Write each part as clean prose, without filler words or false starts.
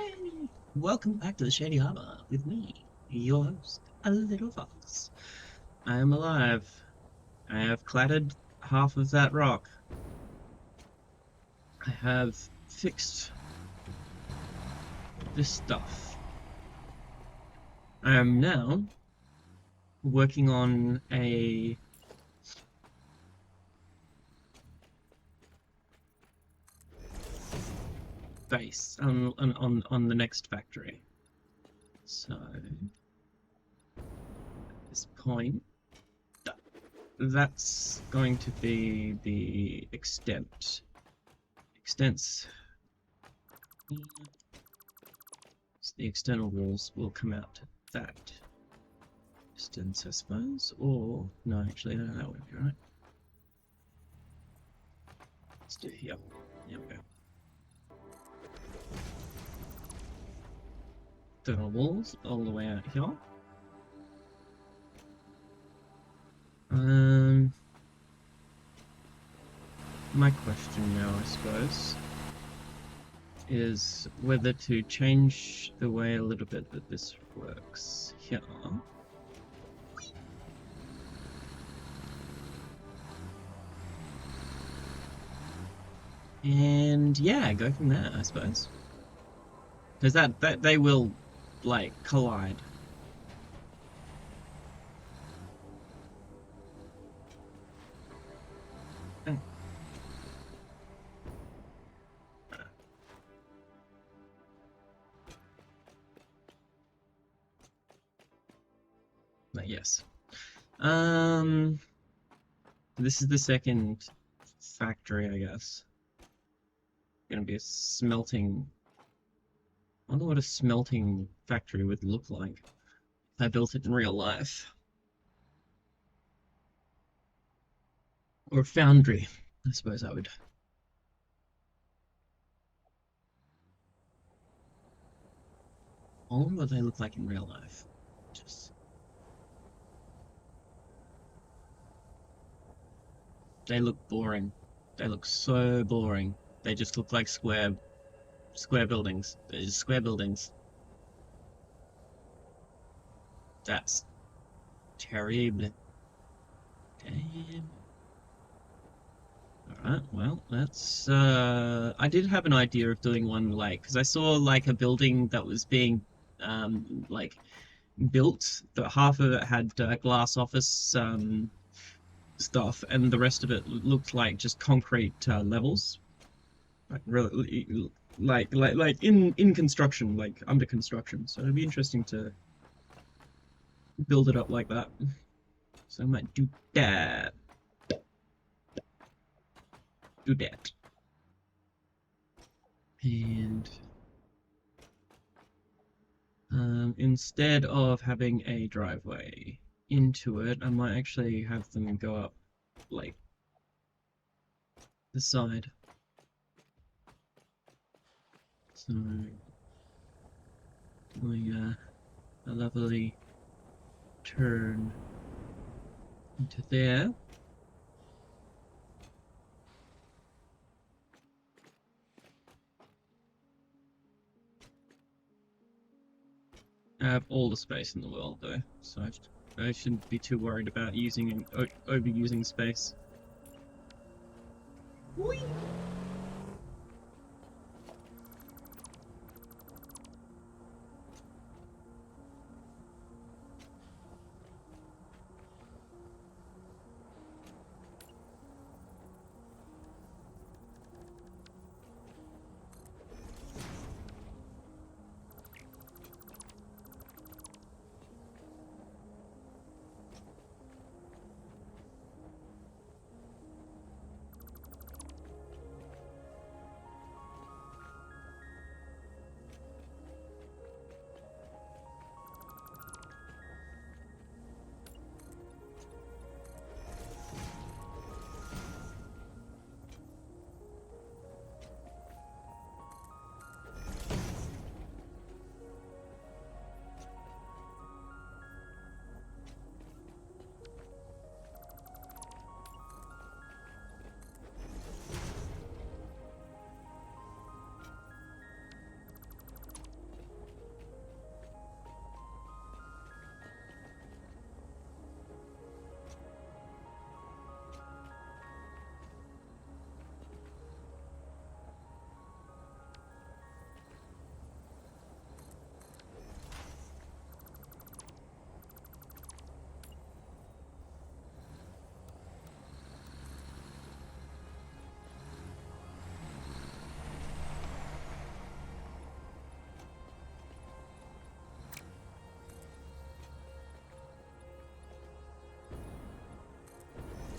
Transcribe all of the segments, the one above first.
Yay! Welcome back to the Shady Harbor with me, your host, LittleFox. I am alive. I have clattered half of that rock. I have fixed this stuff. I am now working on a base on the next factory. So at this point, that's going to be the extents. So the external walls will come out to that distance, I suppose. Or no, actually, no, that won't be right. Let's do here. There we go. External walls all the way out here. My question now, I suppose, is whether to change the way a little bit that this works here. And yeah, go from there, I suppose. Because that they will like collide. But yes. This is the second factory, I guess. Gonna be a smelting. I wonder what a smelting factory would look like if I built it in real life. Or a foundry, I suppose I would. I wonder what they look like in real life. Just they look boring. They look so boring. They just look like square buildings. They're just square buildings. That's terrible. Damn. Alright, well, that's I did have an idea of doing one like, because I saw like a building that was being like built, that half of it had glass office stuff, and the rest of it looked like just concrete levels, like really, like in construction, like under construction. So it'd be interesting to build it up like that. So I might do that. Do that. And instead of having a driveway into it, I might actually have them go up like the side. So doing a lovely turn into there. I have all the space in the world though, so I shouldn't be too worried about using overusing space. Whee!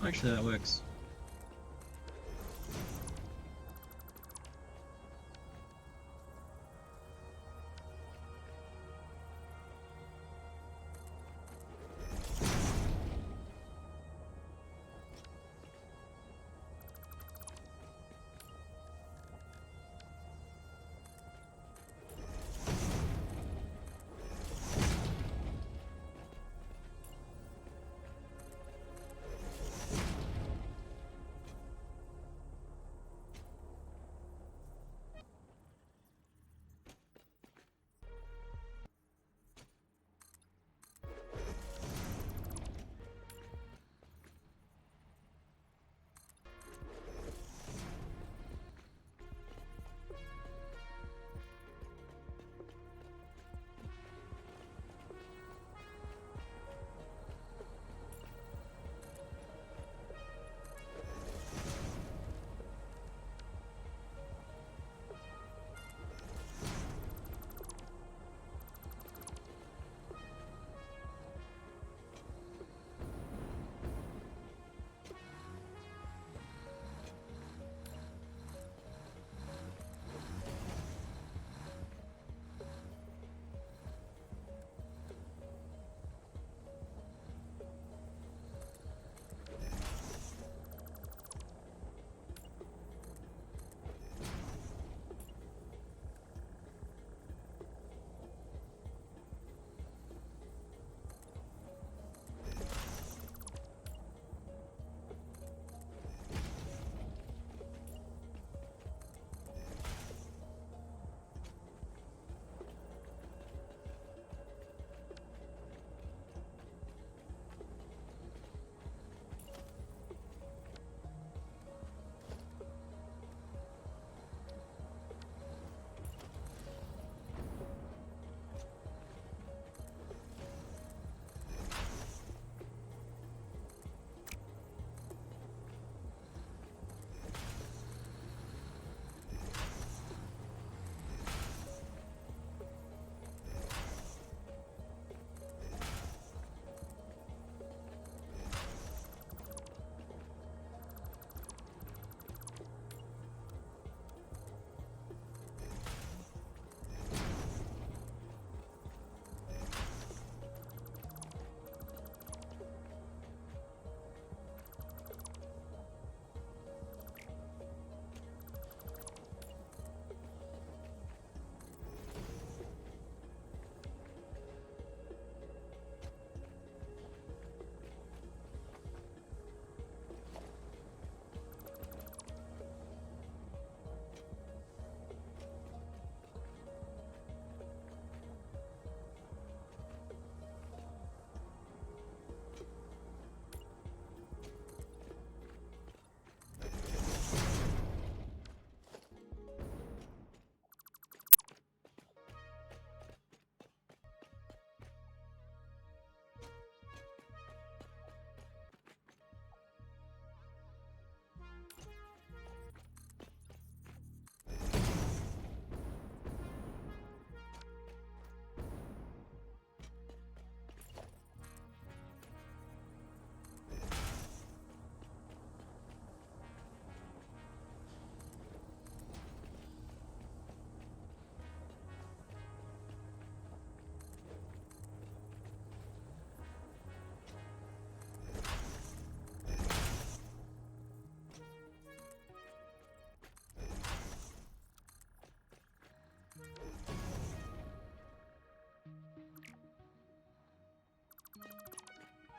Actually, that works.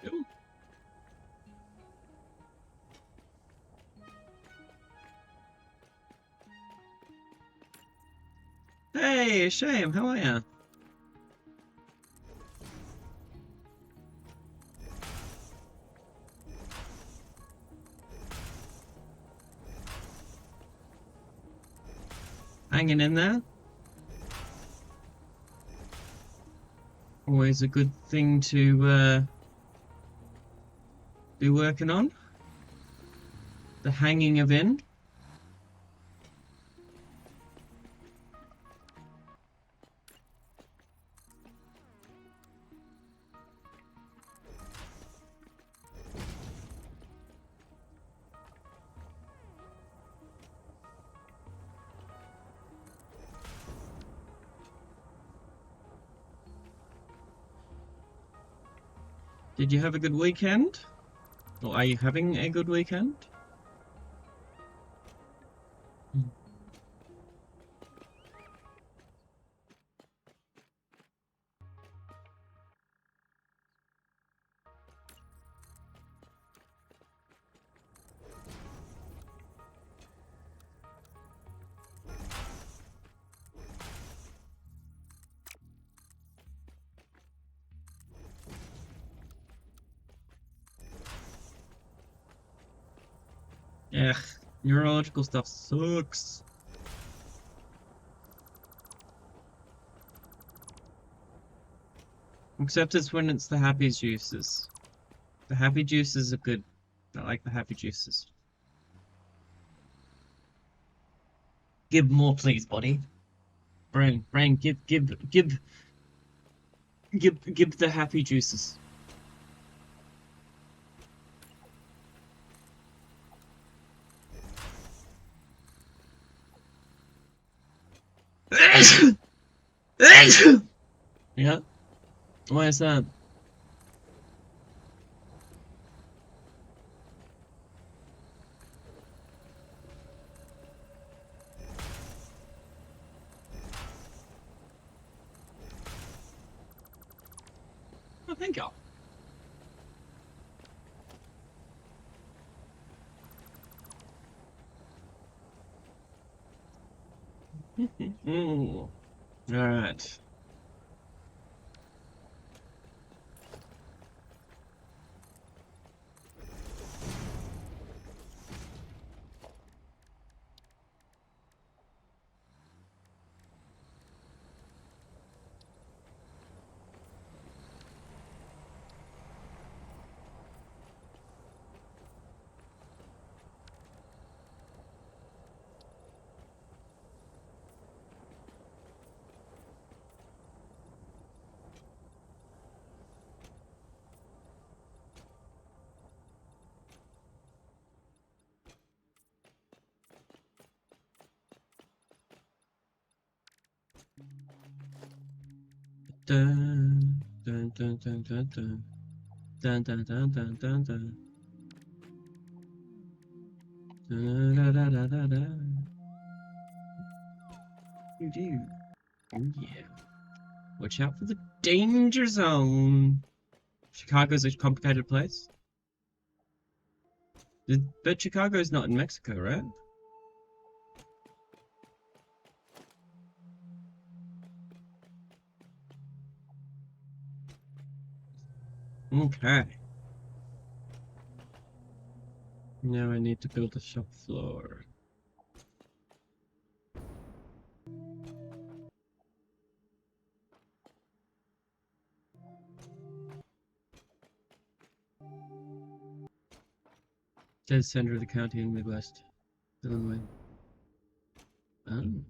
Ooh. Hey, Shame, how are ya? Hanging in there? Always a good thing to be working on. The hanging of in. Did you have a good weekend? Or are you having a good weekend? Ugh, neurological stuff sucks. Except it's when it's the happy juices. The happy juices are good. I like the happy juices. Give more, please, buddy. Brain, give the happy juices. Yeah? Why is that? Oh, thank you. All right. Dun, dun, dun, dun, dun, dun. Dun, dun, dun, dun, dun, dun. Dun, da, da, da, da, da. You do. Oh, yeah. Watch out for the danger zone. Chicago's a complicated place. But Chicago's not in Mexico, right? Okay. Now I need to build a shop floor. Dead center of the county in Midwest, Illinois. Um,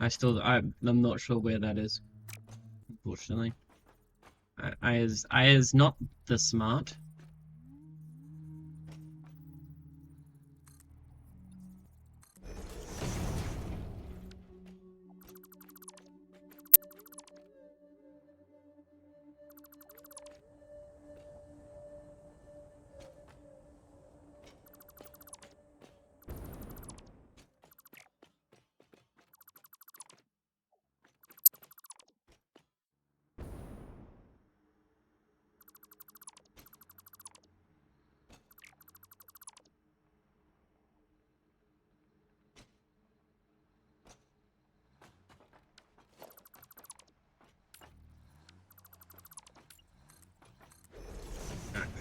I'm not sure where that is, unfortunately. I is not the smart.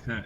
Okay.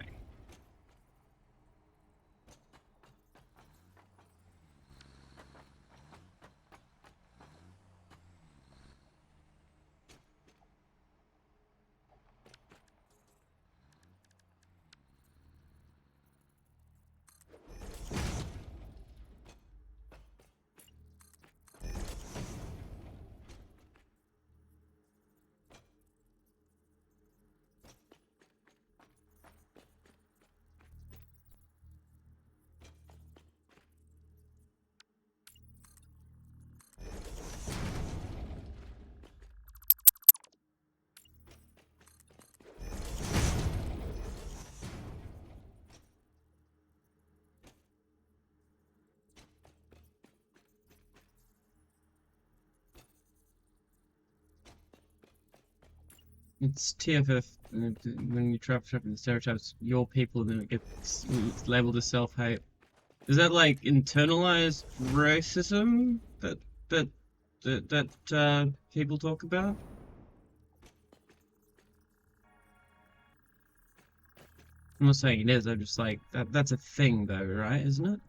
It's TFF. When you trap the stereotypes, your people, and then it gets labeled as self-hate. Is that like internalized racism that people talk about? I'm not saying it is. I'm just like that's a thing, though, right? Isn't it?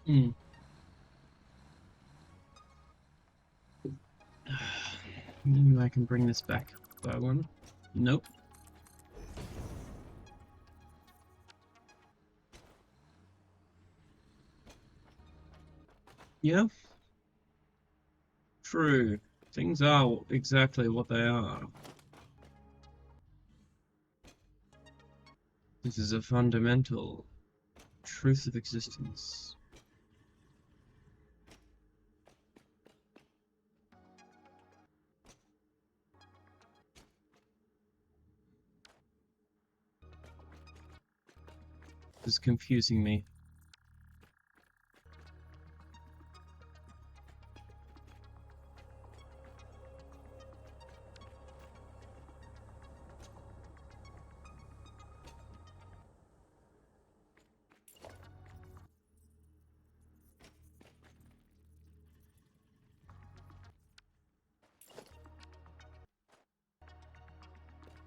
Hmm. Maybe I can bring this back by one. Nope. Yeah. True. Things are exactly what they are. This is a fundamental truth of existence. This is confusing me.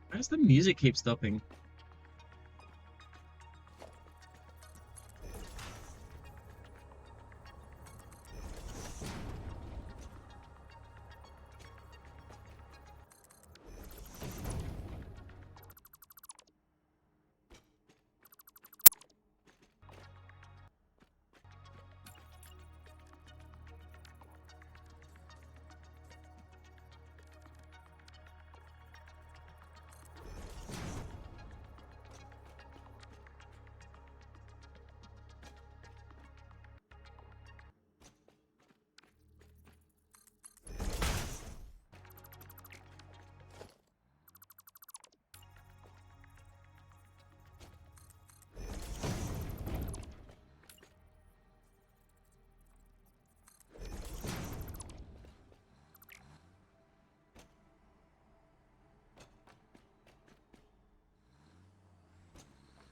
Why does the music keep stopping?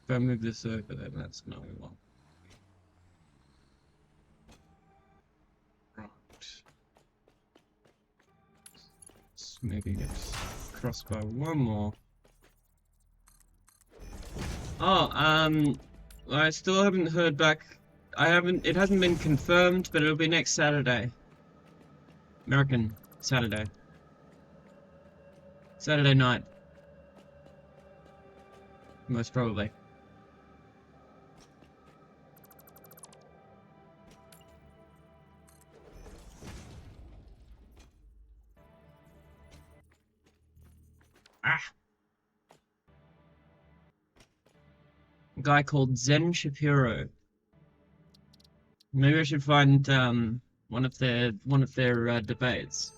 If I move this over, then that's not what we want. Right. Let's maybe get crossed by one more. Oh, I still haven't heard back. It hasn't been confirmed, but it'll be next Saturday. American Saturday. Saturday night. Most probably. Ah! A guy called Zen Shapiro. Maybe I should find one of their debates.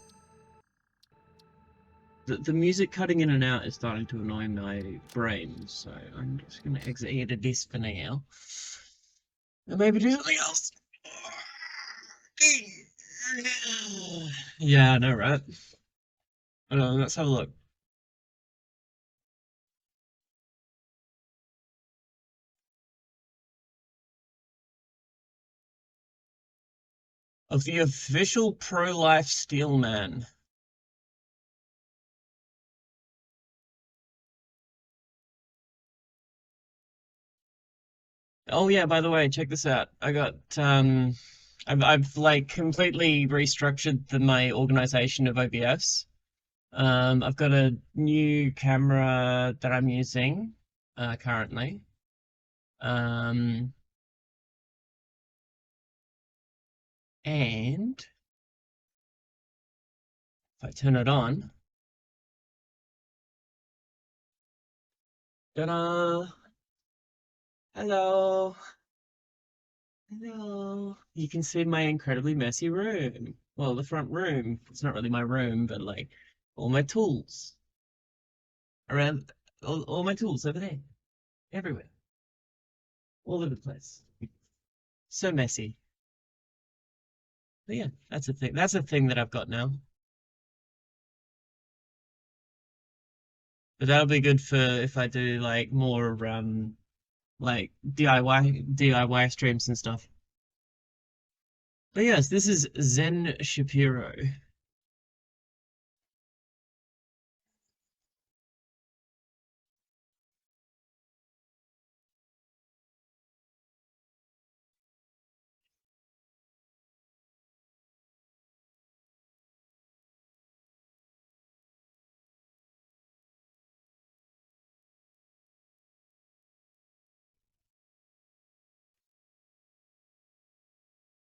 The music cutting in and out is starting to annoy my brain, so I'm just gonna exit out of this for now. And maybe do something else. Yeah, I know, right? Let's have a look. Of the official pro-life steelman. Oh yeah, by the way, check this out. I've like completely restructured my organization of OBS. I've got a new camera that I'm using currently. Um, and if I turn it on, ta-da! Hello, hello. You can see my incredibly messy room. Well, the front room. It's not really my room, but like all my tools around, all my tools over there, everywhere, all over the place. So messy. But yeah, that's a thing. That's a thing that I've got now. But that'll be good for if I do like more like DIY streams and stuff. But yes, this is Zen Shapiro.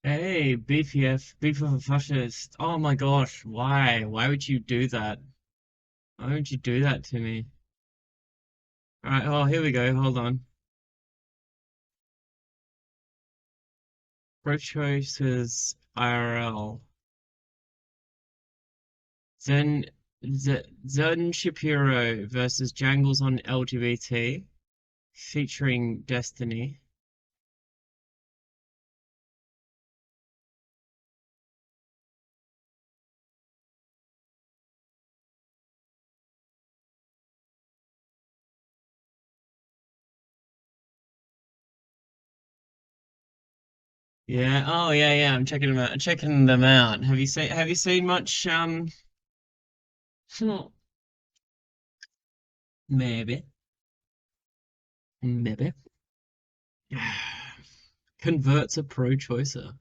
Hey, BPF, beef of a fascist. Oh my gosh, why? Why would you do that? Why would you do that to me? Alright, oh, here we go. Hold on. Pro choices IRL. Zen, Zen Shapiro versus Jangles on LGBT, featuring Destiny. Yeah. Oh, yeah, yeah. I'm checking them out. I'm checking them out. Have you seen much? Hmm, maybe, maybe. Converts a pro-choicer.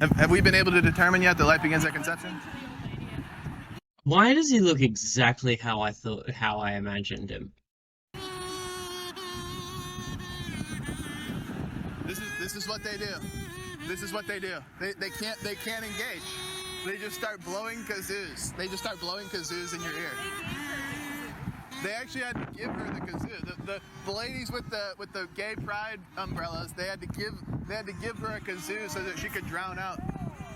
Have we been able to determine yet that life begins at conception? Why does he look exactly how I imagined him? This is what they do. This is what they do. They can't engage. They just start blowing kazoos. They just start blowing kazoos in your ear. They actually had to give her the kazoo. The ladies with the gay pride umbrellas, they had to give her a kazoo so that she could drown out,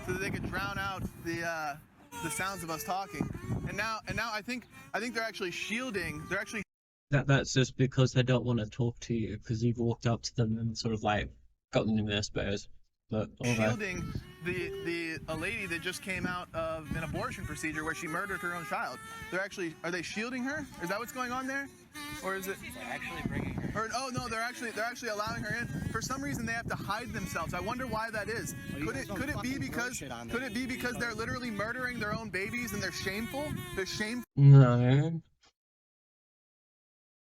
so that they could drown out the sounds of us talking. And now I think they're actually shielding. They're actually That's just because they don't want to talk to you because you've walked up to them and sort of like gotten in their spares. But shielding a lady that just came out of an abortion procedure where she murdered her own child. Are they shielding her? Is that what's going on there? Or is it actually bringing her? Or, oh no, they're actually allowing her in. For some reason they have to hide themselves. I wonder why that is. Could it be because they're literally murdering their own babies and they're shameful? They're shameful. no,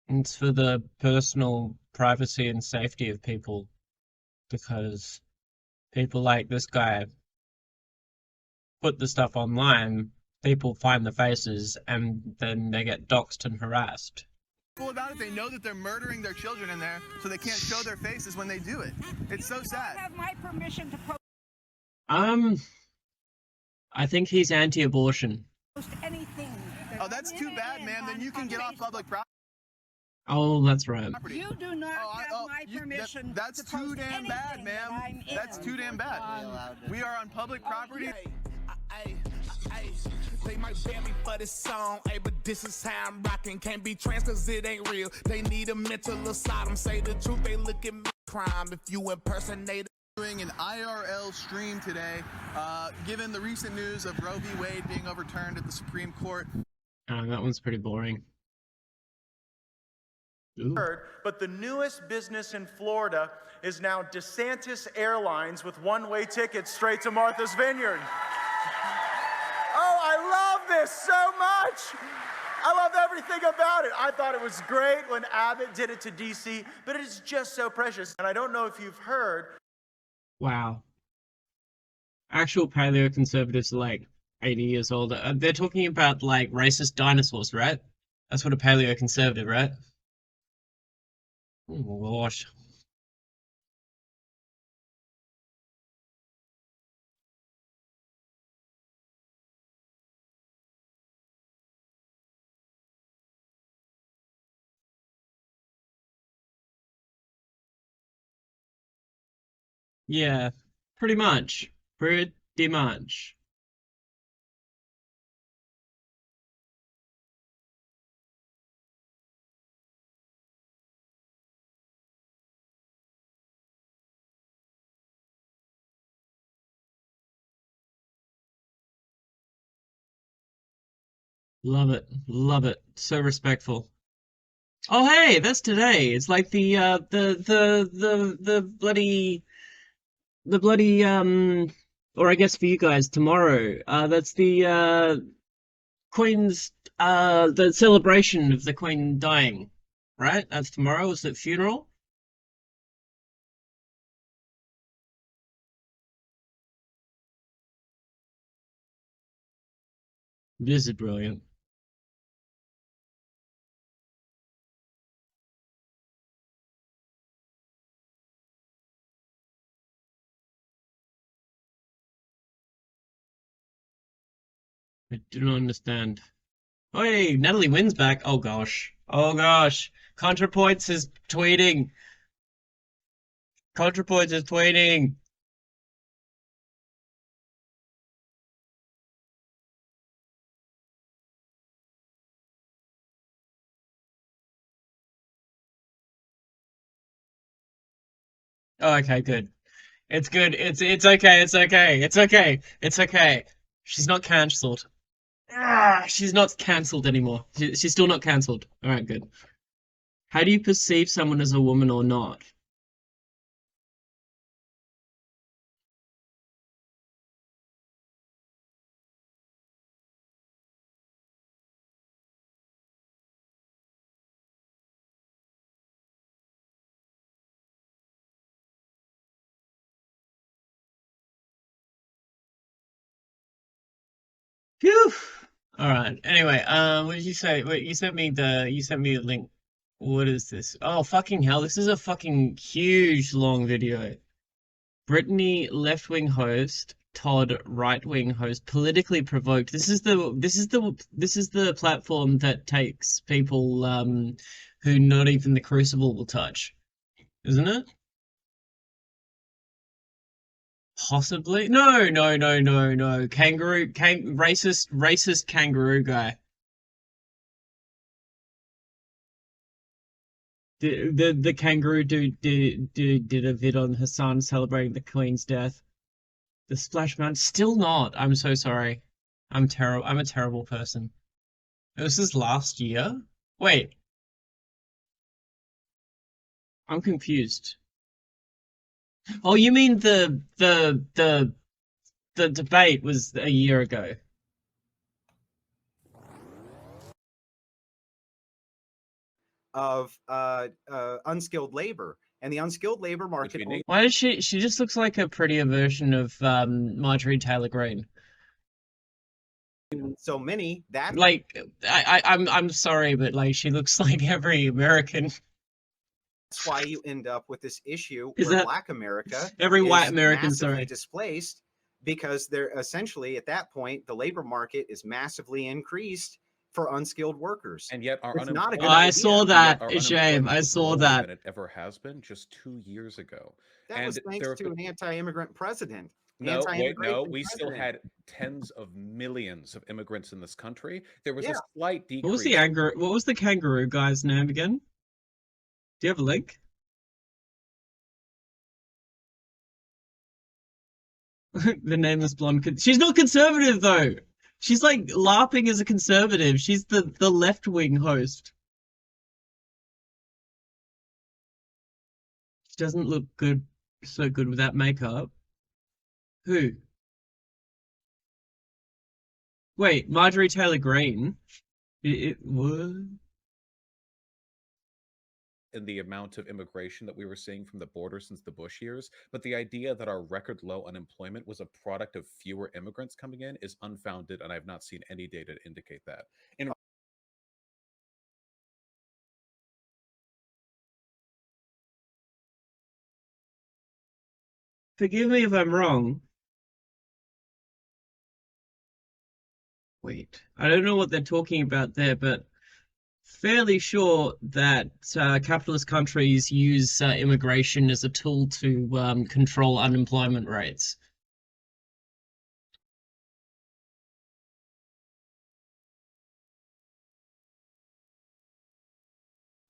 it's for the personal privacy and safety of people because people like this guy put the stuff online, people find the faces, and then they get doxxed and harassed. About it, they know that they're murdering their children in there, so they can't show their faces when they do it. It's so sad. Have my permission to post I think he's anti-abortion. anything. Oh, that's too bad, man. Then you can get off public property. Oh, that's right. You do not have my permission. That's too damn bad, ma'am. That's too damn bad. We are on public property. They might ban me for this song, hey, but this is how I'm rocking. Can't be trans cause it ain't real. They need a mental asylum. Say the truth, they look at me crime. If you impersonate Doing an IRL stream today, given the recent news of Roe v. Wade being overturned at the Supreme Court. That one's pretty boring. Ooh. But the newest business in Florida is now DeSantis Airlines with one-way tickets straight to Martha's Vineyard. Oh, I love this so much. I love everything about it. I thought it was great when Abbott did it to DC, but it is just so precious. And I don't know if you've heard. Wow. Actual paleoconservatives are like 80 years old. They're talking about like racist dinosaurs, right? That's what a paleoconservative, right? Oh gosh. Yeah, pretty much. Pretty much. Love it. Love it. So respectful. Oh hey, that's today. It's like the bloody or I guess for you guys tomorrow. That's the Queen's the celebration of the Queen dying. Right? That's tomorrow, is it funeral? This is brilliant. I do not understand. Oh, hey, Natalie Wynn's back. Oh gosh. Oh gosh. ContraPoints is tweeting. ContraPoints is tweeting. Oh, okay, good. It's good. It's okay. It's okay. It's okay. It's okay. She's not cancelled. She's not cancelled anymore. She's still not cancelled. All right, good. How do you perceive someone as a woman or not? Phew. All right. Anyway, what did you say? Wait, you sent me the link. What is this? Oh, fucking hell! This is a fucking huge long video. Brittany left-wing host, Todd right-wing host, politically provoked. This is the platform that takes people who not even the Crucible will touch, isn't it? Possibly. No, no, no, no, no. Racist kangaroo guy. The kangaroo dude did a vid on Hassan celebrating the Queen's death. The Splash Mountain, still not. I'm so sorry. I'm terrible. I'm a terrible person. This is last year? Wait. I'm confused. Oh, you mean the debate was a year ago. Of unskilled labor, and the unskilled labor market. Why does she just looks like a prettier version of Marjorie Taylor Greene. So many that like I'm sorry, but like she looks like every American. That's why you end up with this issue Is where that Black America every is white American, massively sorry, displaced, because they're essentially at that point the labor market is massively increased for unskilled workers. And yet our It's not a unemployment. good I idea. saw And that, yet our shame. unemployment I is saw lower that. than it ever has been just 2 years ago. That And was there thanks have to been- an anti-immigrant president. No, wait, no. anti-immigration We still president. had tens of millions of immigrants in this country. There was a Yeah. slight What was the decrease. What was the kangaroo guy's name again? Do you have a link? The nameless blonde. She's not conservative though. She's like LARPing as a conservative. She's the left wing host. She doesn't look good, so good with that makeup. Who? Wait, Marjorie Taylor Greene. What? In the amount of immigration that we were seeing from the border since the Bush years, but the idea that our record low unemployment was a product of fewer immigrants coming in is unfounded, and I've not seen any data to indicate that. Forgive me if I'm wrong. Wait, I don't know what they're talking about there, but fairly sure that capitalist countries use immigration as a tool to control unemployment rates.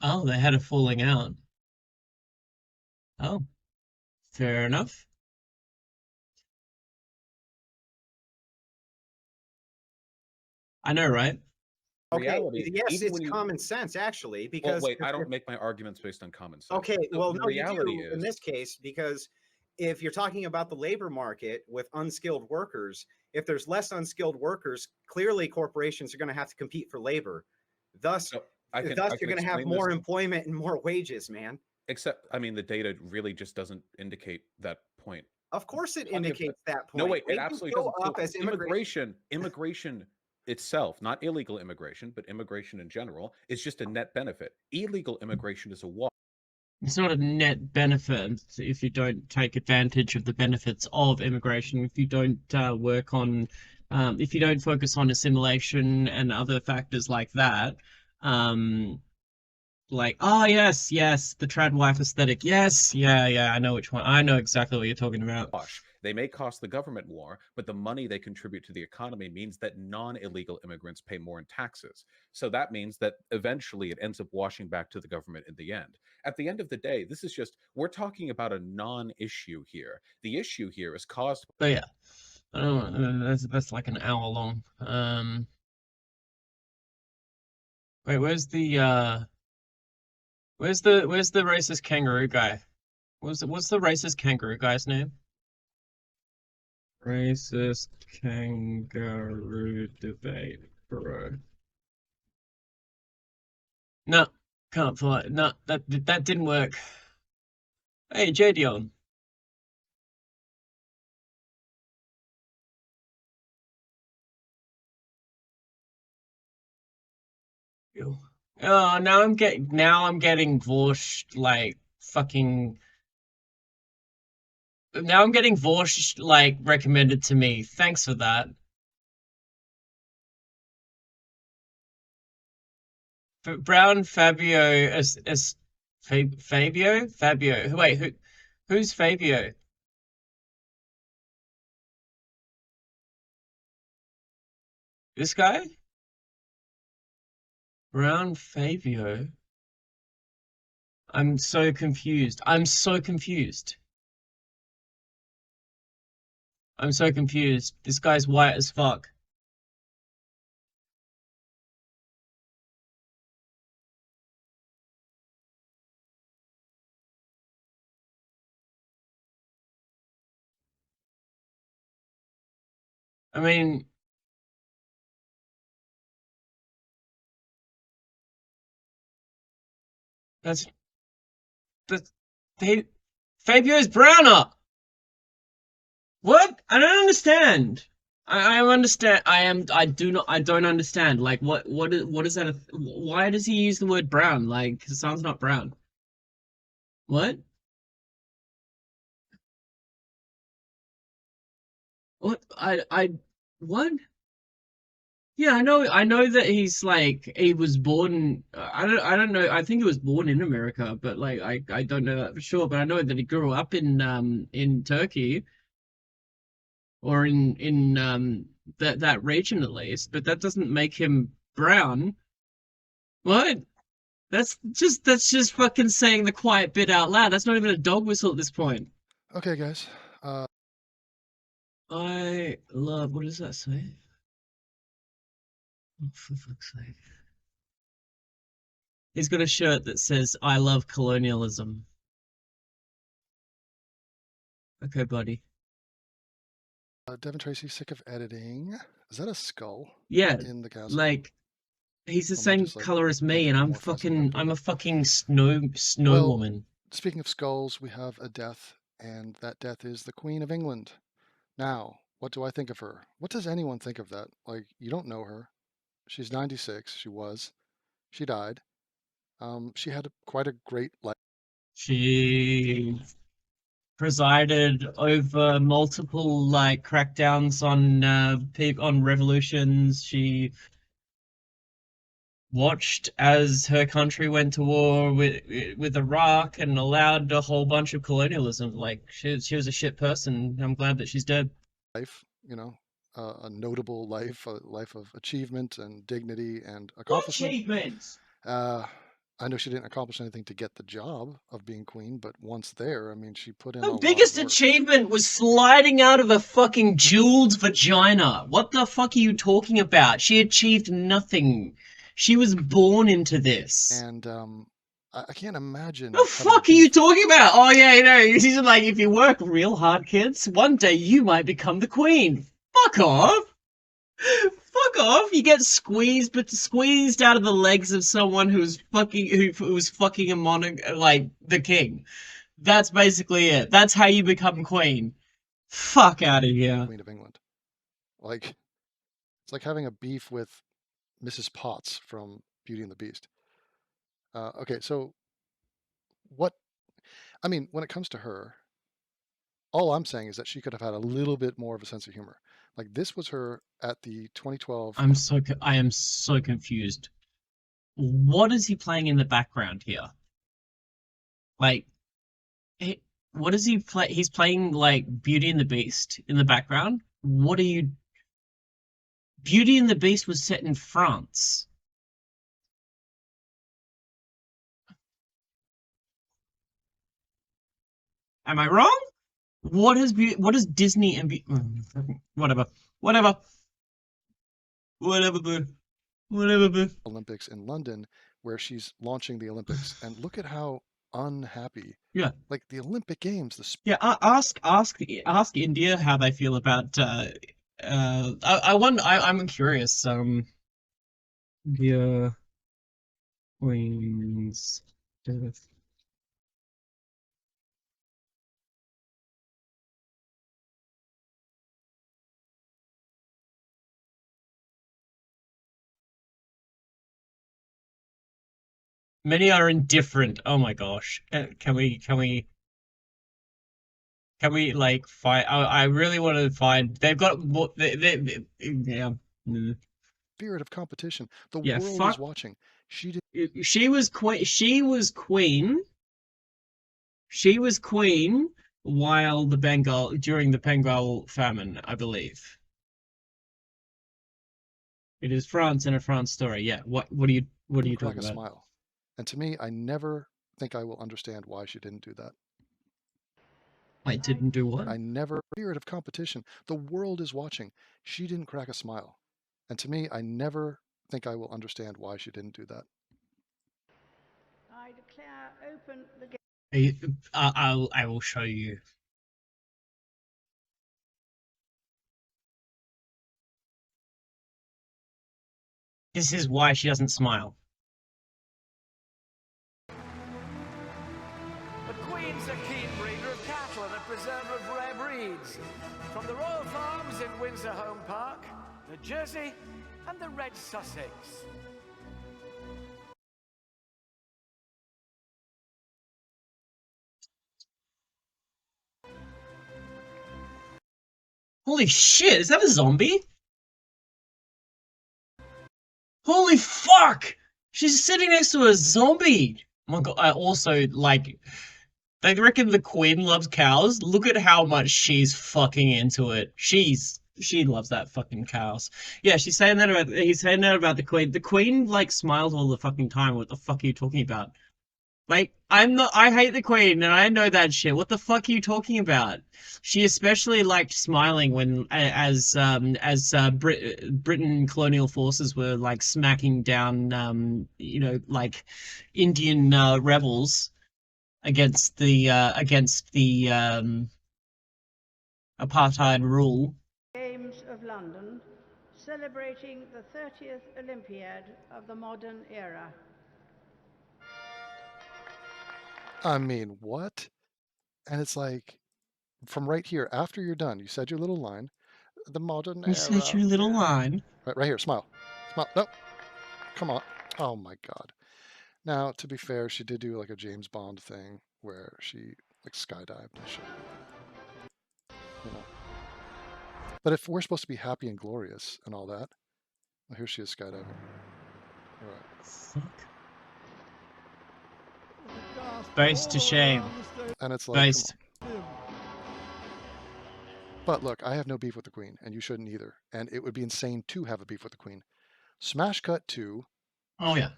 Oh, they had a falling out. Oh, fair enough. I know, right? Okay, Reality, yes, even it's when you common sense actually, well, because wait, I don't make my arguments based on common sense. okay, So well, the no, you reality do in is, this case, because if you're talking about the labor market with unskilled workers, if there's less unskilled workers, clearly corporations are going to have to compete for labor. Thus, so I you're can going to have explain this. more employment and more wages, man. Except, I mean, the data really just doesn't indicate that point. Of course, it Plenty of indicates that No, point. wait, it Wages absolutely go doesn't. So up as immigration. immigration itself, not illegal immigration, but immigration in general, is just a net benefit. Illegal immigration is a wash. It's not a net benefit if you don't take advantage of the benefits of immigration, if you don't work on, if you don't focus on assimilation and other factors like that. Like, oh yes, yes, the trad wife aesthetic. Yes, yeah, I know which one. I know exactly what you're talking about. They may cost the government more, but the money they contribute to the economy means that non-illegal immigrants pay more in taxes. So that means that eventually it ends up washing back to the government in the end. At the end of the day, this is just, we're talking about a non-issue here. The issue here is caused. But yeah, I don't know, that's like an hour long. Wait, where's the racist kangaroo guy? What's the racist kangaroo guy's name? Racist kangaroo debate, bro. No, can't find it. No, that didn't work. Hey, Jadion. Oh, now I'm getting Vorsht like fucking. Now I'm getting Vorsht like recommended to me. Thanks for that. Brown Fabio as Fabio. Wait, who's Fabio? This guy? Brown Fabio. I'm so confused. I'm so confused. I'm so confused. This guy's white as fuck. I mean, that's they Fabio's browner. What? I don't understand. I understand. I don't understand. Like what is that? Why does he use the word brown? Like his son's not brown. What? What? What? Yeah, I know that he's like he was born. I don't know. I think he was born in America, but like I don't know that for sure. But I know that he grew up in Turkey. or in that region at least, but that doesn't make him brown. What? That's just fucking saying the quiet bit out loud. That's not even a dog whistle at this point. Okay, guys. I love, what does that say? Oh, for fuck's sake. He's got a shirt that says, I love colonialism. Okay, buddy. Devin Tracy, sick of editing. Is that a skull? Yeah, In the castle? like, he's the Or am I same just, like, color as me, looking and more fascinated by I'm it? a fucking snow Well, woman. Speaking of skulls, we have a death, and that death is the Queen of England. Now, what do I think of her? What does anyone think of that? Like, you don't know her. She's 96. She was. She died. She had quite a great life. She presided over multiple like crackdowns on on revolutions. She watched as her country went to war with Iraq and allowed a whole bunch of colonialism. Like she was a shit person. I'm glad that she's dead. You know, a notable life, a life of achievement and dignity and What accomplishment. achievements? I know she didn't accomplish anything to get the job of being queen, but once there, I mean, she put in a Her lot biggest of work. achievement was sliding out of a fucking jeweled vagina. What the fuck are you talking about? She achieved nothing. She was born into this. And I can't imagine. The fuck are you talking about? Oh yeah, you know, he's like, if you work real hard, kids, one day you might become the queen. Fuck off. Fuck off. You get squeezed out of the legs of someone who was fucking a monarch, like the king. That's basically it. That's how you become queen. Fuck out of here. Queen of England. Like, it's like having a beef with Mrs. Potts from Beauty and the Beast. Okay, so what? I mean, when it comes to her, all I'm saying is that she could have had a little bit more of a sense of humor. Like, this was her at the 2012. I am so confused. What is he playing in the background here? Like, what does he play? He's playing like Beauty and the Beast in the background. What are you? Beauty and the Beast was set in France. Am I wrong? What has Disney and whatever boo. Olympics in London, where she's launching the Olympics, and look at how unhappy. Yeah. Like the Olympic Games, Yeah, ask India how they feel about I'm curious. The Queen's death. Many are indifferent. Oh my gosh. Can we like find? I really want to find. They've got what yeah. spirit of competition. The Yeah, world fuck. is watching. She was queen. She was queen. She was queen while during the Bengal famine, I believe. It is France and a France story. Yeah. What are you crack talking a about? smile. And to me, I never think I will understand why she didn't do that. I didn't do what? I never spirit of competition. The world is watching. She didn't crack a smile. And to me, I never think I will understand why she didn't do that. I declare open the I will show you. This is why she doesn't smile. The Queen's a keen breeder of cattle and a preserver of rare breeds. From the Royal Farms in Windsor Home Park, the Jersey, and the Red Sussex. Holy shit, is that a zombie? Holy fuck! She's sitting next to a zombie! Oh my god, I also, like, They reckon the Queen loves cows. Look at how much she's fucking into it. She loves that fucking cows. Yeah, he's saying that about the Queen. The Queen like smiles all the fucking time. What the fuck are you talking about? Like, I hate the Queen and I know that shit. What the fuck are you talking about? She especially liked smiling when, Britain colonial forces were like smacking down, like Indian rebels against the apartheid rule. Games of London, celebrating the 30th Olympiad of the modern era. I mean, what? And it's like, from right here, after you're done, you said your little line, the modern You era. said your little line. Right here, smile. Smile. No, come on. Oh my God. Now, to be fair, she did do like a James Bond thing where she like skydived and shit. You know. But if we're supposed to be happy and glorious and all that, well, here she is skydiving. All right. Fuck. Based to shame. And it's like, Based. But look, I have no beef with the Queen, and you shouldn't either. And it would be insane to have a beef with the Queen. Smash cut to Oh yeah.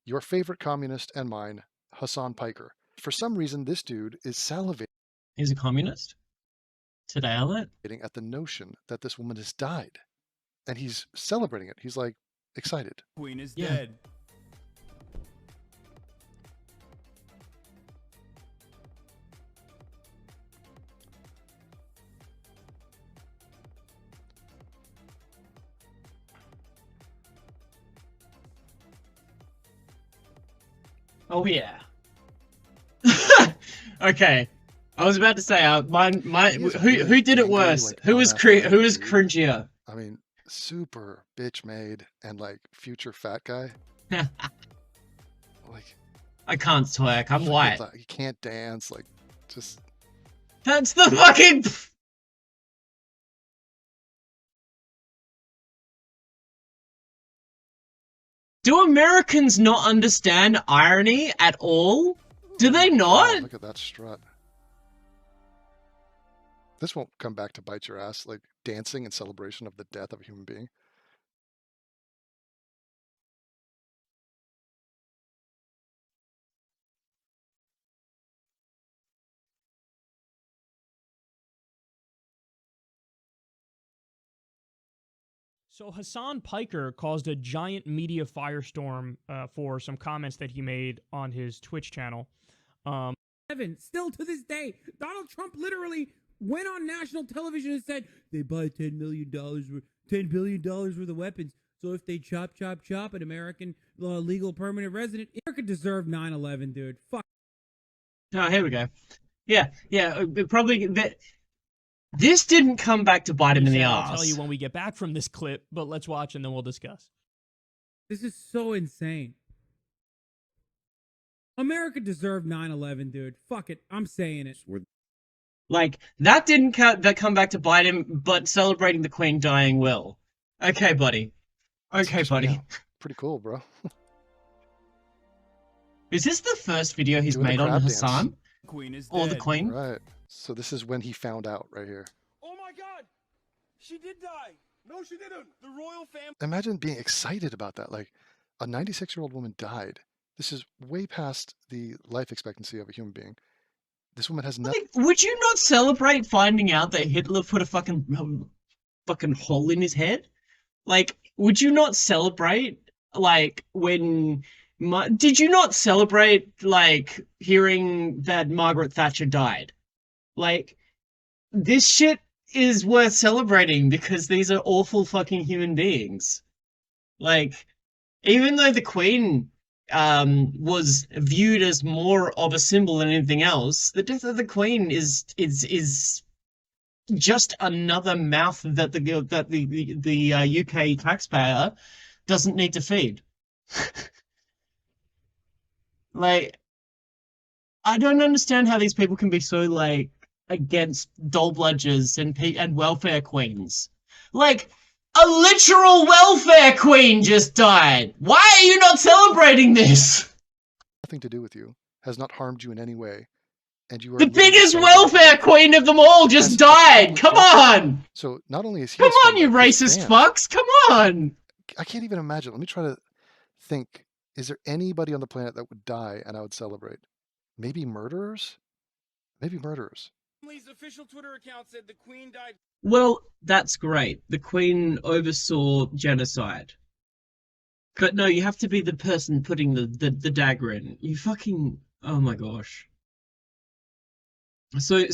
your favorite communist and mine, Hassan Piker. For some reason, this dude is salivating. He's a communist? Today I learned. At the notion that this woman has died. And he's celebrating it. He's like excited. Queen is Yeah. dead. Oh yeah. Okay. I was about to say, who did it worse? Like, who was cringier? I mean, super bitch made and like future fat guy. Like, I can't twerk. I'm white. He can't dance. Like, just. That's the fucking. Do Americans not understand irony at all? Do they not? Wow, look at that strut. This won't come back to bite your ass, like dancing in celebration of the death of a human being. So Hassan Piker caused a giant media firestorm for some comments that he made on his Twitch channel. Still to this day, Donald Trump literally went on national television and said they buy $10 billion worth of weapons. So if they chop an American legal permanent resident, America deserved 9/11, dude. Fuck. Oh, here we go. Yeah. Probably that. This didn't come back to bite him in the ass. I'll tell you when we get back from this clip, but let's watch and then we'll discuss. This is so insane. America deserved 9/11, dude. Fuck it. I'm saying it. Like, that didn't come back to bite him, but celebrating the Queen dying will. Okay, buddy. Okay, buddy. Yeah, pretty cool, bro. Is this the first video he's Doing the made on crab Hassan? dance. Queen is Or dead. the Queen? Right. So this is when he found out right here. Oh my God! She did die. No, she didn't. The royal family. Imagine being excited about that. Like, a 96-year-old woman died. This is way past the life expectancy of a human being. This woman has nothing. Like, would you not celebrate finding out that Hitler put a fucking hole in his head? Like, would you not celebrate, like, when... Did you not celebrate, like, hearing that Margaret Thatcher died? Like, this shit is worth celebrating because these are awful fucking human beings. Like, even though the Queen was viewed as more of a symbol than anything else, the death of the Queen is just another mouth that the UK taxpayer doesn't need to feed. Like, I don't understand how these people can be so, like, against doll bludgers and welfare queens. Like, a literal welfare queen just died! Why are you not celebrating this? Nothing to do with you, has not harmed you in any way, and you are The literally biggest celebrating his welfare death. queen of them all just As a died. public Come welfare. on. So not only is he Come a on, you scumbag, his racist fans- fucks. Come on. I can't even imagine. Let me try to think. Is there anybody on the planet that would die and I would celebrate? Maybe murderers? Maybe murderers. Family's official Twitter account said the Queen died. Well, that's great. The Queen oversaw genocide. But no, you have to be the person putting the dagger in. You fucking... Oh my gosh. So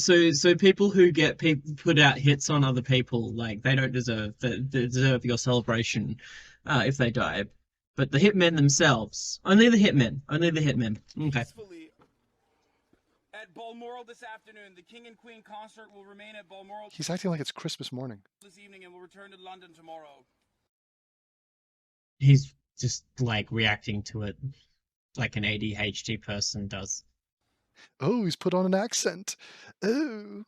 people who get put out hits on other people, like, they don't deserve your celebration if they die. But the hitmen themselves, only the hitmen. Okay. Peacefully at Balmoral this afternoon. The King and Queen concert will remain at Balmoral He's acting like it's Christmas morning. this evening and will return to London tomorrow. He's just like reacting to it like an ADHD person does. Oh, he's put on an accent. Oh. Ooh,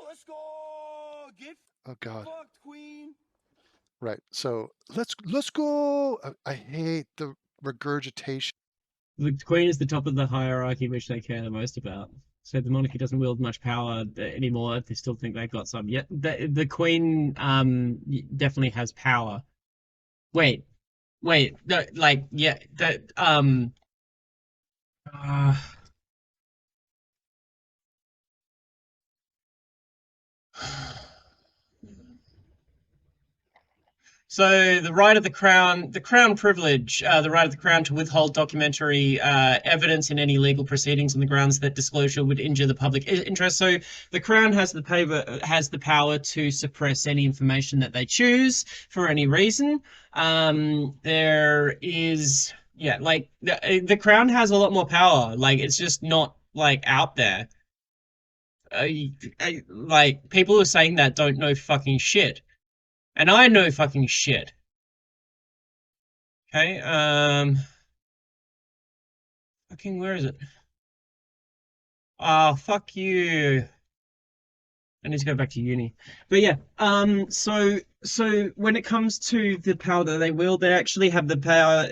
let's go. Get Oh God. fucked, Queen. Right. So let's go. I hate the regurgitation. The Queen is the top of the hierarchy, which they care the most about. So the monarchy doesn't wield much power anymore. They still think they've got some. Yeah, the Queen definitely has power. Wait, no, like, yeah, that So the right of the crown privilege, the right of the crown to withhold documentary evidence in any legal proceedings on the grounds that disclosure would injure the public interest. So the crown has the power to suppress any information that they choose for any reason. There is, yeah, like the crown has a lot more power. Like, it's just not like out there. Like, people who are saying that don't know fucking shit. And I know fucking shit. Okay, fucking, where is it? Oh, fuck you. I need to go back to uni. But yeah, so when it comes to the power that they wield, they actually have the power.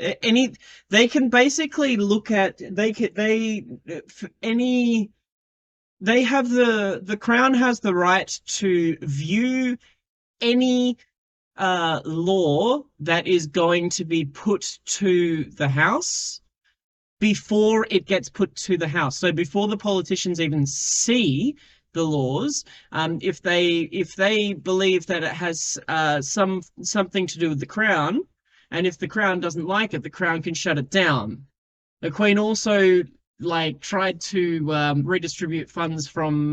They can basically look at, the crown has the right to view any law that is going to be put to the House before it gets put to the House. So before the politicians even see the laws, if they believe that it has something to do with the Crown, and if the Crown doesn't like it, the Crown can shut it down. The Queen also like tried to redistribute funds from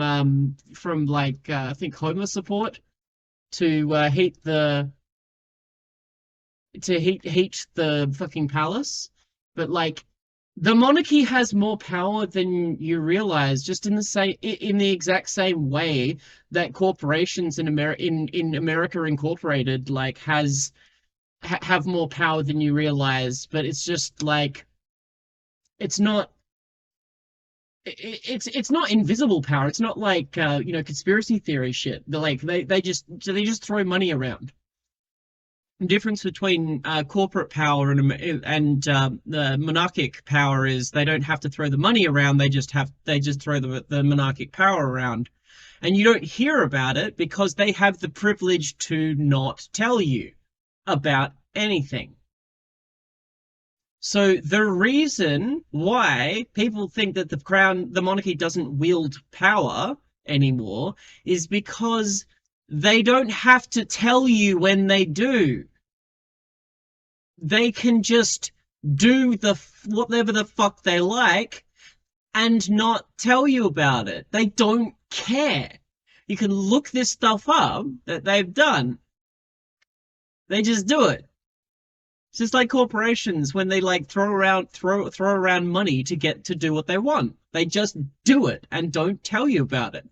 like I think homeless support to heat the fucking palace. But like, the monarchy has more power than you realize, just in the exact same way that corporations in America Incorporated like have more power than you realize. But it's just like, it's not invisible power. It's not like conspiracy theory shit. They're like, they just throw money around. The difference between corporate power and the monarchic power is they don't have to throw the money around. They just throw the monarchic power around, and you don't hear about it because they have the privilege to not tell you about anything. So the reason why people think that the monarchy doesn't wield power anymore is because they don't have to tell you when they do. They can just do whatever the fuck they like and not tell you about it. They don't care. You can look this stuff up that they've done. They just do it. It's just like corporations when they like throw around money to do what they want. They just do it and don't tell you about it.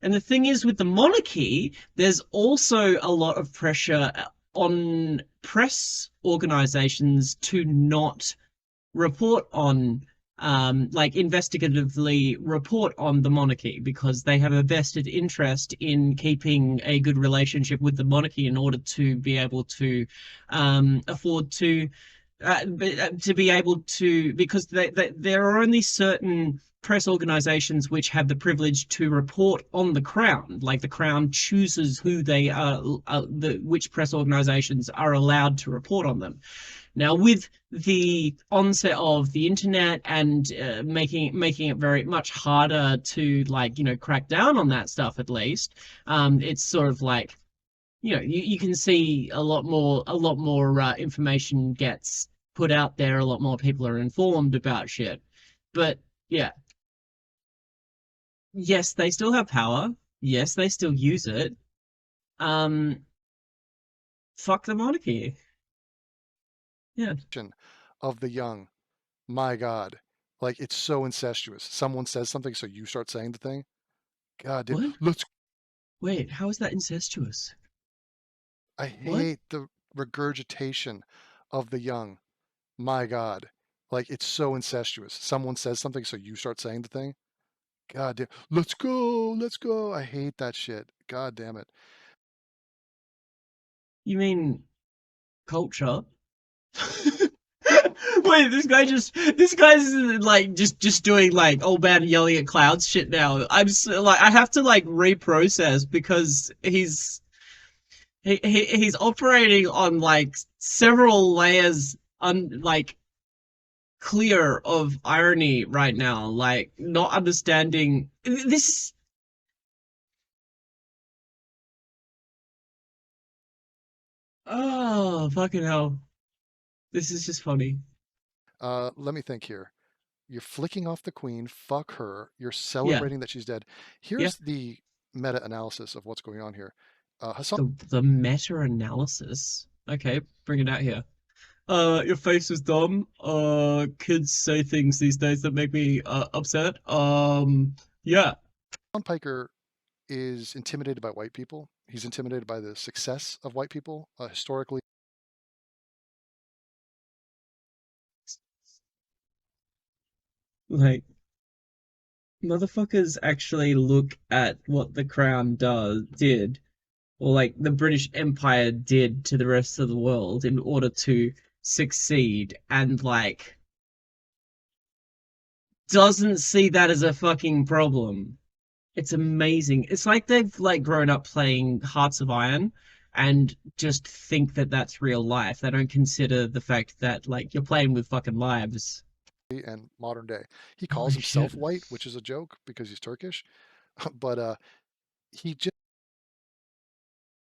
And the thing is, with the monarchy, there's also a lot of pressure on press organizations to not report on, like investigatively report on the monarchy, because they have a vested interest in keeping a good relationship with the monarchy in order to be able to afford to to be able to, because there are only certain press organizations which have the privilege to report on the Crown. Like the Crown chooses who they are, which press organizations are allowed to report on them. Now, with the onset of the internet and making it very much harder to, like, crack down on that stuff, at least, it's sort of like, you can see a lot more information gets put out there. A lot more people are informed about shit. But yeah, yes, they still have power. Yes, they still use it. Fuck the monarchy. Yeah. Of the young. My God. Like, it's so incestuous. Someone says something, so you start saying the thing. God, dude. What? Let's. Wait, how is that incestuous? I hate the regurgitation of the young. My God. Like, it's so incestuous. Someone says something, so you start saying the thing. God damn. Let's go. Let's go. I hate that shit. God damn it. You mean culture? Wait, this guy's like just doing like old man yelling at clouds shit now. I'm so, like, I have to like reprocess because he's operating on like several layers like clear of irony right now, like not understanding this. Oh, fucking hell. This is just funny. Let me think here. You're flicking off the queen. Fuck her. You're celebrating that she's dead. Here's the meta-analysis of what's going on here. Hassan. The meta-analysis. Okay, bring it out here. Your face is dumb. Kids say things these days that make me upset. Yeah. Hassan Piker is intimidated by white people. He's intimidated by the success of white people historically. Like, motherfuckers actually look at what the Crown did, or like the British Empire did to the rest of the world in order to succeed, and like doesn't see that as a fucking problem. It's amazing. It's like they've like grown up playing Hearts of Iron and just think that that's real life. They don't consider the fact that like you're playing with fucking lives. And modern day. He calls himself white, which is a joke because he's Turkish. But he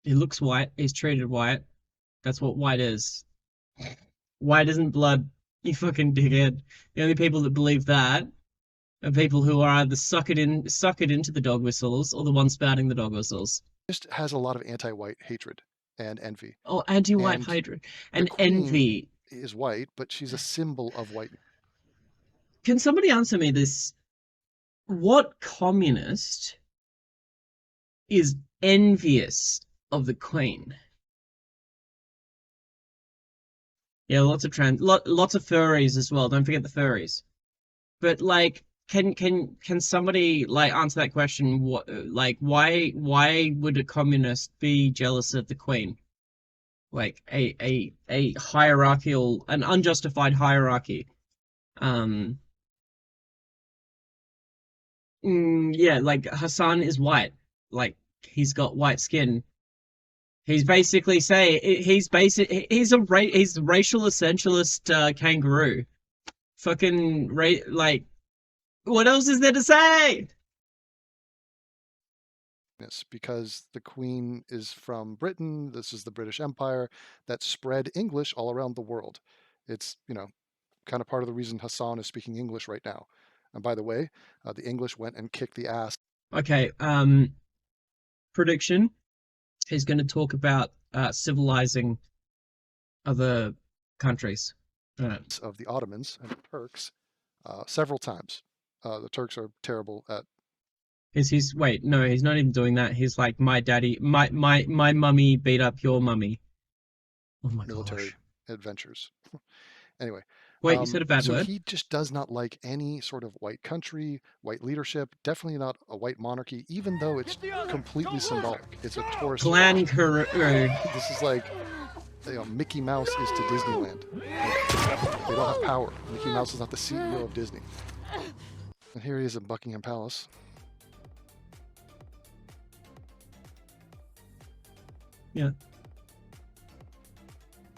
looks white. He's treated white. That's what white is. White isn't blood, you fucking dickhead. The only people that believe that are people who are either suck it into the dog whistles or the ones spouting the dog whistles. Just has a lot of anti-white hatred and envy. Oh, anti-white hatred and envy. Is white, but she's a symbol of white. Can somebody answer me this? What communist is envious of the Queen? Yeah, lots of furries as well. Don't forget the furries. But like, can somebody like answer that question? What, like, why would a communist be jealous of the Queen? Like a hierarchical, an unjustified hierarchy. Yeah, like Hassan is white. Like he's got white skin. He's basically he's a racial essentialist kangaroo. Fucking like, what else is there to say? Because the Queen is from Britain. This is the British Empire that spread English all around the world. It's, kind of part of the reason Hassan is speaking English right now. And by the way, the English went and kicked the ass. Okay, prediction. He's going to talk about civilizing other countries. Of the Ottomans and the Turks several times. The Turks are terrible at... Wait, no, he's not even doing that. He's like, my mummy beat up your mummy. Oh my military gosh. Adventures. Anyway. Wait, you said a bad word? So he just does not like any sort of white country, white leadership, definitely not a white monarchy, even though it's completely symbolic. It's a tourist. Kangaroo. This is like Mickey Mouse is to Disneyland. Like, they don't have power. Mickey Mouse is not the CEO of Disney. And here he is at Buckingham Palace. Yeah.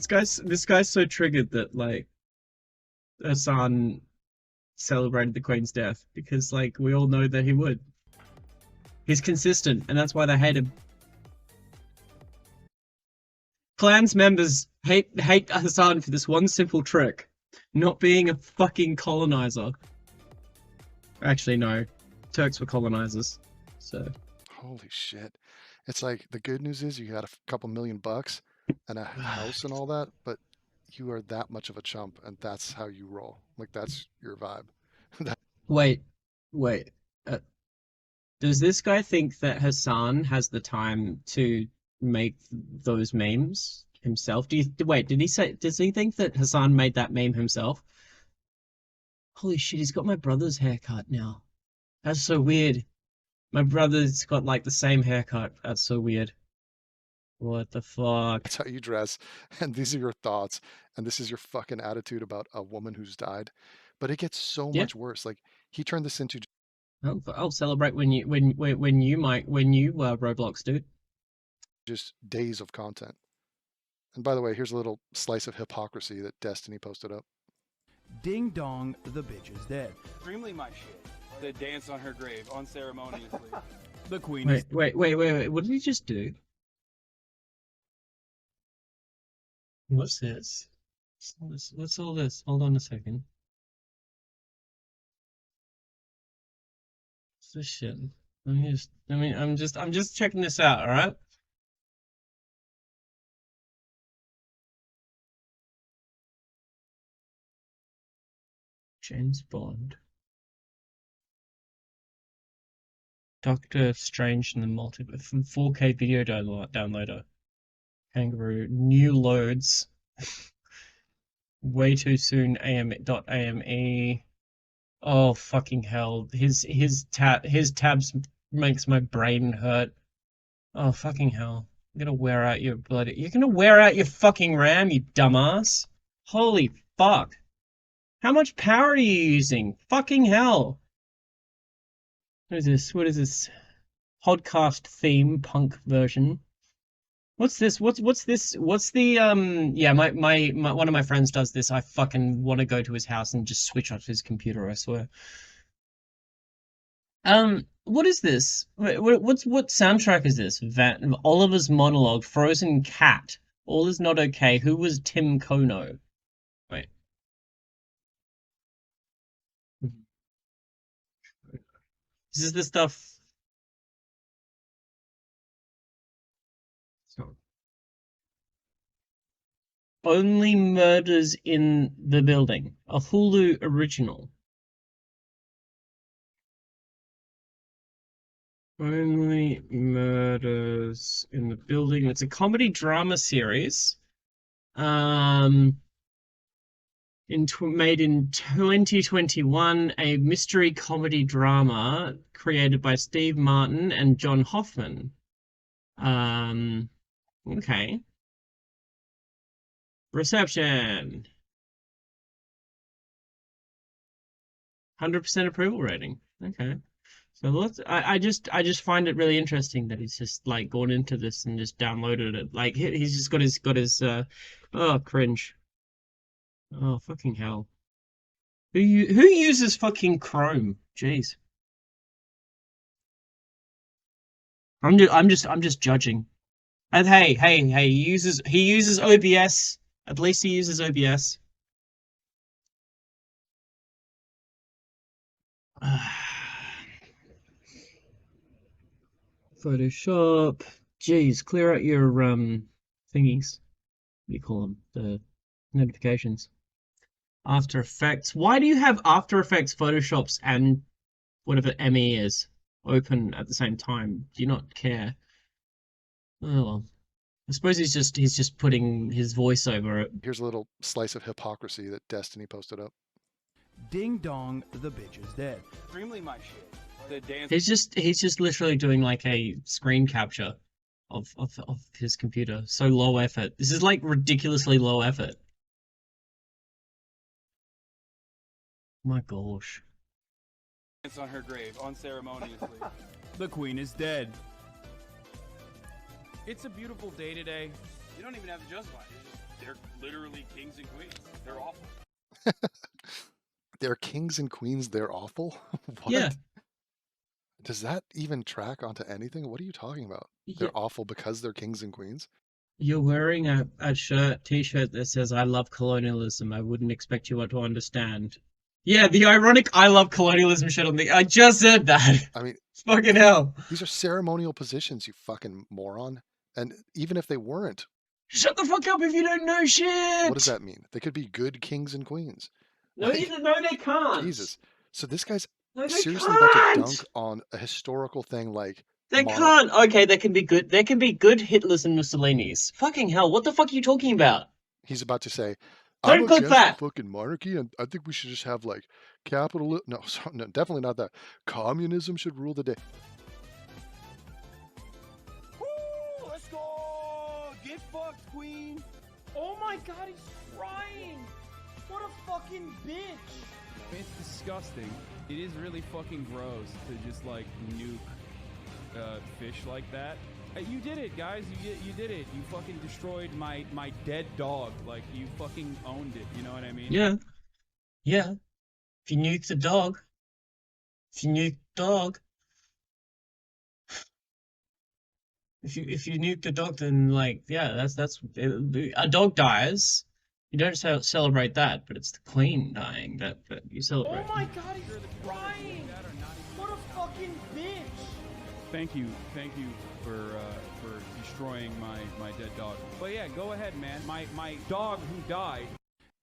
This guy's so triggered that like Hassan celebrated the Queen's death because like we all know that he would. He's consistent, and that's why they hate him. Clans members hate Hassan for this one simple trick, not being a fucking colonizer. Actually, no, Turks were colonizers. So. Holy shit! It's like the good news is you got a couple $1,000,000 and a house and all that, but you are that much of a chump, and that's how you roll. Like that's your vibe. Wait. Does this guy think that Hassan has the time to make those memes himself? Wait, does he think that Hassan made that meme himself? Holy shit, he's got my brother's haircut now. That's so weird. My brother's got like the same haircut. That's so weird. What the fuck? That's how you dress, and these are your thoughts, and this is your fucking attitude about a woman who's died. But it gets so much worse. Like he turned this into. I'll celebrate when you Roblox, dude. Just days of content. And by the way, here's a little slice of hypocracy that Destiny posted up. Ding dong, the bitch is dead. Extremely my shit. The dance on her grave, unceremoniously. The queen is... Wait. What did he just do? What's this? What's all this? Hold on a second. What's this shit? I'm just checking this out, alright? James Bond. Doctor Strange and the Multiverse from 4K video downloader. Kangaroo. New loads. Way too soon. AME. Oh fucking hell. His tabs makes my brain hurt. Oh fucking hell. You're gonna wear out your fucking RAM, you dumbass. Holy fuck. How much power are you using? Fucking hell. What is this? What is this? Podcast theme punk version. What's this? What's this? What's the yeah, my one of my friends does this. I fucking want to go to his house and just switch off his computer, I swear. What is this? What soundtrack is this? Oliver's monologue, Frozen Cat, All Is Not Okay. Who was Tim Kono? Wait. This is the stuff. So. Only Murders in the Building, a Hulu original. Only Murders in the Building. It's a comedy drama series. Made in 2021, a mystery comedy drama created by Steve Martin and John Hoffman. Okay. Reception. 100% approval rating. Okay. So I just find it really interesting that he's just like gone into this and just downloaded it. Like he's just got his oh, cringe. Oh fucking hell. Who uses fucking Chrome? Jeez. I'm just judging. And hey, he uses OBS. At least he uses OBS. Photoshop. Jeez, clear out your thingies. What do you call them? The notifications. After Effects. Why do you have After Effects, Photoshops, and whatever ME is open at the same time? Do you not care? Oh well. I suppose he's just putting his voice over it. Here's a little slice of hypocrisy that Destiny posted up. Ding dong, the bitch is dead. Extremely my shit. The dance. He's just literally doing like a screen capture of his computer. So low effort. This is like ridiculously low effort. My gosh. Dance on her grave, unceremoniously. The queen is dead. It's a beautiful day today. You don't even have to justify it. They're literally kings and queens. They're awful. They're kings and queens. They're awful. What? Yeah. Does that even track onto anything? What are you talking about? Yeah. They're awful because they're kings and queens? You're wearing a t-shirt that says "I love colonialism." I wouldn't expect you to understand. Yeah, the ironic "I love colonialism" shit on the. I just said that. I mean, Fucking hell. these are ceremonial positions, you fucking moron. And even if they weren't, Shut the fuck up if you don't know shit. what does that mean? They could be good kings and queens. No, no, they can't. Jesus. So this guy's No, they seriously about to can't. dunk on a historical thing like They can't. Okay, they can be good. There can be good Hitlers and Mussolinis. Fucking hell, what the fuck are you talking about? He's about to say, Don't I'm click against that. the fucking monarchy, and I think we should just have like capital. No, no, definitely not that. Communism should rule the day. Woo, let's go! Get fucked, queen! Oh my god, he's crying! What a fucking bitch! It's disgusting. It is really fucking gross to just like nuke fish like that. You did it, guys. You did it. You fucking destroyed my dead dog. Like you fucking owned it. You know what I mean? Yeah. Yeah. If you nuke the dog. If you nuke the dog. If you nuke the dog, then like, yeah, that's a dog dies. You don't celebrate that, but it's the queen dying that you celebrate. Oh my god, he's crying! What a fucking bitch! Thank you for destroying my dead dog. But yeah, go ahead, man. My dog who died.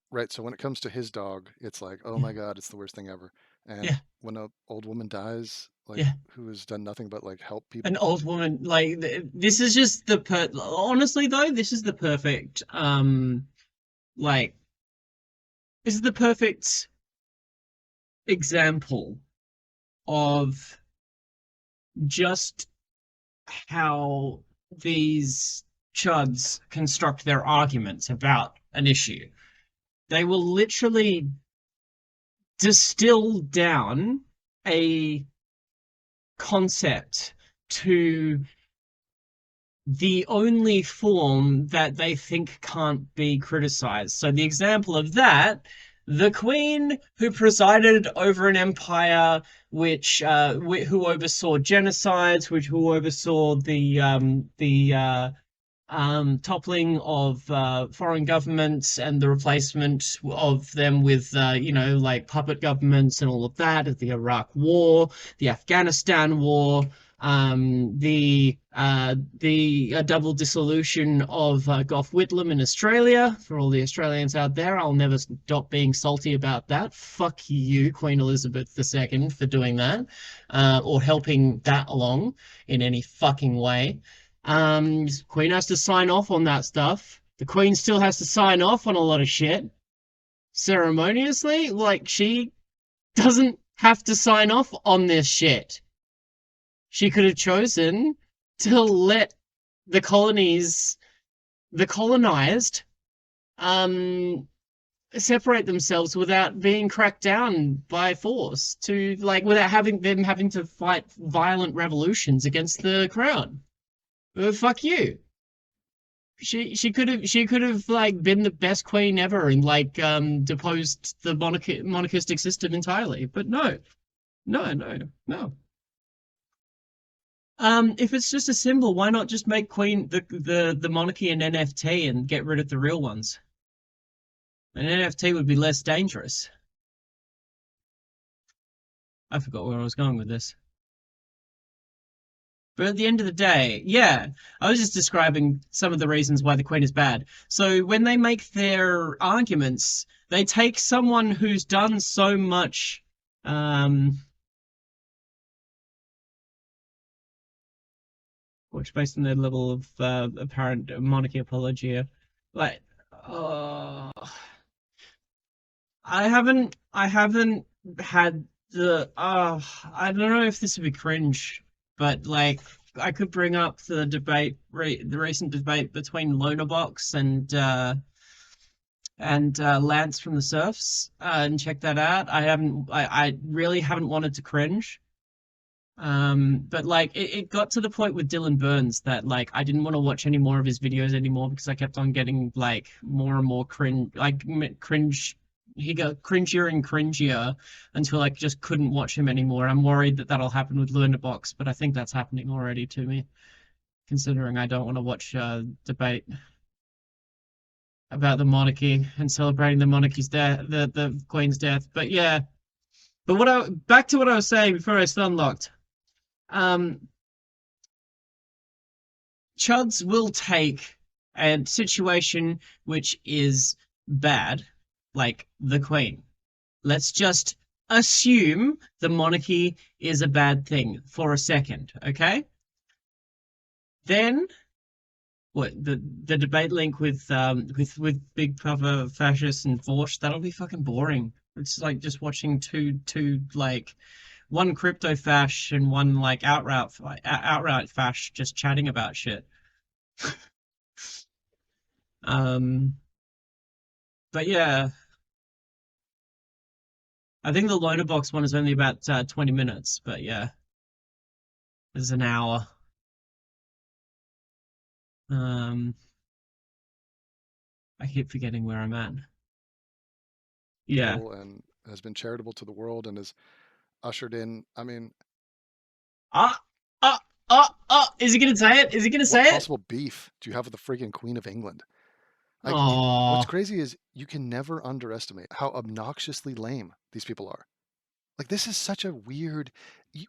Right. So when it comes to his dog, it's like, oh my god, it's the worst thing ever. And Yeah. when an old woman dies, like Yeah. who has done nothing but like help people. An old woman, like this is just honestly though, this is the perfect like this is the perfect example of just how these chuds construct their arguments about an issue. They will literally distill down a concept to the only form that they think can't be criticized. So the example of that, the queen who presided over an empire which who oversaw genocides, who oversaw the toppling of foreign governments and the replacement of them with like puppet governments and all of that, the Iraq War, the Afghanistan War, the double dissolution of Gough Whitlam in Australia. For all the Australians out there, I'll never stop being salty about that. Fuck you, Queen Elizabeth II, for doing that, or helping that along in any fucking way. Queen has to sign off on that stuff. The Queen still has to sign off on a lot of shit ceremoniously. Like, she doesn't have to sign off on this shit. She could have chosen to let the colonized, separate themselves without being cracked down by force, without having to fight violent revolutions against the crown. Fuck you. She could have like been the best queen ever and deposed the monarchistic system entirely, but no. If it's just a symbol, why not just make the monarchy an NFT and get rid of the real ones? An NFT would be less dangerous. I forgot where I was going with this. But at the end of the day, yeah, I was just describing some of the reasons why the Queen is bad. So when they make their arguments, they take someone who's done so much, which based on their level of apparent monarchy apologia, I haven't had the I don't know if this would be cringe, but like I could bring up the debate, the recent debate between LittleFox and Lance from the Surfs, and check that out. I really haven't wanted to cringe. But like it got to the point with Dylan Burns that like I didn't want to watch any more of his videos anymore because I kept on getting like more and more cringe. He got cringier and cringier until I just couldn't watch him anymore. I'm worried that that'll happen with Box, but I think that's happening already to me, considering I don't want to watch debate about the monarchy and celebrating the monarchy's death, the Queen's death. But yeah, but back to what I was saying before I stunlocked. Chuds will take a situation which is bad, like the Queen. Let's just assume the monarchy is a bad thing for a second, okay? Then what the debate link with Big Papa Fascist and Forsh, that'll be fucking boring. It's like just watching two like one crypto fash and one like outright fash just chatting about shit. But yeah, I think the loader box one is only about 20 minutes, but yeah, there's an hour. I keep forgetting where I'm at. Yeah. And has been charitable to the world and has ushered in, I mean, is he gonna say it? Is he gonna say what it? possible beef do you have with the freaking Queen of England? Like, Aww. what's crazy is you can never underestimate how obnoxiously lame these people are. Like, this is such a weird.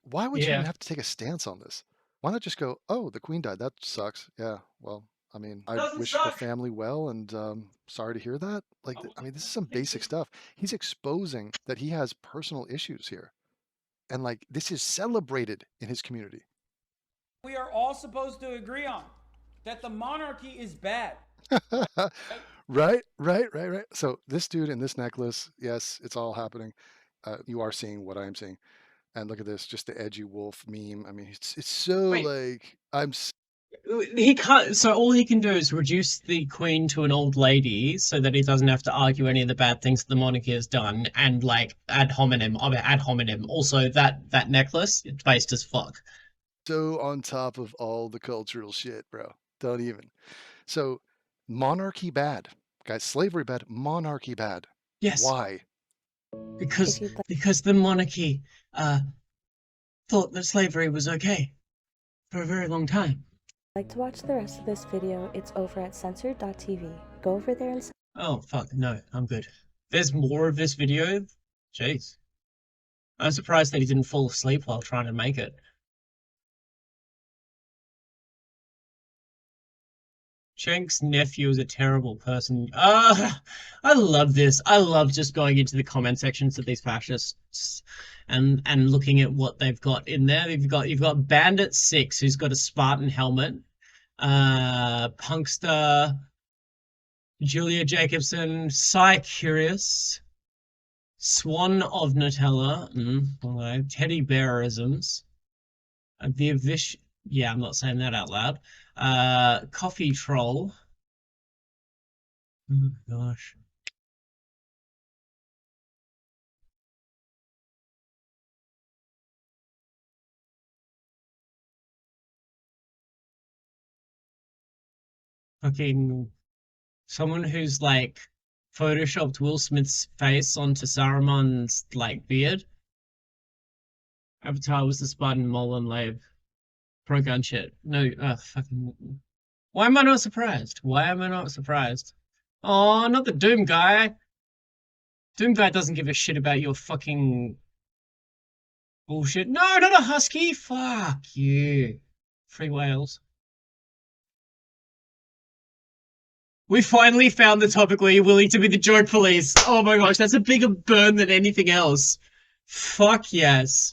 Why would you even have to take a stance on this? Why not just go, oh, the Queen died. That sucks. Yeah, well, I mean, I wish her family well, and sorry to hear that. Like, I mean, this is some basic stuff. He's exposing that he has personal issues here. And, like, this is celebrated in his community. We are all supposed to agree on that the monarchy is bad. Right. So this dude in this necklace, yes, it's all happening. You are seeing what I'm seeing. And look at this, just the edgy wolf meme. I mean, it's so like he can't. So all he can do is reduce the Queen to an old lady, so that he doesn't have to argue any of the bad things the monarchy has done, and like ad hominem. Also, that necklace, it's based as fuck. So on top of all the cultural shit, bro. Don't even. So monarchy bad, guys. Slavery bad. Monarchy bad. Yes. Why? Because the monarchy thought that slavery was okay for a very long time. Like to watch the rest of this video, it's over at censored.tv. Go over there and... Oh, fuck, no, I'm good. There's more of this video? Jeez. I'm surprised that he didn't fall asleep while trying to make it. Chenk's nephew is a terrible person. I love this. I love just going into the comment sections of these fascists and looking at what they've got in there. You've got Bandit 6, who's got a Spartan helmet. Punkster, Julia Jacobson, Psy Curious, Swan of Nutella, Teddy Bearisms, yeah, I'm not saying that out loud. Coffee Troll. Oh gosh. Fucking someone who's like photoshopped Will Smith's face onto Saruman's like beard. Avatar was the Spartan mole and lave. Pro gun shit. No, fucking. Why am I not surprised? Why am I not surprised? Oh, not the Doom guy. Doom guy doesn't give a shit about your fucking bullshit. No, not a husky. Fuck you. Free whales. We finally found the topic where you're willing to be the joke police. Oh my gosh, that's a bigger burn than anything else. Fuck yes.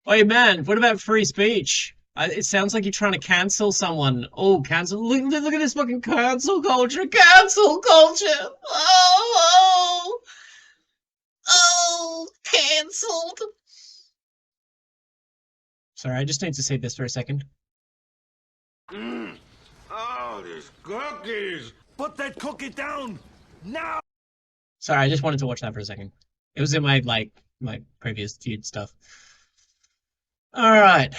Oh man, what about free speech? It sounds like you're trying to cancel someone. Oh, cancel. Look at this fucking cancel culture. Cancel culture. Oh, cancelled. Sorry, I just need to say this for a second. Oh, these cookies! Put that cookie down now! Sorry, I just wanted to watch that for a second. It was in my my previous feud stuff. All right.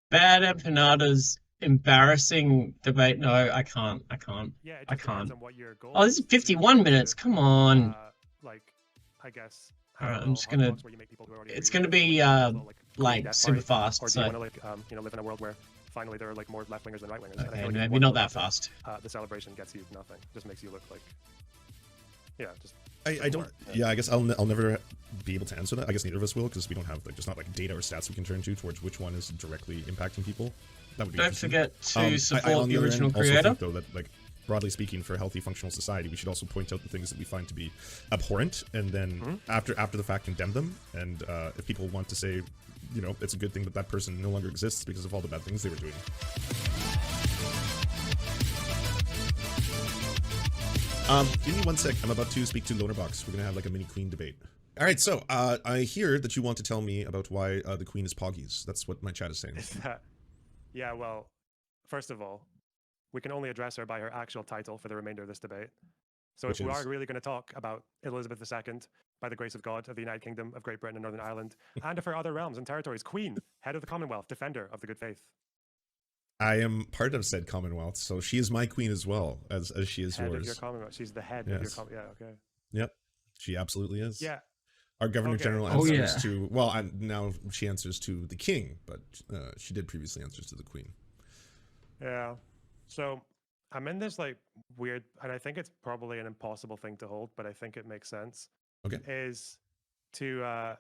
Bad empanadas, embarrassing debate. No, I can't. I can't. Yeah, it I just depends can't. on what your goal Oh, this is is. Do you 51 want minutes. to, Come on. like, I guess, All have right, a I'm little just gonna. hotbox where you make people who already It's agree gonna with you, be like, a little, like death super party? fast. Or do So you want to, like, live in a world where finally there are, like, more left-wingers than right-wingers? And I okay, feel like if you maybe want not more that of it, fast. the celebration gets you nothing. Just makes you look like, yeah, just. I don't. Yeah, I guess I'll never be able to answer that. I guess neither of us will, because we don't have, like, there's not like data or stats we can turn to towards which one is directly impacting people. That would be Don't interesting. forget to support on the other original end, also creator. think, though, that, like, broadly speaking, for a healthy functional society, we should also point out the things that we find to be abhorrent, and then after the fact condemn them. And if people want to say, you know, it's a good thing that that person no longer exists because of all the bad things they were doing. Give me 1 sec. I'm about to speak to Lonerbox. We're gonna have like a mini Queen debate. All right, so I hear that you want to tell me about why the Queen is Poggies. That's what my chat is saying. Yeah, well, first of all, we can only address her by her actual title for the remainder of this debate. So Which if we is? are really going to talk about Elizabeth II, by the grace of God, of the United Kingdom of Great Britain and Northern Ireland, and of her other realms and territories, Queen, head of the Commonwealth, defender of the good faith. I am part of said Commonwealth, so she is my queen as well, as she is Head yours. of your Commonwealth. She's the head of your Commonwealth. Yeah, okay. Yep, she absolutely is. Yeah. Our Governor Okay. General answers to, well, now she answers to the King, but she did previously answer to the Queen. Yeah. So I'm in this like weird, and I think it's probably an impossible thing to hold, but I think it makes sense. Okay. Is to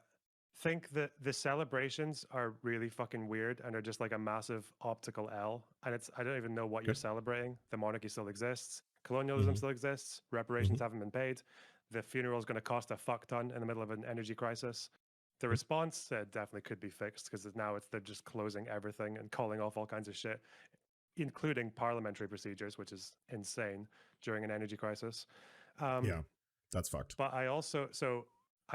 think that the celebrations are really fucking weird and are just like a massive optical L. And I don't even know what you're celebrating. The monarchy still exists. Colonialism still exists. Reparations haven't been paid. The funeral is going to cost a fuck ton in the middle of an energy crisis. The response definitely could be fixed because now they're just closing everything and calling off all kinds of shit, including parliamentary procedures, which is insane during an energy crisis. Yeah, that's fucked. But I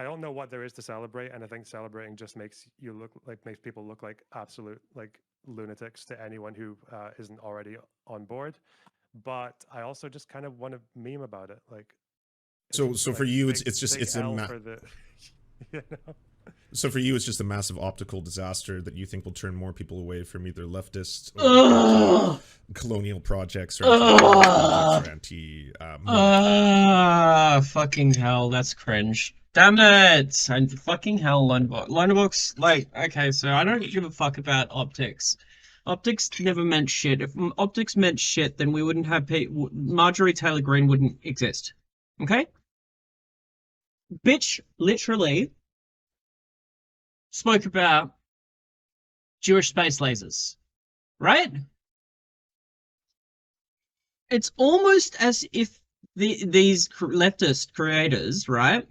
don't know what there is to celebrate, and I think celebrating just makes people look like absolute like lunatics to anyone who isn't already on board. But I also just kind of want to meme about it, like. So for you, it's just big it's L a for the, you know? So for you, it's just a massive optical disaster that you think will turn more people away from either leftist or colonial projects or anti fucking hell, that's cringe. Damn it! And fucking hell, Lonerbox. Lonerbox, like, okay, so I don't give a fuck about optics. Optics never meant shit. If optics meant shit, then we wouldn't have Marjorie Taylor Greene wouldn't exist. Okay? Bitch, literally spoke about Jewish space lasers, right? It's almost as if these leftist creators, right,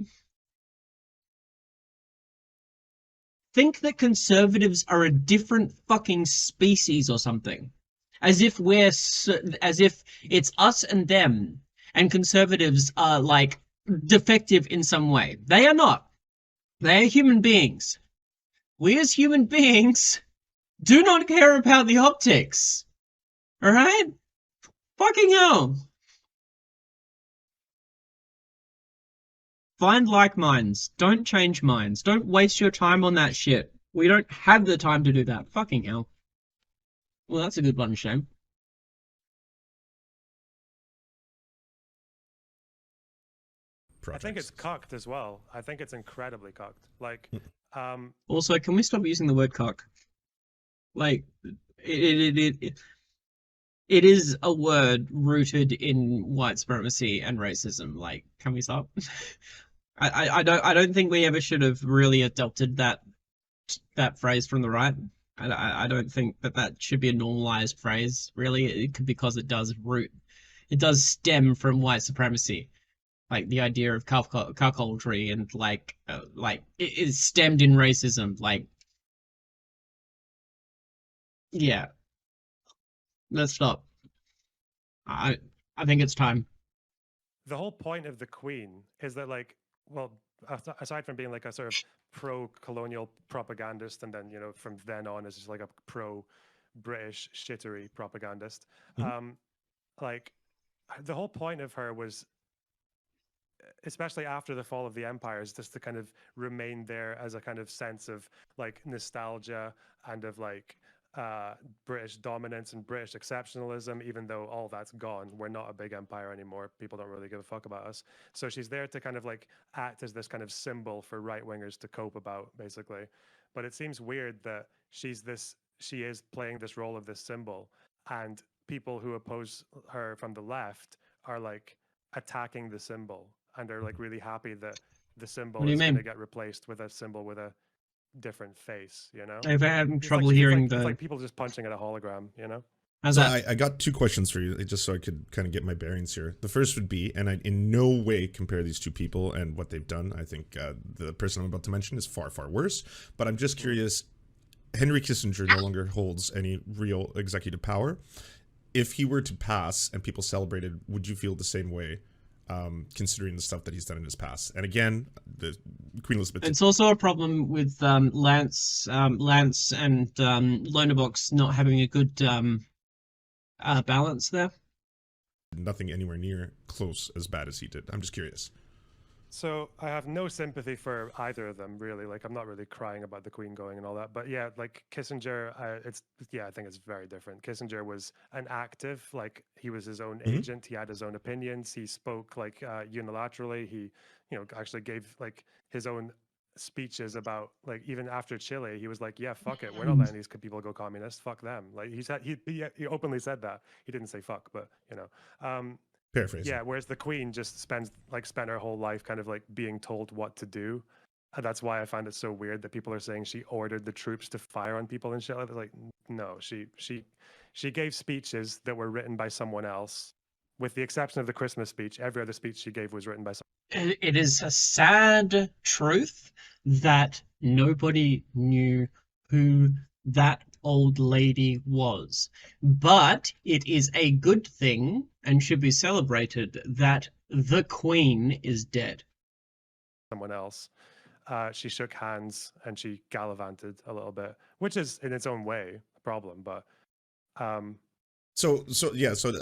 think that conservatives are a different fucking species or something, as if it's us and them, and conservatives are like defective in some way. They are not. They are human beings. We as human beings do not care about the optics. All right? Fucking hell. Find like minds. Don't change minds. Don't waste your time on that shit. We don't have the time to do that. Fucking hell. Well, that's a good one, shame. I think it's cocked as well. I think it's incredibly cocked. Like, Also, can we stop using the word cock? Like, it is a word rooted in white supremacy and racism. Like, can we stop? I don't think we ever should have really adopted that phrase from the right. I don't think that should be a normalized phrase. Really, because it does stem from white supremacy. Like the idea of cuckoldry and like it is stemmed in racism. Like, yeah, let's stop. I I think it's time. The whole point of the Queen is that, like, well, aside from being like a sort of pro-colonial propagandist, and then, you know, from then on is just like a pro-British shittery propagandist. Like, the whole point of her was, especially after the fall of the empire, is just to kind of remain there as a kind of sense of like nostalgia and of like British dominance and British exceptionalism, even though all that's gone. We're not a big empire anymore. People don't really give a fuck about us. So she's there to kind of like act as this kind of symbol for right wingers to cope about, basically. But it seems weird that she is playing this role of this symbol, and people who oppose her from the left are like attacking the symbol, and are like really happy that the symbol is going to get replaced with a symbol with a different face, you know? If I having It's trouble like, hearing it's like people just punching at a hologram, you know? So I got two questions for you, just so I could kind of get my bearings here. The first would be, and I in no way compare these two people and what they've done. I think the person I'm about to mention is far, far worse. But I'm just curious, Henry Kissinger no longer holds any real executive power. If he were to pass and people celebrated, would you feel the same way, considering the stuff that he's done in his past? And again, the Queen Elizabeth. It's also a problem with Lance and Lonabox not having a good balance there. Nothing anywhere near close as bad as he did. I'm just curious. So I have no sympathy for either of them, really. Like, I'm not really crying about the Queen going and all that. But yeah, like Kissinger, I think it's very different. Kissinger was an active, like he was his own agent. He had his own opinions. He spoke like unilaterally. He, you know, actually gave like his own speeches about, like, even after Chile, he was like, yeah, fuck it, we're not letting these people go communist, fuck them. Like he openly said that. He didn't say fuck, but you know. Paraphrasing. Yeah, whereas the Queen just spent her whole life kind of like being told what to do. And that's why I find it so weird that people are saying she ordered the troops to fire on people and shit like that. Like, no, she gave speeches that were written by someone else. With the exception of the Christmas speech, every other speech she gave was written by someone. It is a sad truth that nobody knew who that old lady was. But it is a good thing and should be celebrated that the Queen is dead. Someone else. She shook hands and she gallivanted a little bit, which is in its own way a problem, but So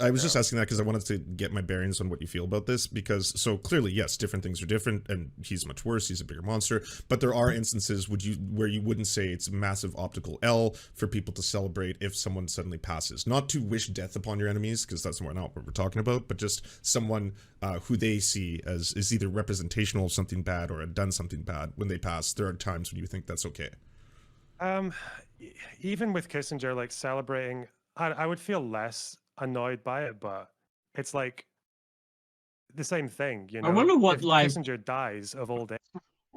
I was just asking that because I wanted to get my bearings on what you feel about this, because so clearly, yes, different things are different, and he's much worse, he's a bigger monster, but there are instances where you wouldn't say it's a massive optical L for people to celebrate if someone suddenly passes. Not to wish death upon your enemies, because that's not what we're talking about, but just someone who they see as is either representational of something bad or had done something bad. When they pass, there are times when you think that's okay. Even with Kissinger, like celebrating, I would feel less annoyed by it, but it's like the same thing, you know. I wonder what, if like, Kissinger dies of old age.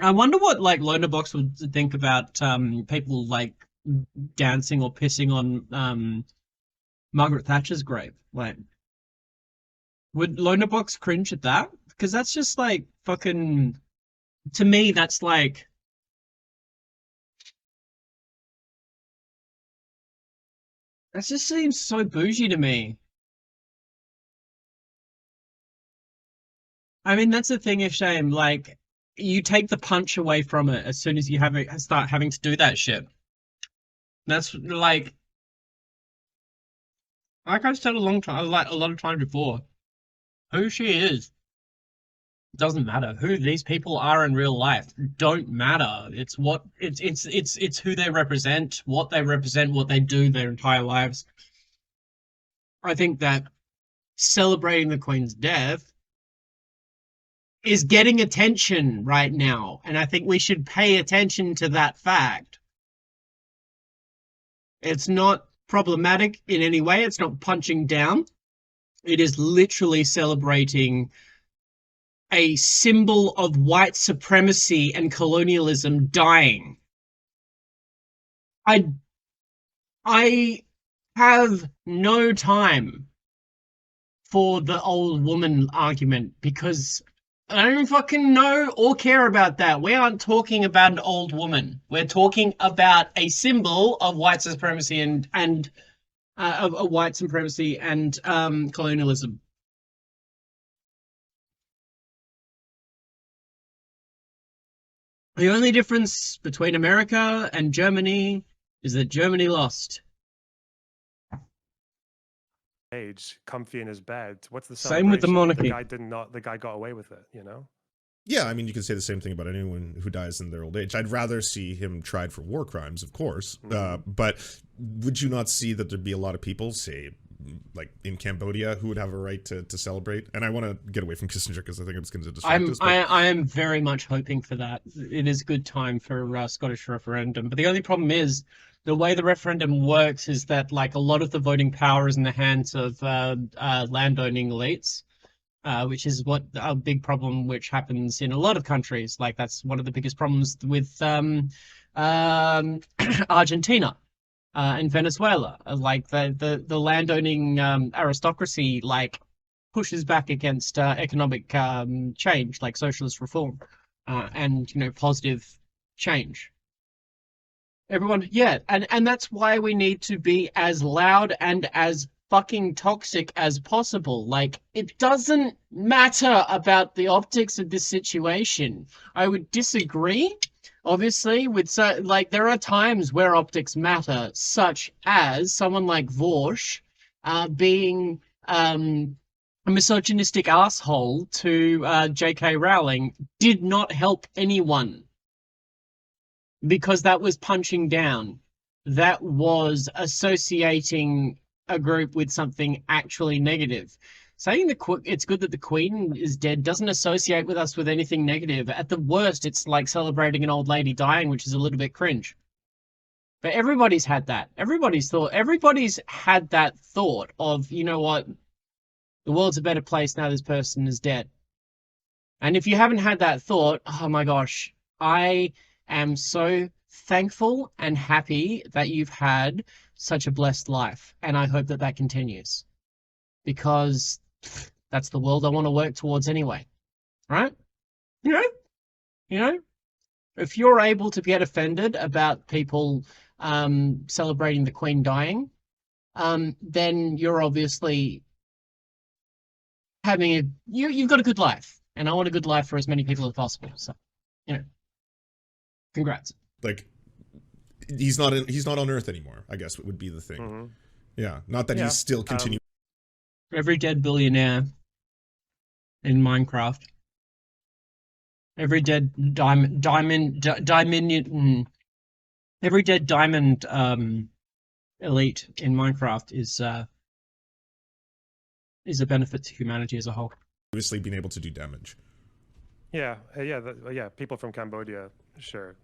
I wonder what, like, Lonabox would think about people like dancing or pissing on Margaret Thatcher's grave. Like, would Lonabox cringe at that? Because that's just like fucking. To me, that's like. That just seems so bougie to me. I mean, that's the thing of shame. Like, you take the punch away from it as soon as you start having to do that shit. That's like I've said a lot of times before. Who she is doesn't matter. Who these people are in real life don't matter. It's who they represent, what they do their entire lives. I think that celebrating the Queen's death is getting attention right now, and I think we should pay attention to that fact. It's not problematic in any way. It's not punching down. It is literally celebrating a symbol of white supremacy and colonialism dying. I have no time for the old woman argument because I don't fucking know or care about that. We aren't talking about an old woman. We're talking about a symbol of white supremacy and colonialism. The only difference between America and Germany is that Germany lost. Age, comfy in his bed. What's the Same with the celebration? monarchy. The guy did not. The guy got away with it. You know. Yeah, I mean, you can say the same thing about anyone who dies in their old age. I'd rather see him tried for war crimes, of course. But would you not see that there'd be a lot of people, say, like in Cambodia, who would have a right to celebrate? And I want to get away from Kissinger because I think it's going to distract us. I am very much hoping for that. It is a good time for Scottish referendum. But the only problem is the way the referendum works is that like a lot of the voting power is in the hands of landowning elites. Which is what a big problem which happens in a lot of countries. Like that's one of the biggest problems with Argentina and Venezuela. Like the landowning aristocracy like pushes back against economic change, like socialist reform and positive change. Everyone, yeah, and that's why we need to be as loud and as fucking toxic as possible. Like, it doesn't matter about the optics of this situation. I would disagree, obviously, with like there are times where optics matter, such as someone like Vorsh being a misogynistic asshole to J.K. Rowling did not help anyone. Because that was punching down. That was associating a group with something actually negative. Saying it's good that the Queen is dead doesn't associate with us with anything negative. At the worst, it's like celebrating an old lady dying, which is a little bit cringe. But everybody's had that. Everybody's had that thought of, you know what, the world's a better place now this person is dead. And if you haven't had that thought, oh my gosh, I am so thankful and happy that you've had such a blessed life, and I hope that that continues, because that's the world I want to work towards anyway, right? You know, if you're able to get offended about people celebrating the Queen dying, then you're obviously having you've got a good life, and I want a good life for as many people as possible. So, congrats. Like, he's not on Earth anymore, I guess would be the thing. Mm-hmm. Yeah, not that he's still continuing. Every dead billionaire in Minecraft. Every dead every dead diamond elite in Minecraft is a benefit to humanity as a whole. Obviously being able to do damage. Yeah, yeah. People from Cambodia, sure,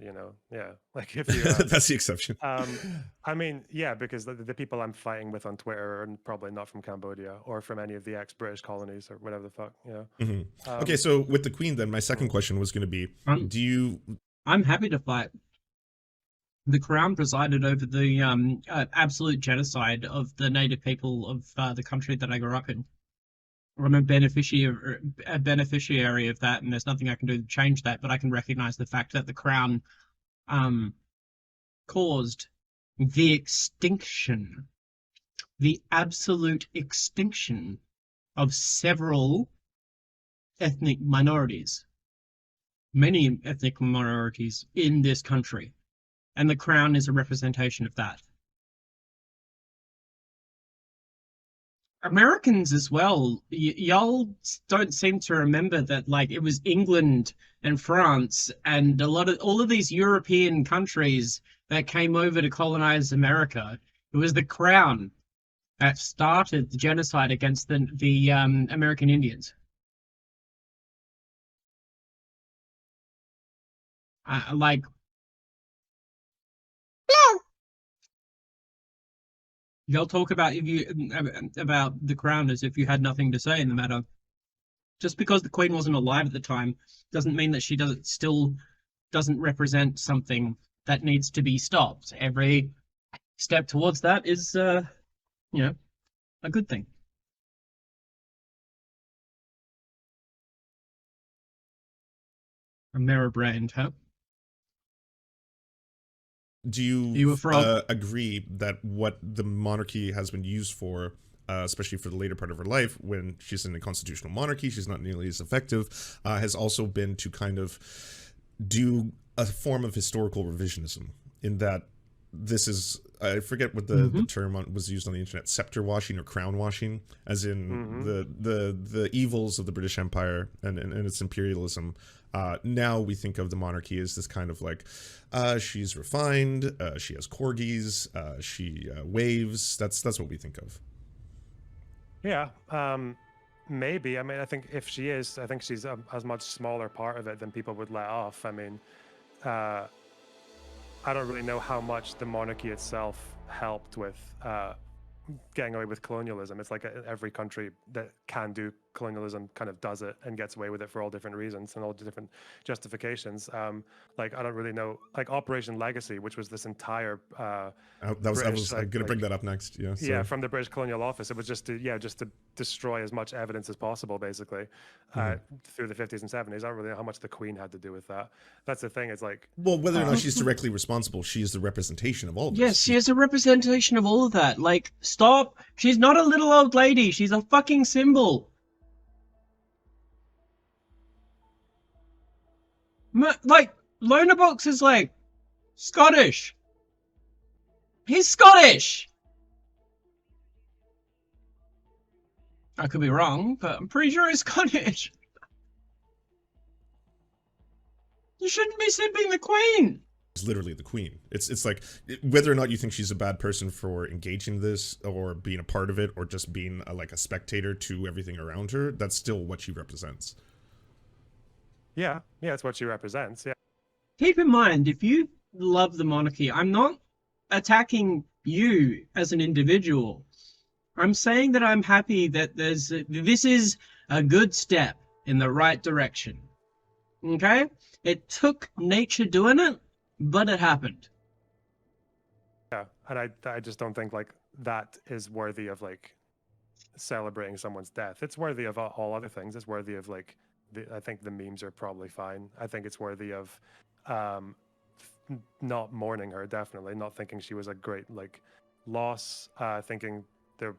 yeah. Like if you, that's the exception. I mean, yeah, because the people I'm fighting with on Twitter are probably not from Cambodia or from any of the ex-British colonies or whatever the fuck, Okay, so with the Queen, then my second question was going to be, I'm happy to fight. The Crown presided over the absolute genocide of the native people of the country that I grew up in. I'm a beneficiary of that, and there's nothing I can do to change that, but I can recognize the fact that the Crown caused the extinction, the absolute extinction of several ethnic minorities, many ethnic minorities in this country, and the Crown is a representation of that. Americans as well, y'all don't seem to remember that, like, it was England and France and all of these European countries that came over to colonize America. It was the Crown that started the genocide against the American Indians. Like, y'all talk about about the Crown as if you had nothing to say in the matter. Just because the Queen wasn't alive at the time doesn't mean that she still doesn't represent something that needs to be stopped. Every step towards that is, a good thing. A mirror brand, huh? Do you agree that what the monarchy has been used for, especially for the later part of her life, when she's in a constitutional monarchy, she's not nearly as effective, has also been to kind of do a form of historical revisionism in that this is, I forget what the term was used on the internet, scepter washing or crown washing, as in the evils of the British Empire and its imperialism. Now we think of the monarchy as this kind of like, she's refined, she has corgis, she waves. That's what we think of. Yeah, maybe. I mean, I think if she is, I think she's a much smaller part of it than people would let off. I mean, I don't really know how much the monarchy itself helped with getting away with colonialism. It's like every country that can do colonialism kind of does it and gets away with it for all different reasons and all different justifications. Like, I don't really know, like Operation Legacy, which was this entire I was going to bring that up next. Yeah. Yeah, from the British Colonial Office. It was just to destroy as much evidence as possible, basically, through the 50s and 70s. I don't really know how much the Queen had to do with that. That's the thing. It's like, well, whether or not she's directly responsible, she is the representation of all of this. Yes, she is a representation of all of that. Like, stop. She's not a little old lady. She's a fucking symbol. Like, LittleFox is like Scottish. He's Scottish. I could be wrong, but I'm pretty sure he's Scottish. You shouldn't be simping the Queen. It's literally the Queen. It's like, whether or not you think she's a bad person for engaging this or being a part of it or just being like a spectator to everything around her, that's still what she represents. yeah, it's what she represents. Yeah. Keep in mind, if you love the monarchy, I'm not attacking you as an individual. I'm saying that I'm happy that this is a good step in the right direction. Okay? It took nature doing it, but it happened. Yeah, and I just don't think like that is worthy of like celebrating someone's death. It's worthy of all other things. It's worthy of like, I think the memes are probably fine. I think it's worthy of not mourning her, definitely, not thinking she was a great like loss, thinking there,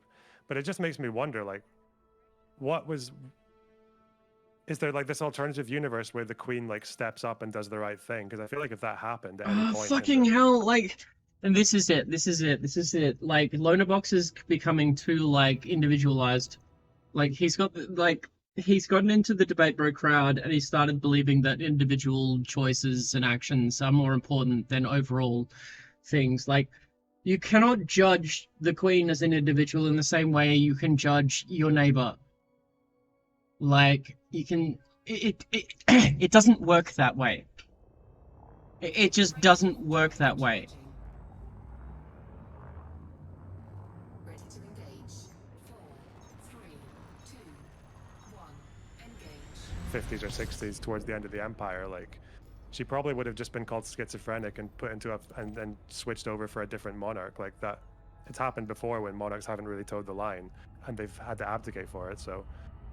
but it just makes me wonder, like, is there like this alternative universe where the Queen like steps up and does the right thing? Because I feel like if that happened at any point, fucking hell, like, and this is it. Like, LittleFox is becoming too like individualized. Like, he's gotten into the debate bro crowd and he started believing that individual choices and actions are more important than overall things. Like, you cannot judge the Queen as an individual in the same way you can judge your neighbor. Like, you can, it doesn't work that way. It just doesn't work that way. 50s or 60s, towards the end of the Empire, like, she probably would have just been called schizophrenic and put into and then switched over for a different monarch. Like that, it's happened before when monarchs haven't really towed the line and they've had to abdicate for it. So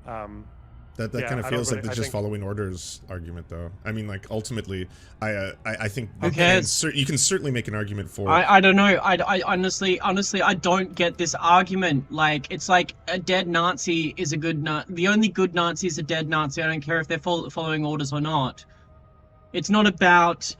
that yeah, kind of feels like the just following orders argument, though. I mean, like, ultimately, I think who cares? You can certainly make an argument for. I don't know. I honestly, I don't get this argument. Like, it's like a dead Nazi is a good the only good Nazi is a dead Nazi. I don't care if they're following orders or not. It's not about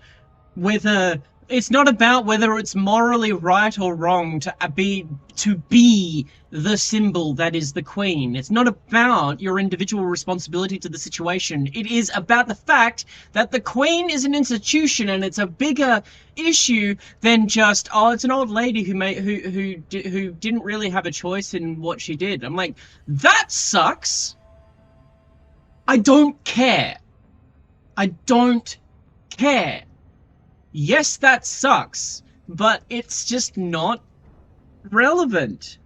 whether it's morally right or wrong to be the symbol that is the Queen. It's not about your individual responsibility to the situation. It is about the fact that the Queen is an institution and it's a bigger issue than just, oh, it's an old lady who didn't really have a choice in what she did. I'm like, that sucks. I don't care. I don't care. Yes, that sucks, but it's just not relevant.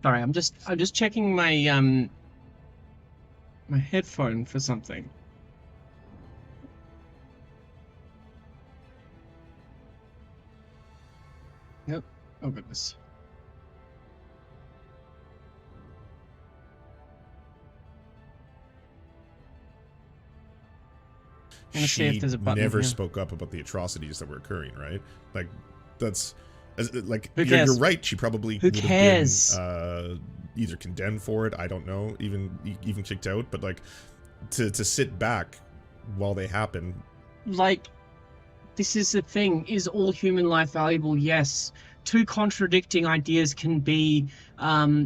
Sorry, I'm just checking my my headphone for something. Yep. Oh goodness. She never spoke up about the atrocities that were occurring, right? Like, that's like, you're right. She probably would have been either condemned for it. I don't know, even kicked out. But like, to sit back while they happen. Like, this is the thing. Is all human life valuable? Yes. Two contradicting ideas can be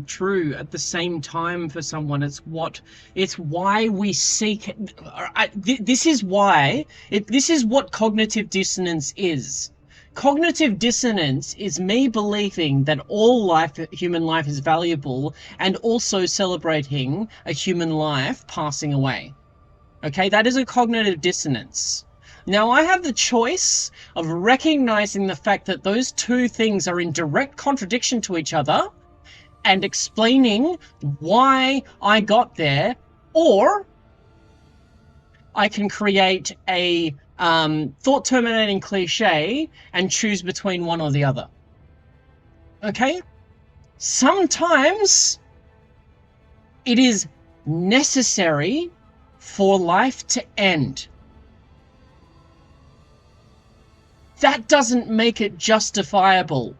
true at the same time for someone. It's why we seek. This is why. This is what cognitive dissonance is. Cognitive dissonance is me believing that all human life is valuable, and also celebrating a human life passing away. Okay, that is a cognitive dissonance. Now, I have the choice of recognizing the fact that those two things are in direct contradiction to each other and explaining why I got there, or I can create a thought-terminating cliche and choose between one or the other. Okay? Sometimes it is necessary for life to end. That doesn't make it justifiable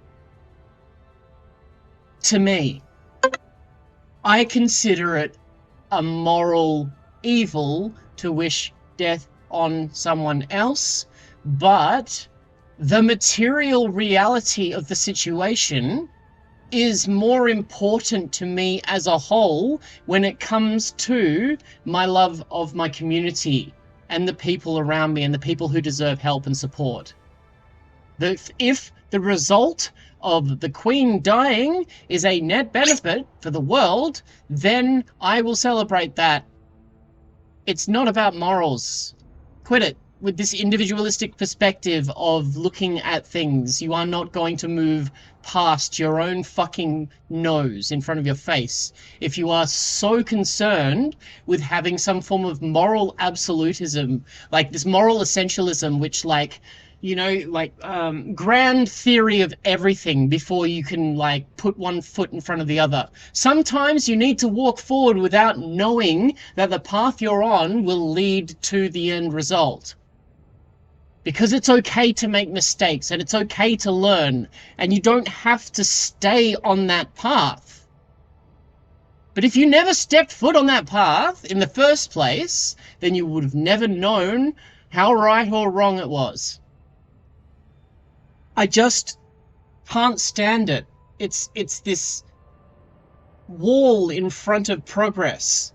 to me. I consider it a moral evil to wish death on someone else, but the material reality of the situation is more important to me as a whole when it comes to my love of my community and the people around me and the people who deserve help and support. If the result of the Queen dying is a net benefit for the world, then I will celebrate that. It's not about morals. Quit it with this individualistic perspective of looking at things. You are not going to move past your own fucking nose in front of your face if you are so concerned with having some form of moral absolutism, like this moral essentialism, which grand theory of everything before you can put one foot in front of the other. Sometimes you need to walk forward without knowing that the path you're on will lead to the end result. Because it's okay to make mistakes and it's okay to learn, and you don't have to stay on that path. But if you never stepped foot on that path in the first place, then you would have never known how right or wrong it was. I just can't stand it. It's this wall in front of progress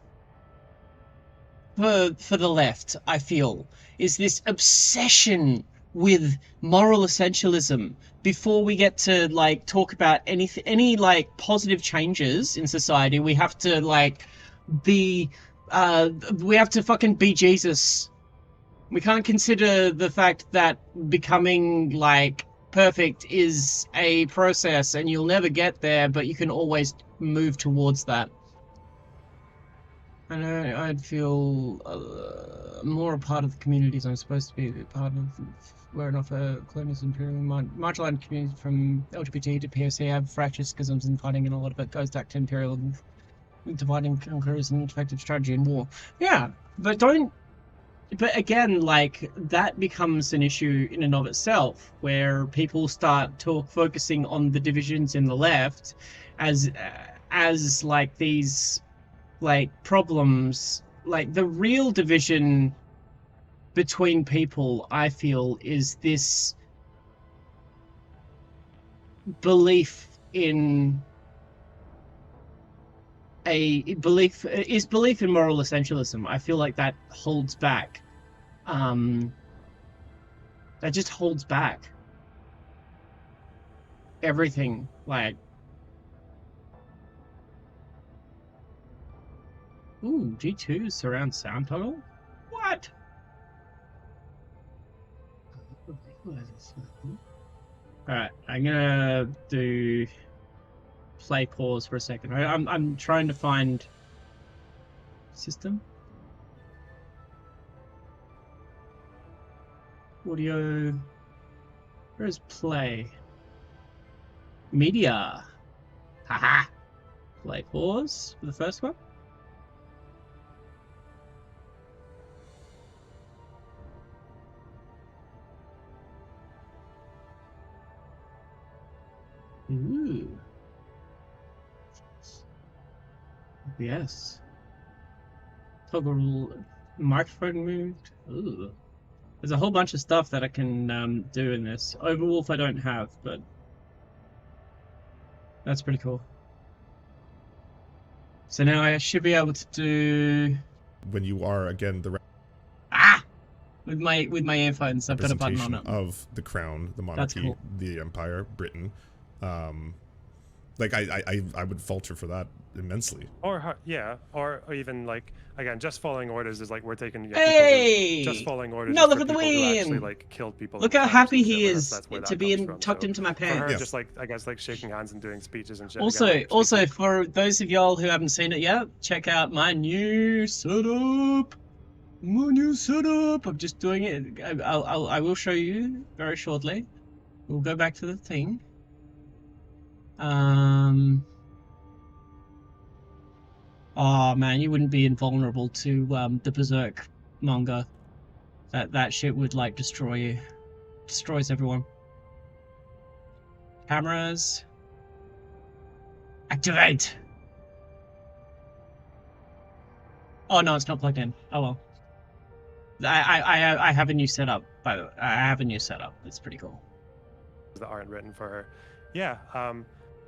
for the left, I feel, is this obsession with moral essentialism before we get to talk about any positive changes in society. We have to we have to fucking be Jesus. We can't consider the fact that becoming perfect is a process and you'll never get there, but you can always move towards that. And I'd feel more a part of the communities I'm supposed to be a part of. Were enough colonialism, marginalized communities from LGBT to POC have fractured schisms and fighting, and a lot of it goes back to imperial dividing conquerors and effective strategy in war. Yeah, but again, that becomes an issue in and of itself, where people start focusing on the divisions in the left as these problems. The real division between people, I feel, is this belief in belief in moral essentialism. I feel like that holds back. That just holds back everything. Ooh, G2 surround sound tunnel? What? Alright, I'm gonna do play pause for a second. I'm trying to find system. Audio. Where's play? Media. Haha. Play pause for the first one. Ooh. Yes. Toggle microphone moved. Ooh. There's a whole bunch of stuff that I can do in this. Overwolf I don't have, but that's pretty cool. So now I should be able to do When you are again the with my earphones. I've got a button on representation it. of the crown, the That's monarchy, cool. the empire, Britain. Like I would falter for that immensely. Or even like again, just following orders is like we're taking Hey! just following orders. No, is look for at the people who actually win! like killed people. Look in how camps happy and he shit, like, is that's where to that be comes from. tucked So into my for her, pants. just like I guess like shaking hands and doing speeches and shit. Also, again, like, also for those of y'all who haven't seen it yet, check out my new setup. My new setup. I'm just doing it. I will show you very shortly. We'll go back to the thing. Oh man, you wouldn't be invulnerable to the Berserk manga. That shit would like destroy you. Destroys everyone. Cameras. Activate. Oh no, it's not plugged in. Oh well. I have a new setup, by the way. I have a new setup. It's pretty cool. that aren't written for her. Yeah.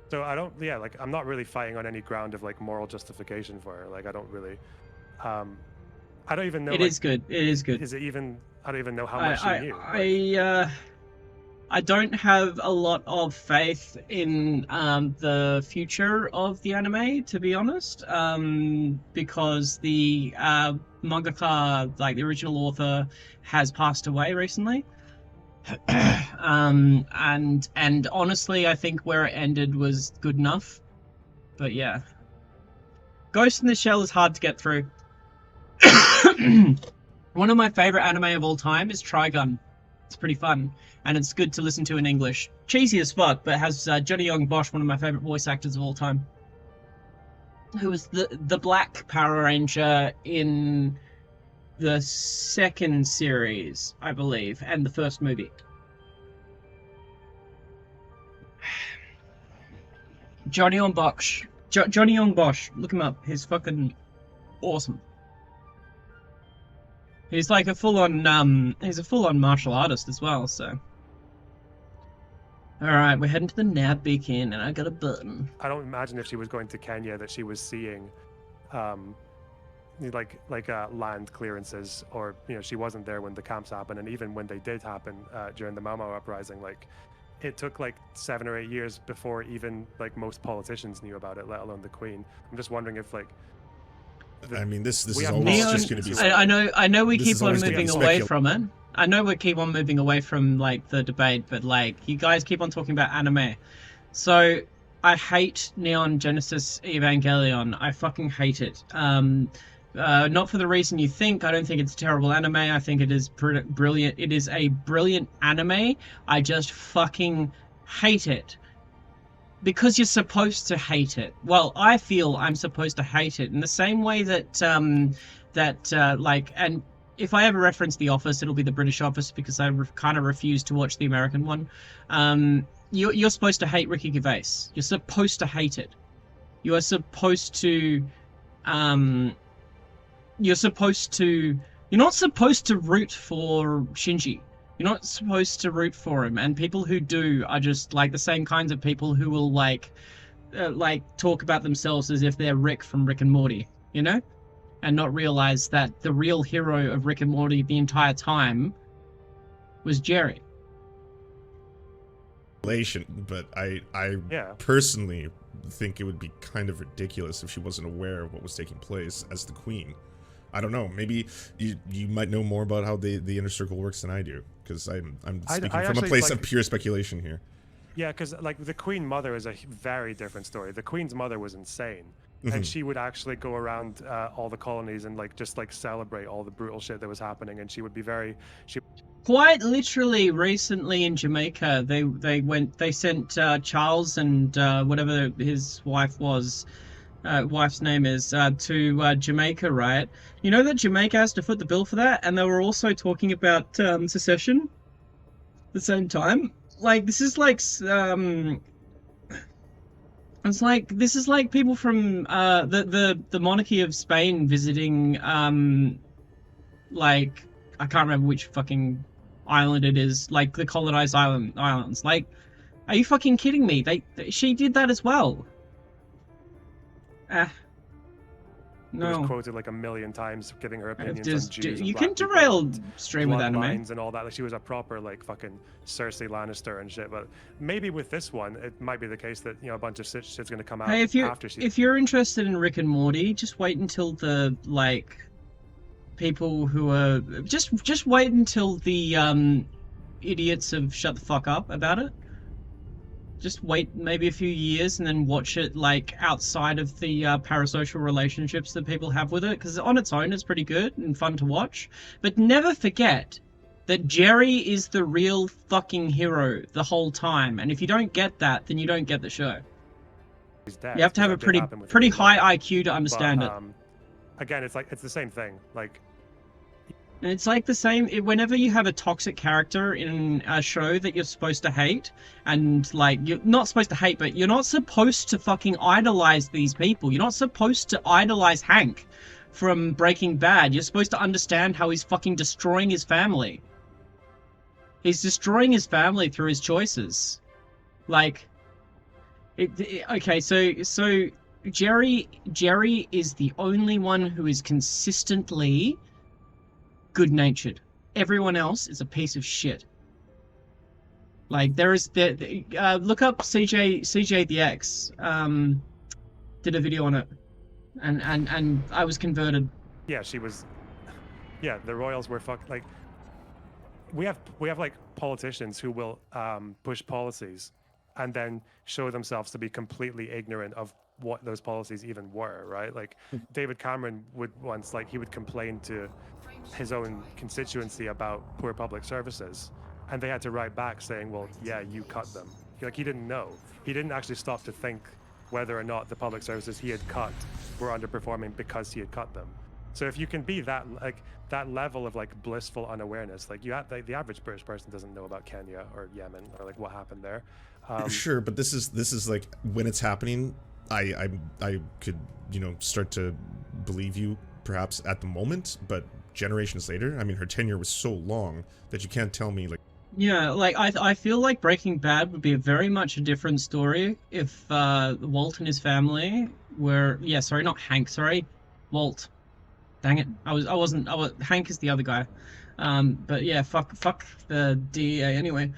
So I don't. Yeah. Like I'm not really fighting on any ground of like moral justification for her. Like I don't really. I don't even know. It is good. It is good. Is it even? I don't even know how much she knew. I don't have a lot of faith in the future of the anime, to be honest, because the mangaka, like the original author, has passed away recently. And honestly, I think where it ended was good enough. But yeah, Ghost in the Shell is hard to get through. One of my favorite anime of all time is Trigun. It's pretty fun, and it's good to listen to in English. Cheesy as fuck, but has Johnny Young Bosch, one of my favorite voice actors of all time, who was the Black Power Ranger in the second series, I believe, and the first movie. Johnny Young Bosch. Johnny Young Bosch. Look him up. He's fucking awesome. He's like a full-on, he's a full-on martial artist as well, so. Alright, we're heading to the nav beacon, and I got a button. I don't imagine if she was going to Kenya that she was seeing, land clearances, or she wasn't there when the camps happened, and even when they did happen during the Mau Mau uprising, like it took like 7 or 8 years before even like most politicians knew about it, let alone the Queen. I'm just wondering if like. I mean, this is always just going to be. I know we keep on moving away from it. I know we keep on moving away from like the debate, but like you guys keep on talking about anime. So I hate Neon Genesis Evangelion. I fucking hate it. Not for the reason you think. I don't think it's a terrible anime. I think it is brilliant. It is a brilliant anime. I just fucking hate it. Because you're supposed to hate it. Well, I feel I'm supposed to hate it in the same way that and if I ever reference The Office, it'll be the British Office because I kind of refuse to watch the American one. You're supposed to hate Ricky Gervais. You're supposed to hate it. You are supposed to. You're not supposed to root for Shinji. You're not supposed to root for him, and people who do are just like the same kinds of people who will like talk about themselves as if they're Rick from Rick and Morty, and not realize that the real hero of Rick and Morty the entire time was Jerry. But I personally think it would be kind of ridiculous if she wasn't aware of what was taking place as the Queen. I don't know. Maybe you might know more about how the inner circle works than I do, because I'm speaking from a place of pure speculation here. Yeah, because like the Queen Mother is a very different story. The Queen's mother was insane, and she would actually go around all the colonies and just celebrate all the brutal shit that was happening, and she would be Quite literally, recently in Jamaica, they sent Charles and whatever his wife's name is, to Jamaica, right? You know that Jamaica has to foot the bill for that, and they were also talking about secession at the same time. Like, this is like It's like this is like people from the monarchy of Spain visiting like I can't remember which fucking island it is, like the colonized islands. Like, are you fucking kidding me? She did that as well. She was No. quoted like a million times giving her opinions on Just, Jews. you and can black people derail and stream with anime. bloodlines and all that. Like she was a proper like fucking Cersei Lannister and shit. But maybe with this one, it might be the case that a bunch of shit's gonna come out Hey, after she. if you're interested in Rick and Morty, just wait until the people who are just wait until the idiots have shut the fuck up about it. Just wait maybe a few years and then watch it like outside of the parasocial relationships that people have with it, because on its own it's pretty good and fun to watch. But never forget that Jerry is the real fucking hero the whole time, and if you don't get that, then you don't get the show. He's dead, You have to have a because that did happen with pretty Rick and Morty. high IQ to understand it. Again, it's the same thing. Like. And it's like the same whenever you have a toxic character in a show that you're supposed to hate, and like you're not supposed to hate, but you're not supposed to fucking idolize these people. You're not supposed to idolize Hank from Breaking Bad. You're supposed to understand how he's fucking destroying his family. He's destroying his family through his choices. Like, okay, so Jerry is the only one who is consistently good-natured. Everyone else is a piece of shit. Like there is look up CJ the X. Did a video on it, and I was converted. Yeah, she was. Yeah, the royals were like. We have like politicians who will push policies, and then show themselves to be completely ignorant of what those policies even were. Right? Like David Cameron would once he would complain to his own constituency about poor public services, and they had to write back saying, well, yeah, you cut them. He didn't know. He didn't actually stop to think whether or not the public services he had cut were underperforming because he had cut them. So if you can be that level of blissful unawareness, the average British person doesn't know about Kenya or Yemen or what happened there. Sure, but this is like when it's happening, I could start to believe you perhaps at the moment, but generations later, I mean, her tenure was so long that you can't tell me Yeah, I feel like Breaking Bad would be very much a different story if Walt and his family were sorry, not Hank, sorry, Walt. Dang it, Hank is the other guy. But yeah, fuck the DEA anyway.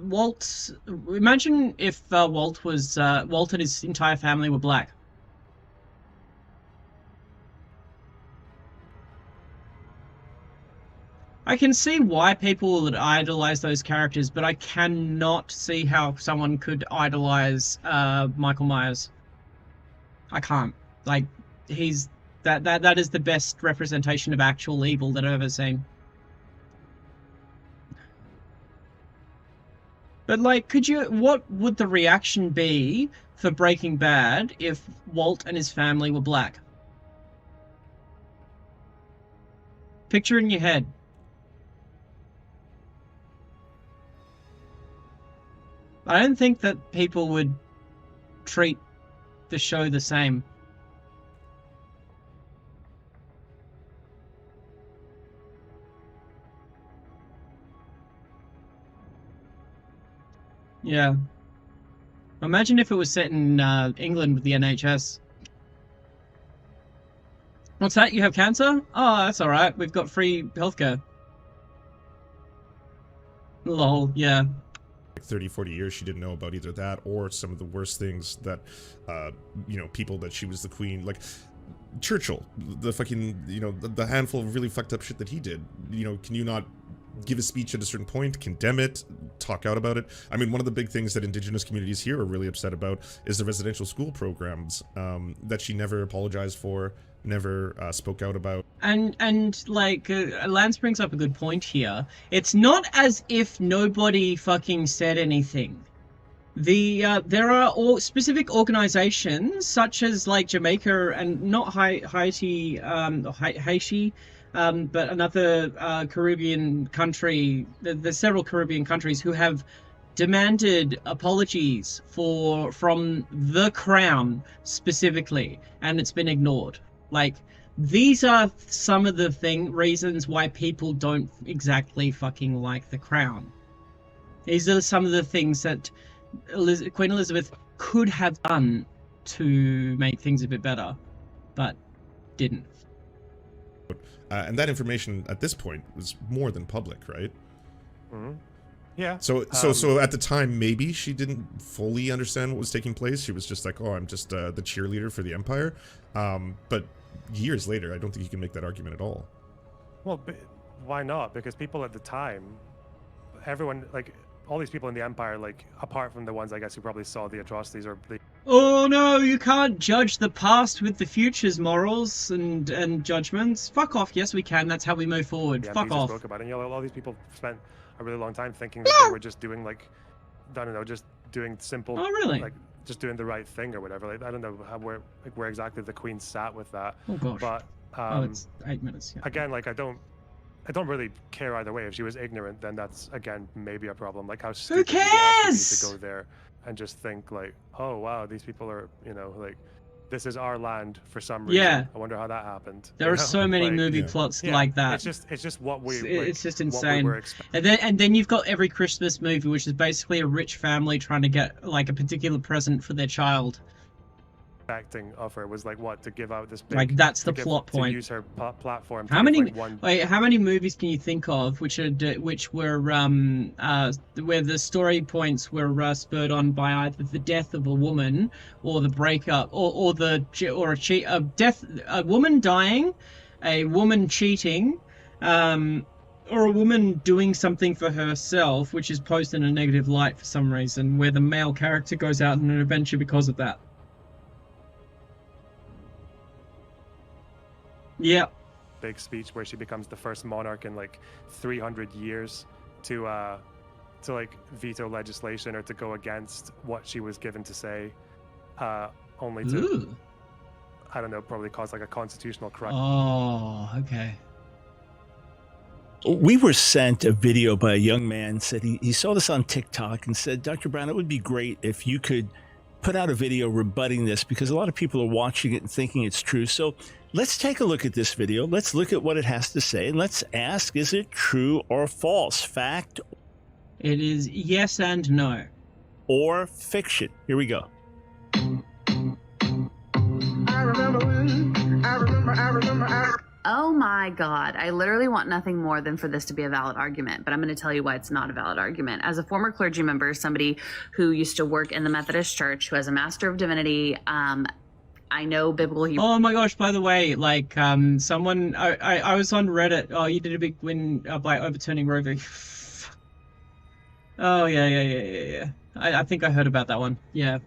Walt. Imagine if Walt and his entire family were black. I can see why people would idolize those characters, but I cannot see how someone could idolize Michael Myers. I can't. Like, he's that is the best representation of actual evil that I've ever seen. But what would the reaction be for Breaking Bad if Walt and his family were black? Picture in your head. I don't think that people would treat the show the same. Yeah. Imagine if it was set in England with the NHS. What's that? You have cancer? Oh, that's alright. We've got free healthcare. Lol, yeah. 30-40 years she didn't know about either that or some of the worst things that people that she was the queen, like Churchill, the fucking the handful of really fucked up shit that he did. Can you not give a speech at a certain point, condemn it, talk out about it? I mean, one of the big things that indigenous communities here are really upset about is the residential school programs that she never apologized for, never spoke out about. And Lance brings up a good point here. It's not as if nobody fucking said anything. There are specific organizations such as Jamaica and not Haiti, but another Caribbean country. There's several Caribbean countries who have demanded apologies from the crown specifically, and it's been ignored. Like, these are some of the reasons why people don't exactly fucking like the crown. These are some of the things that Queen Elizabeth could have done to make things a bit better, but didn't. And that information at this point was more than public, right? Mm-hmm. Yeah. So at the time, maybe she didn't fully understand what was taking place. She was just like, "Oh, I'm just the cheerleader for the Empire." But years later, I don't think you can make that argument at all. Well, why not? Because people at the time, everyone, like, all these people in the Empire, like, apart from the ones, I guess, who probably saw the atrocities or the... Oh no, you can't judge the past with the future's morals and judgments. Fuck off. Yes, we can. That's how we move forward. Fuck off. Spoke about it. And, you know, all these people spent a really long time thinking that they were just doing, like, I don't know, just doing simple, like, just doing the right thing or whatever. Like, I don't know where exactly the Queen sat with that. Oh gosh. But it's 8 minutes. Yeah. Again, like, I don't really care either way. If she was ignorant, then that's, again, maybe a problem. Like, how stupid do you have to be to go there and just think, like, oh wow, these people are, you know, like, this is our land for some reason. Yeah. I wonder how that happened. There are so many movie plots like that. It's just what we. It's just insane. And then you've got every Christmas movie, which is basically a rich family trying to get like a particular present for their child. Expecting of her was like what, to give out this big, like that's the plot point. To use her platform. How many how many movies can you think of which were where the story points were spurred on by either the death of a woman or the breakup or a woman dying, a woman cheating, or a woman doing something for herself which is posed in a negative light for some reason, where the male character goes out on an adventure because of that. Yeah. Big speech where she becomes the first monarch in like 300 years to like veto legislation or to go against what she was given to say, only to Ooh. I don't know, probably cause like a constitutional crisis. Oh, okay. We were sent a video by a young man, said he saw this on TikTok and said, Dr. Brown, it would be great if you could put out a video rebutting this, because a lot of people are watching it and thinking it's true. So let's take a look at this video. Let's look at what it has to say, and let's ask, is it true or false? Fact? It is yes and no. Or fiction? Here we go. Oh my God. I literally want nothing more than for this to be a valid argument, but I'm going to tell you why it's not a valid argument. As a former clergy member, somebody who used to work in the Methodist Church, who has a Master of Divinity, I know biblical Hebrew. Oh my gosh, by the way, like, someone, I was on Reddit. Oh, you did a big win by overturning Roe v. Oh, yeah. I think I heard about that one. Yeah.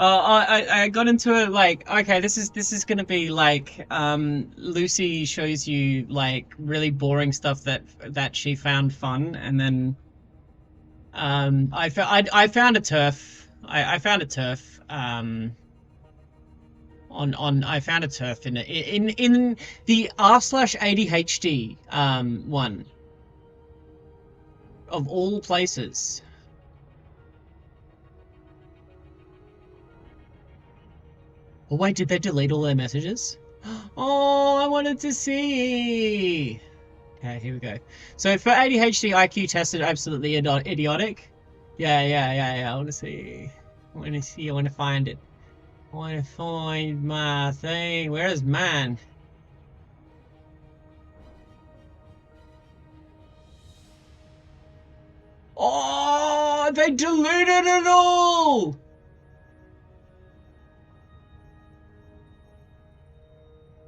I got into it like, okay, this is gonna be like, Lucy shows you like really boring stuff that she found fun, and then, I found a turf. I found a turf. I found a turf in the r/ADHD one of all places. Oh wait, did they delete all their messages? Oh, I wanted to see. Okay, here we go. So for ADHD, IQ tested absolutely idiotic. Yeah. I want to see. I want to find it. I want to find my thing. Where is mine? Oh, they deleted it all!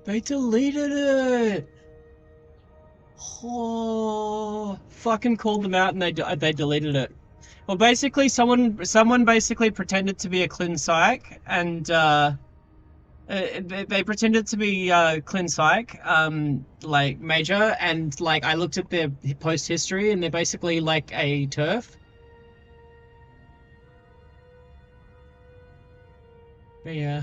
They deleted it! Oh, fucking called them out and they deleted it. Well, basically, someone basically pretended to be a clin psych, and they pretended to be clin psych, like major, and like I looked at their post history, and they're basically like a turf. But yeah.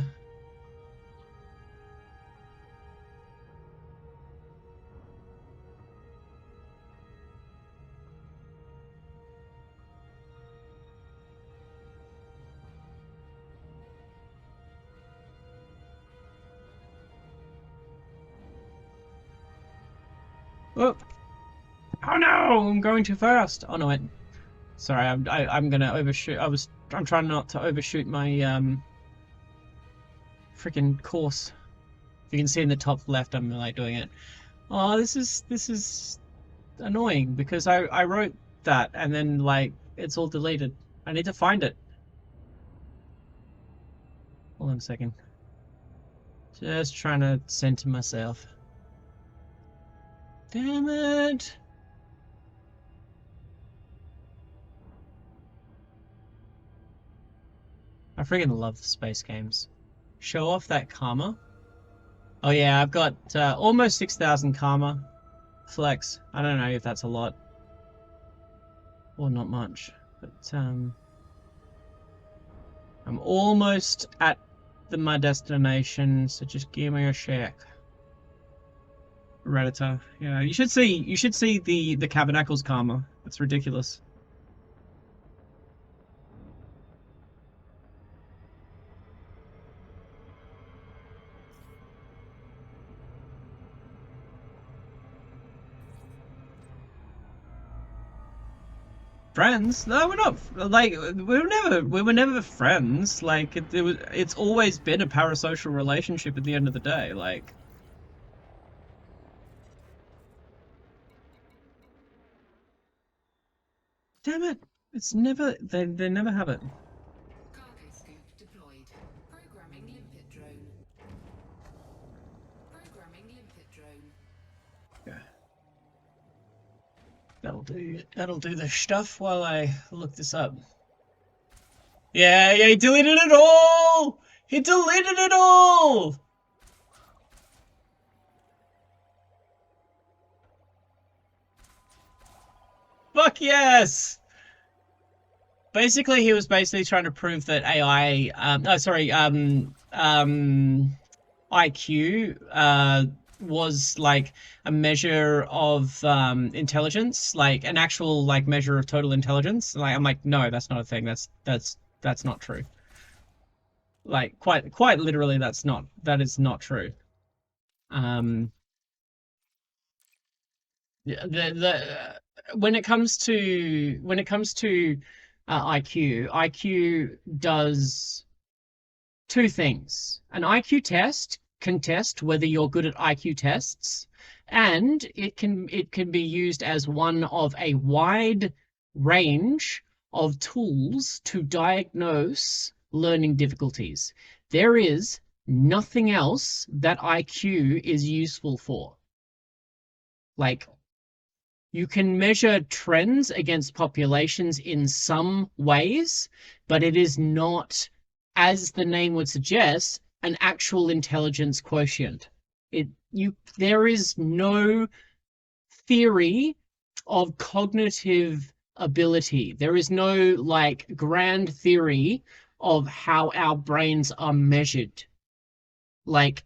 Oh, oh no! I'm going too fast. Oh no, wait. Sorry, I'm gonna overshoot. I'm trying not to overshoot my freaking course. If you can see in the top left, I'm like doing it. Oh, this is annoying because I wrote that and then like it's all deleted. I need to find it. Hold on a second. Just trying to center myself. Damn it! I freaking love space games. Show off that karma. Oh yeah, I've got almost 6,000 karma. Flex. I don't know if that's a lot or not much, but I'm almost at my destination, so just give me a check. Redditor. Yeah, you should see the Cabernacles karma. It's ridiculous. Friends? No, we're not. Like we were never friends. Like it's always been a parasocial relationship at the end of the day. Like. Damn it! It's never. They never have it. Cargo scoop deployed. Programming limpet drone. Programming limpet drone. Yeah. That'll do the stuff while I look this up. Yeah, he deleted it all! He deleted it all! Fuck yes! Basically, he was trying to prove that AI, IQ, was like a measure of intelligence, like an actual like measure of total intelligence. Like I'm like, no, that's not a thing. That's not true. Like quite literally, that is not true. Yeah, when it comes to IQ does two things. An IQ test can test whether you're good at IQ tests, and it can be used as one of a wide range of tools to diagnose learning difficulties. There is nothing else that IQ is useful for. Like, you can measure trends against populations in some ways, but it is not, as the name would suggest, an actual intelligence quotient. There is no theory of cognitive ability. There is no like grand theory of how our brains are measured. Like,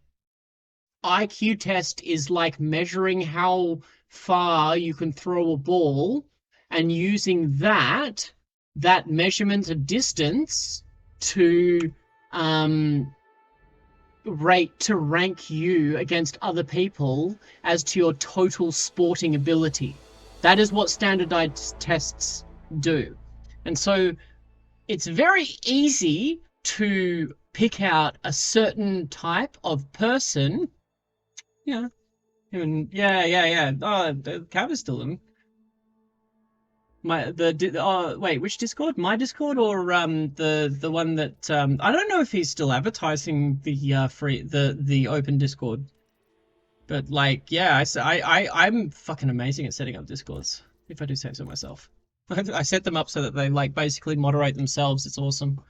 IQ test is like measuring how far you can throw a ball and using that measurement of distance to rank you against other people as to your total sporting ability. That is what standardized tests do. And so it's very easy to pick out a certain type of person. Yeah. Yeah. Oh, the cab is still in. Wait, which Discord? My Discord or the one that I don't know if he's still advertising the open Discord. But like, yeah, I'm fucking amazing at setting up Discords, if I do say so myself. I set them up so that they like basically moderate themselves. It's awesome.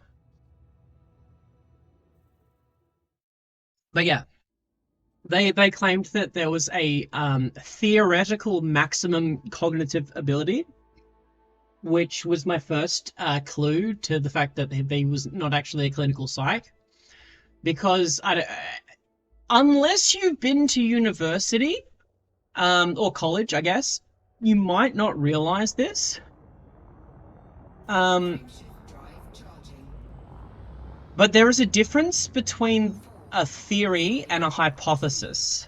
But yeah. They claimed that there was a theoretical maximum cognitive ability, which was my first clue to the fact that he was not actually a clinical psych. Because unless you've been to university or college, I guess, you might not realize this. But there is a difference between a theory and a hypothesis.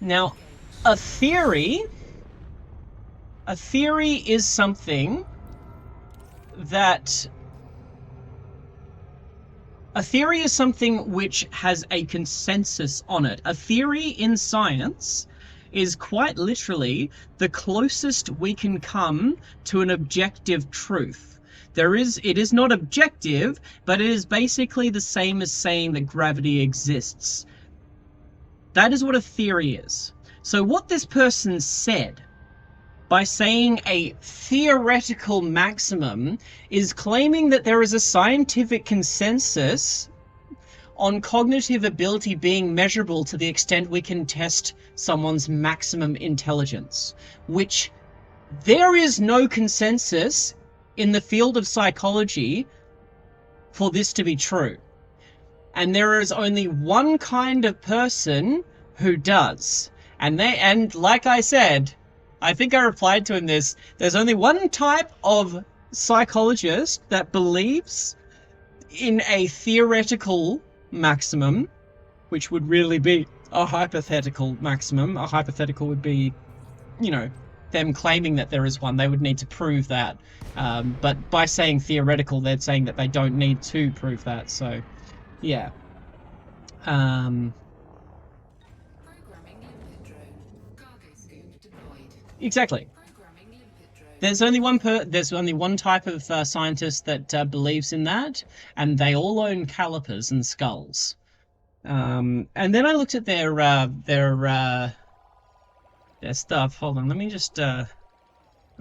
Now, A theory is something that a theory is something which has a consensus on it. A theory in science is quite literally the closest we can come to an objective truth. It is not objective, but it is basically the same as saying that gravity exists. That is what a theory is. So what this person said by saying a theoretical maximum is claiming that there is a scientific consensus on cognitive ability being measurable to the extent we can test someone's maximum intelligence, which there is no consensus in the field of psychology for this to be true. And there is only one kind of person who does. And like I said, I think I replied to him this, there's only one type of psychologist that believes in a theoretical maximum, which would really be a hypothetical maximum. A hypothetical would be, you know, them claiming that there is one. They would need to prove that. But by saying theoretical, they're saying that they don't need to prove that. So, yeah. Exactly. There's only one type of scientist that believes in that, and they all own calipers and skulls. And then I looked at their stuff. Hold on, let me just I'm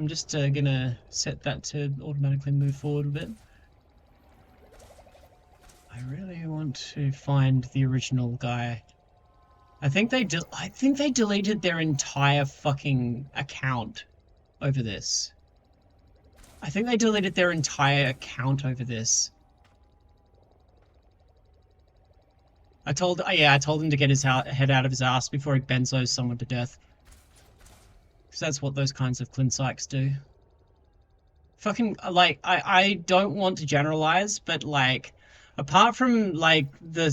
just gonna set that to automatically move forward a bit. I really want to find the original guy. I think they deleted their entire fucking account over this. I think they deleted their entire account over this. I told him to get his head out of his ass before he benzos someone to death. Because that's what those kinds of Clinsykes do. Fucking, like, I don't want to generalize, but, like, apart from, like, the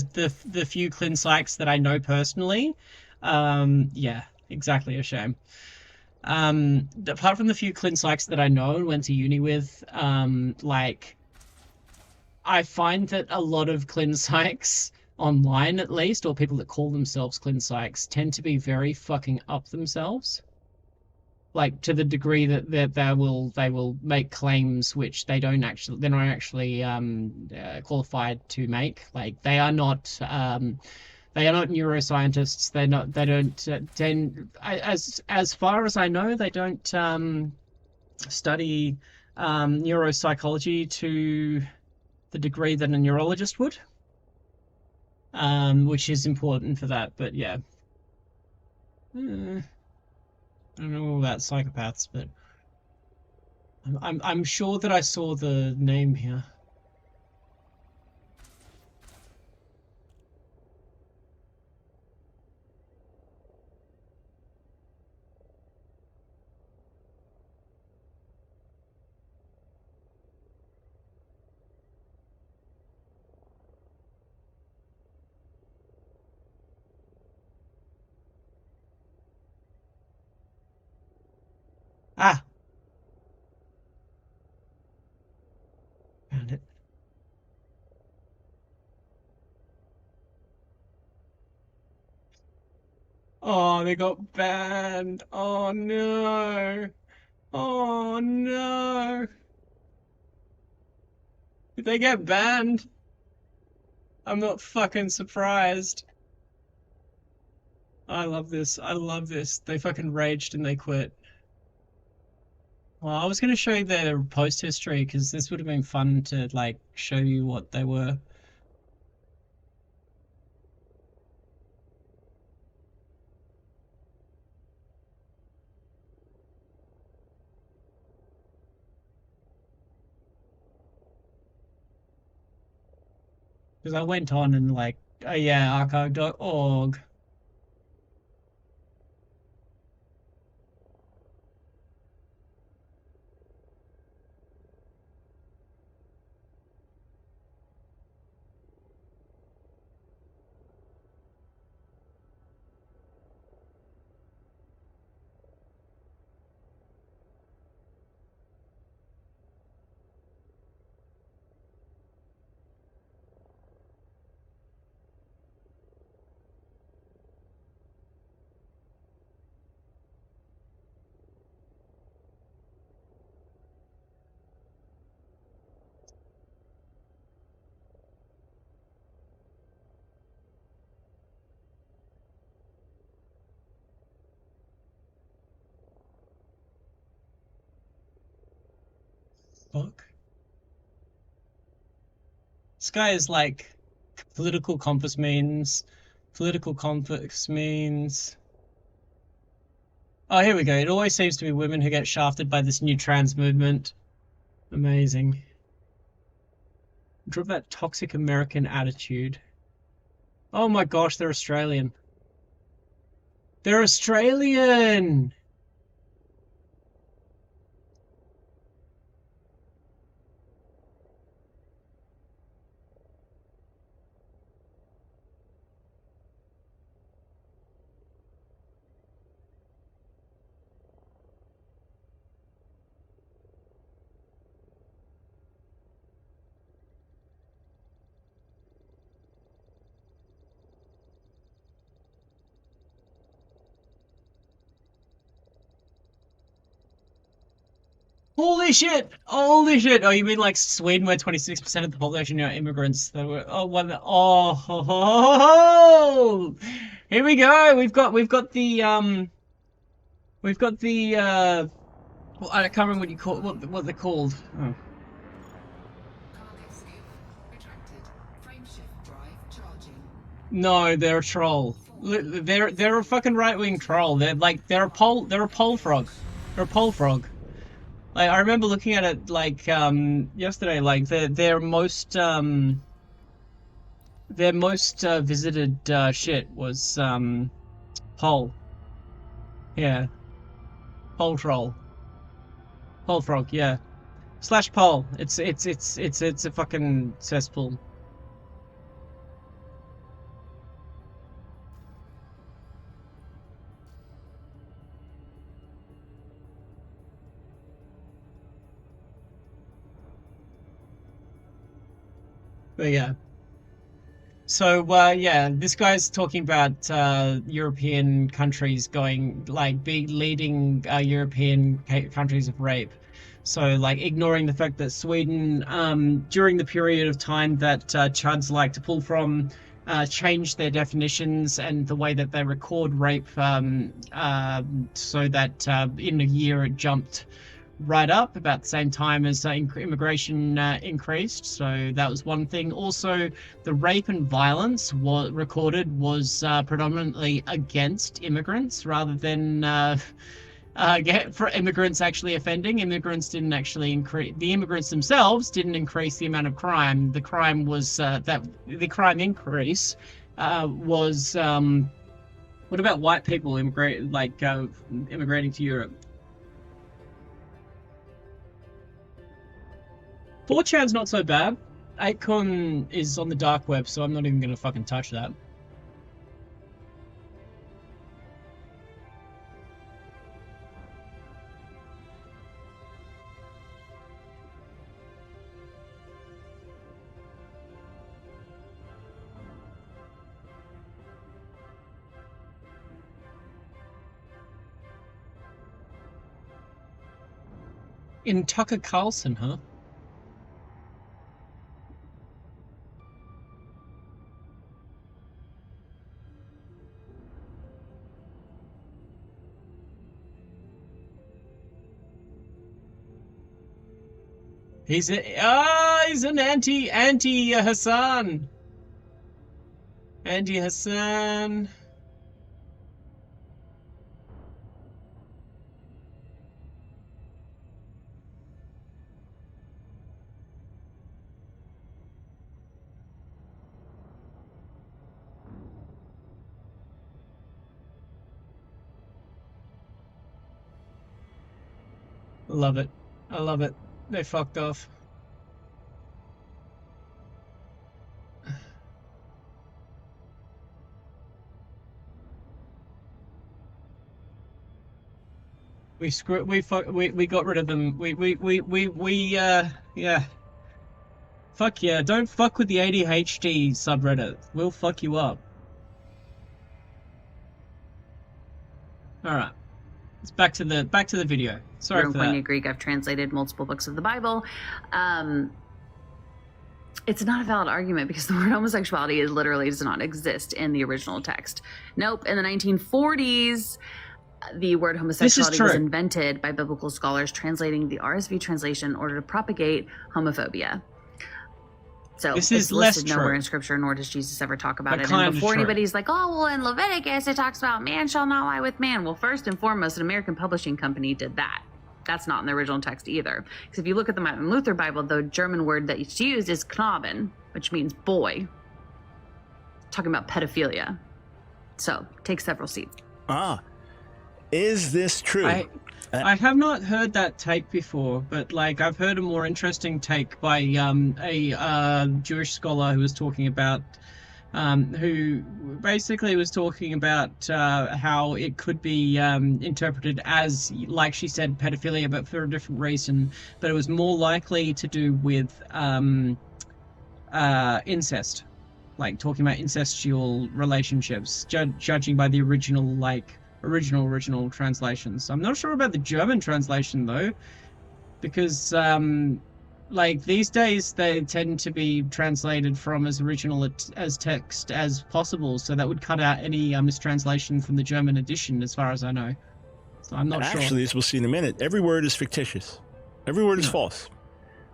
few Clinsykes that I know personally, yeah, exactly, a shame. Apart from the few Clinsykes that I know and went to uni with, like, I find that a lot of Clinsykes online, at least, or people that call themselves Clinsykes, tend to be very fucking up themselves. Like, to the degree that they will make claims which they're not actually qualified to make. Like, they are not neuroscientists. As far as I know, they don't study neuropsychology to the degree that a neurologist would, which is important for that. But yeah, I don't know about psychopaths, but I'm sure that I saw the name here. Ah! Found it. Oh, they got banned. Oh no. Oh no. Did they get banned? I'm not fucking surprised. I love this. I love this. They fucking raged and they quit. Well, I was going to show you their post history because this would have been fun to, like, show you what they were. Because I went on and, like, oh yeah, archive.org. fuck? This guy is like political compass means. Political compass means. Oh, here we go. It always seems to be women who get shafted by this new trans movement. Amazing. Drop that toxic American attitude. Oh my gosh, they're Australian. They're Australian! Holy shit! Holy shit! Oh, you mean like Sweden, where 26% of the population are immigrants? That were here we go. We've got the well, I can't remember what you call what they're called. Oh. No, they're a troll. They're a fucking right-wing troll. They're a pole frog. They're a pole frog. Like, I remember looking at it like yesterday. Like their most visited shit was pole. Yeah, pole troll. Pole frog. Yeah, slash pole. It's a fucking cesspool. But yeah. So yeah, this guy's talking about European countries going like leading European countries of rape. So like ignoring the fact that Sweden, during the period of time that Chuds like to pull from, changed their definitions and the way that they record rape, so that in a year it jumped right up about the same time as immigration increased. So that was one thing. Also, the rape and violence recorded was predominantly against immigrants rather than for immigrants actually offending. Immigrants didn't actually increase. The immigrants themselves didn't increase the amount of crime. The crime was the crime increase was. What about white people immigrating to Europe? 4chan's not so bad. 8con is on the dark web, so I'm not even gonna fucking touch that. In Tucker Carlson, huh? He's an anti Hassan. Anti Hassan. Love it. I love it. They fucked off. We got rid of them. Yeah. Fuck yeah. Don't fuck with the ADHD subreddit. We'll fuck you up. Alright. It's back to the video. Sorry for that. Greek. I've translated multiple books of the Bible. It's not a valid argument because the word homosexuality literally does not exist in the original text. Nope. In the 1940s, the word homosexuality was true. invented by biblical scholars translating the RSV translation in order to propagate homophobia. So This it's is less listed nowhere true. in scripture, nor does Jesus ever talk about But it. kind And of before true. anybody's like, oh, well, in Leviticus, it talks about man shall not lie with man. Well, first and foremost, an American publishing company did that. That's not in the original text either. Because if you look at the Martin Luther Bible, the German word that it's used is Knaben, which means boy. Talking about pedophilia. So take several seats. Is this true? I have not heard that take before, but like I've heard a more interesting take by a Jewish scholar who was talking about who basically was talking about how it could be interpreted as, like she said, pedophilia, but for a different reason. But it was more likely to do with incest, like talking about incestual relationships, judging by the original original translations. I'm not sure about the German translation though, because like these days they tend to be translated from as original as text as possible, so that would cut out any mistranslation from the German edition, as far as I know. So I'm not sure. Actually, as we'll see in a minute, every word is fictitious. Every word is false.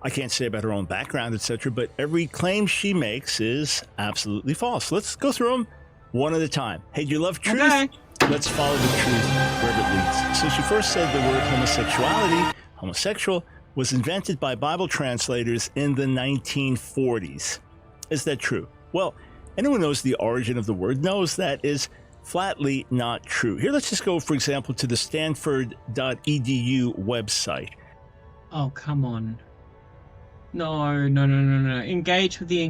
I can't say about her own background, etc., but every claim she makes is absolutely false. Let's go through them one at a time. Hey, do you love truth? Okay. Let's follow the truth wherever it leads. So she first said the word homosexuality, homosexual, was invented by Bible translators in the 1940s. Is that true? Well, anyone who knows the origin of the word knows that is flatly not true. Here, let's just go, for example, to the stanford.edu website. Oh, come on. No. Engage with the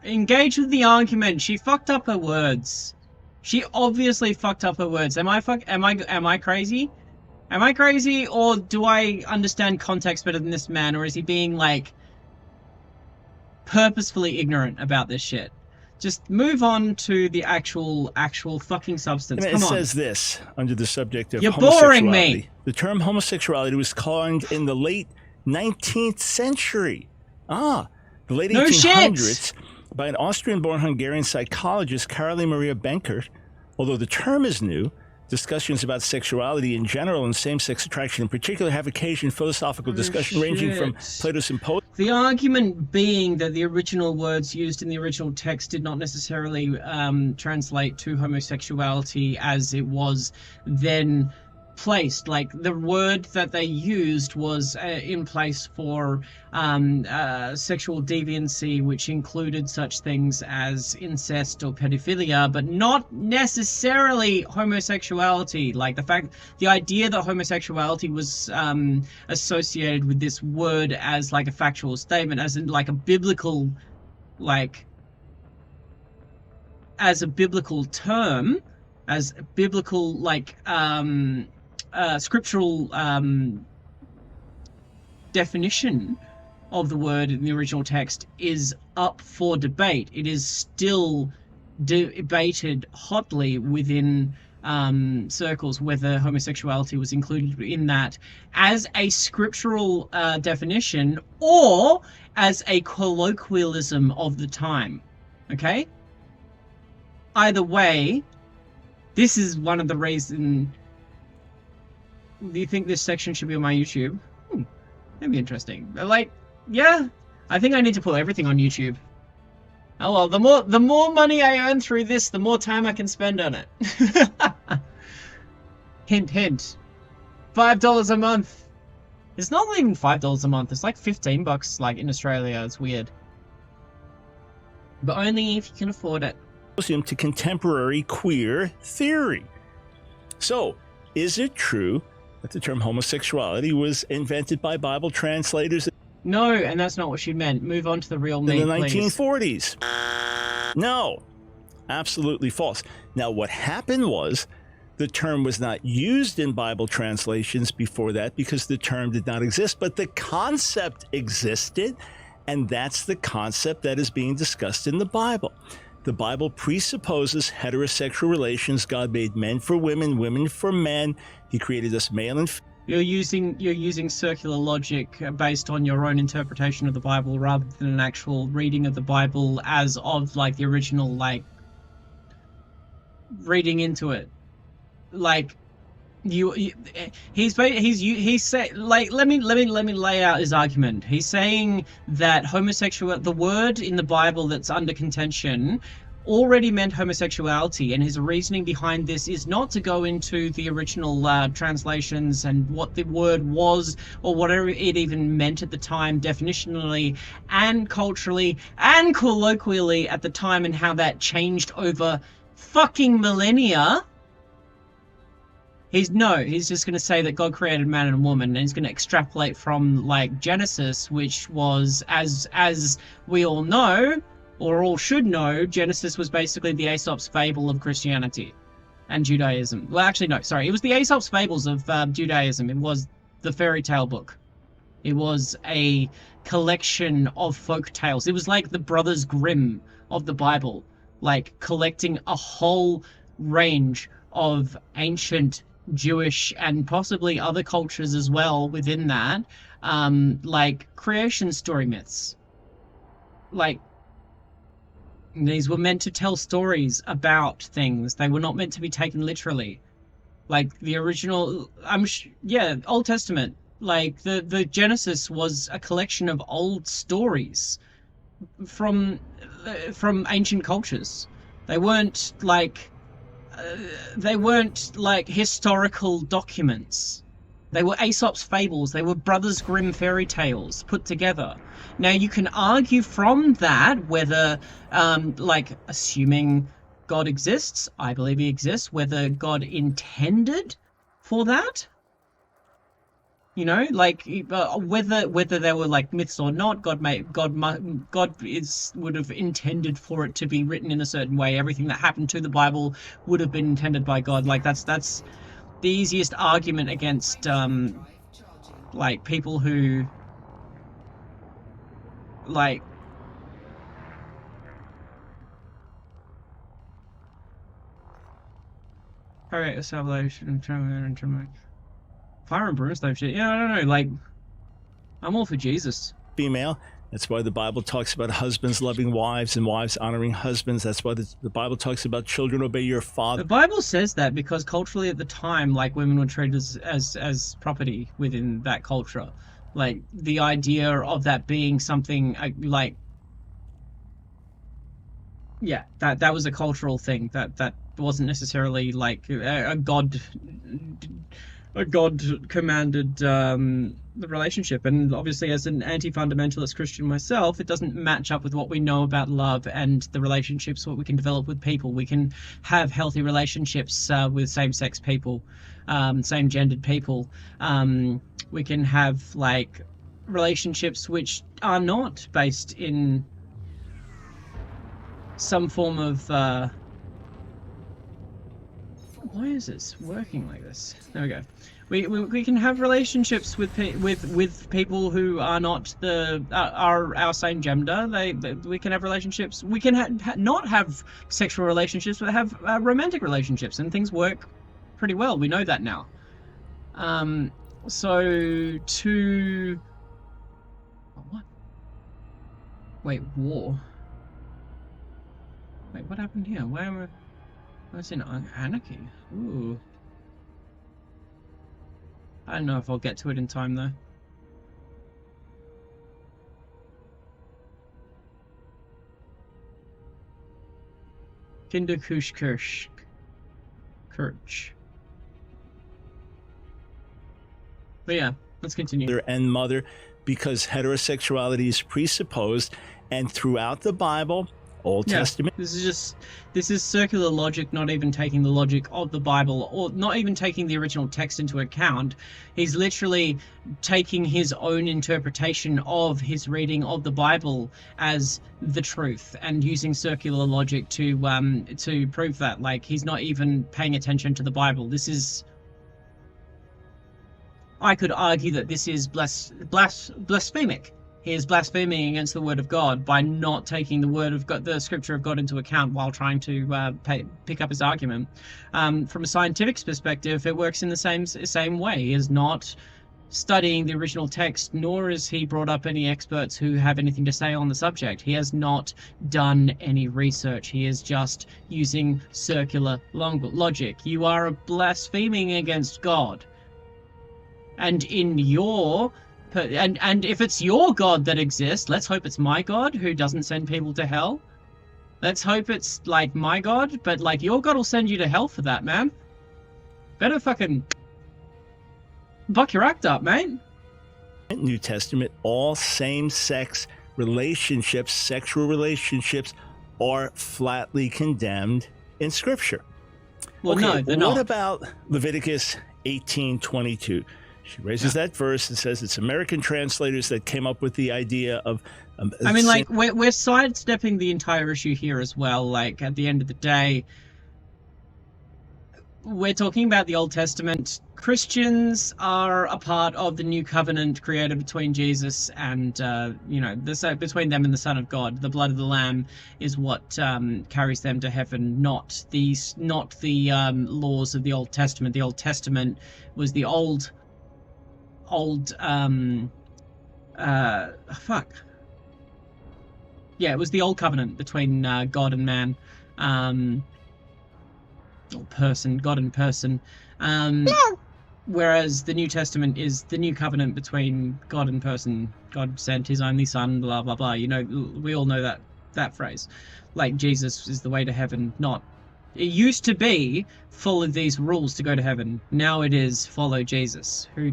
engage with the argument. She fucked up her words. She obviously fucked up her words. Am I crazy? Am I crazy, or do I understand context better than this man, or is he being like purposefully ignorant about this shit? Just move on to the actual fucking substance. And Come it on. says this under the subject of You're homosexuality. boring me. The term homosexuality was coined in the late 19th century. The late No 1800s by an Austrian-born Hungarian psychologist, Carly Maria Benkert. Although the term is new, discussions about sexuality in general and same-sex attraction in particular have occasioned philosophical discussion ranging from Plato's Symposium. The argument being that the original words used in the original text did not necessarily translate to homosexuality as it was then placed. Like, the word that they used was in place for sexual deviancy, which included such things as incest or pedophilia, but not necessarily homosexuality. Like, the idea that homosexuality was associated with this word as like a factual statement, as in like a biblical, like, as a biblical term, as a biblical, like, scriptural definition of the word in the original text is up for debate. It is still debated hotly within circles whether homosexuality was included in that as a scriptural definition or as a colloquialism of the time. Okay? Either way, this is one of the reasons. Do you think this section should be on my YouTube? That'd be interesting. Like, yeah, I think I need to put everything on YouTube. Oh well, the more money I earn through this, the more time I can spend on it. Hint, hint. $5 a month. It's not even $5 a month. It's like $15, like in Australia. It's weird. But only if you can afford it. To contemporary queer theory. So, is it true that the term homosexuality was invented by Bible translators No, and that's not what she meant. Move on to the real me, in the please. 1940s? No, absolutely false. Now, what happened was the term was not used in Bible translations before that because the term did not exist, but the concept existed, and that's the concept that is being discussed in the Bible. The Bible presupposes heterosexual relations. God made men for women, women for men. He created us male and female. You're using circular logic based on your own interpretation of the Bible rather than an actual reading of the Bible as of like the original, like reading into it. Like, He's said, like, let me lay out his argument. He's saying that the word in the Bible that's under contention already meant homosexuality, and his reasoning behind this is not to go into the original translations and what the word was or whatever it even meant at the time, definitionally and culturally and colloquially at the time, and how that changed over fucking millennia. He's just going to say that God created man and woman, and he's going to extrapolate from, like, Genesis, which was, as we all know, or all should know, Genesis was basically the Aesop's fable of Christianity and Judaism. Well, actually, no, sorry. It was the Aesop's fables of Judaism. It was the fairy tale book. It was a collection of folk tales. It was like the Brothers Grimm of the Bible, like collecting a whole range of ancient Jewish and possibly other cultures as well within that, like creation story myths. Like, these were meant to tell stories about things. They were not meant to be taken literally. Like the original, Old Testament, like the Genesis was a collection of old stories from ancient cultures. They weren't like historical documents. They were Aesop's fables. They were Brothers Grimm fairy tales put together. Now, you can argue from that whether, like, assuming God exists, I believe he exists, whether God intended for that. You know, like, whether they were like myths or not, God would have intended for it to be written in a certain way. Everything that happened to the Bible would have been intended by God. Like, that's the easiest argument against like people who like salvation, fire and brimstone shit. Yeah, I don't know. Like, I'm all for Jesus. Female. That's why the Bible talks about husbands loving wives and wives honoring husbands. That's why the Bible talks about children obey your father. The Bible says that because culturally at the time, like, women were treated as property within that culture. Like, the idea of that being something like, yeah, that was a cultural thing. That wasn't necessarily like a God commanded the relationship. And obviously, as an anti-fundamentalist Christian myself, it doesn't match up with what we know about love and the relationships, what we can develop with people. We can have healthy relationships with same-sex people, same-gendered people. We can have, like, relationships which are not based in some form of why is this working like this? There we go. We can have relationships with people who are not are our same gender. We can have relationships. We can not have sexual relationships, but have romantic relationships, and things work pretty well. We know that now. So to what? Wait, war. Wait, what happened here? Where am I? What's in anarchy? Ooh. I don't know if I'll get to it in time, though. Kinderkushkirch. But yeah, let's continue. And mother, because heterosexuality is presupposed, and throughout the Bible, Old Testament. This is circular logic, not even taking the logic of the Bible, or not even taking the original text into account. He's literally taking his own interpretation of his reading of the Bible as the truth, and using circular logic to prove that. Like, he's not even paying attention to the Bible. This is, I could argue that this is blasphemic. He is blaspheming against the word of God by not taking the word of God, the scripture of God, into account while trying to pick up his argument. From a scientific perspective, it works in the same way. He is not studying the original text, nor has he brought up any experts who have anything to say on the subject. He has not done any research. He is just using circular logic. You are blaspheming against God. And in your and if it's your God that exists, let's hope it's my God who doesn't send people to hell. Let's hope it's like my God, but like your God will send you to hell for that, man. Better fucking buck your act up, mate. New Testament, all same-sex relationships, sexual relationships, are flatly condemned in Scripture. Well, no, they're what not. about Leviticus 18:22? She raises that verse and says it's American translators that came up with the idea of. I mean, like, we're sidestepping the entire issue here as well. Like, at the end of the day, we're talking about the Old Testament. Christians are a part of the new covenant created between Jesus and, between them and the Son of God. The blood of the Lamb is what carries them to heaven, not the laws of the Old Testament. The Old Testament was the it was the old covenant between God and man, or person, God and person. Whereas the New Testament is the new covenant between God and person. God sent his only son, blah, blah, blah. You know, we all know that phrase. Like, Jesus is the way to heaven, not... It used to be follow these rules to go to heaven. Now it is follow Jesus, who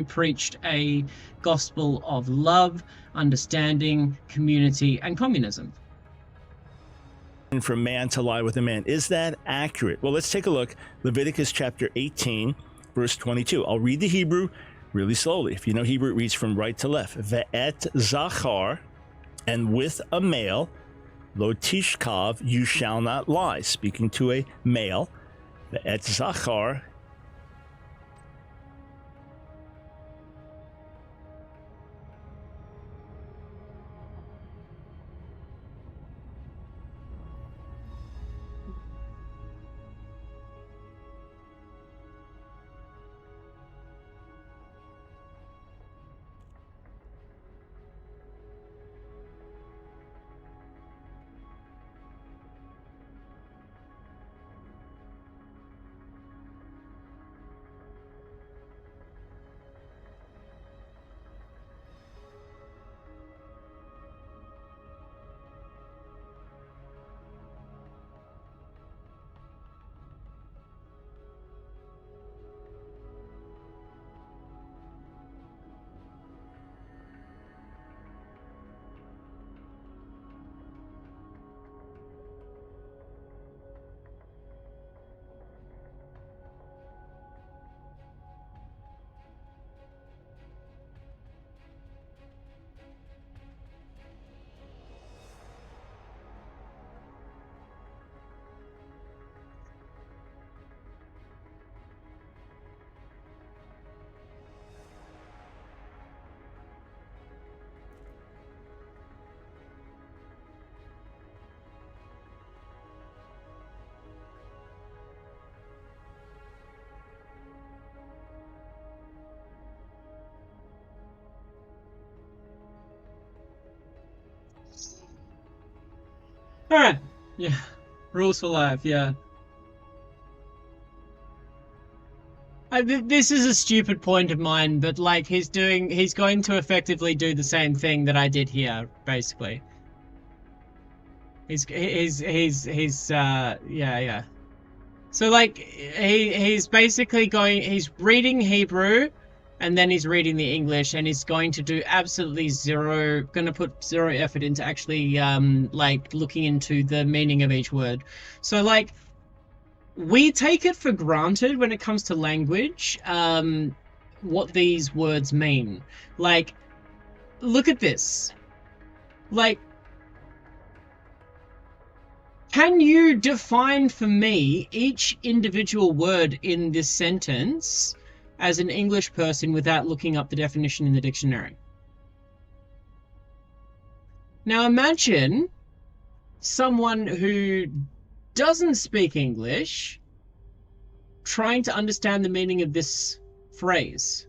preached a gospel of love, understanding, community, and communism. For man to lie with a man. Is that accurate? Well, let's take a look. Leviticus chapter 18, verse 22. I'll read the Hebrew really slowly. If you know Hebrew, it reads from right to left. Ve'et zachar, and with a male, lo tishkav, you shall not lie. Speaking to a male. Ve'et zachar. Alright. Yeah. Rules for life, yeah. This is a stupid point of mine, but like he's going to effectively do the same thing that I did here, basically. Yeah. So like he's basically he's reading Hebrew, and then he's reading the English, and he's going to do absolutely gonna put zero effort into actually like looking into the meaning of each word. So like we take it for granted when it comes to language, what these words mean. Like, look at this. Like, can you define for me each individual word in this sentence as an English person without looking up the definition in the dictionary? Now imagine someone who doesn't speak English trying to understand the meaning of this phrase.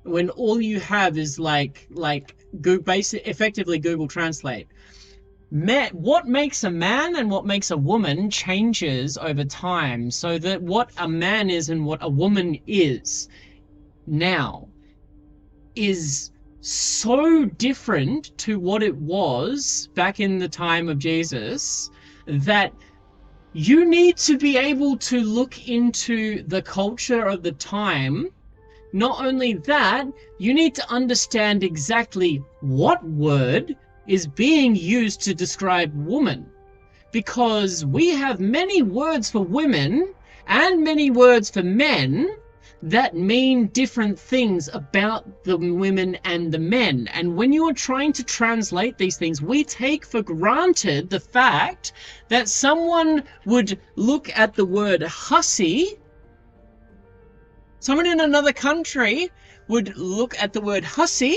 when all you have is effectively Google Translate. What makes a man and what makes a woman changes over time, so that what a man is and what a woman is now is so different to what it was back in the time of Jesus that you need to be able to look into the culture of the time. Not only that, you need to understand exactly what word is being used to describe woman. Because we have many words for women and many words for men that mean different things about the women and the men. And when you are trying to translate these things, we take for granted the fact that someone would look at the word hussy. Someone in another country would look at the word hussy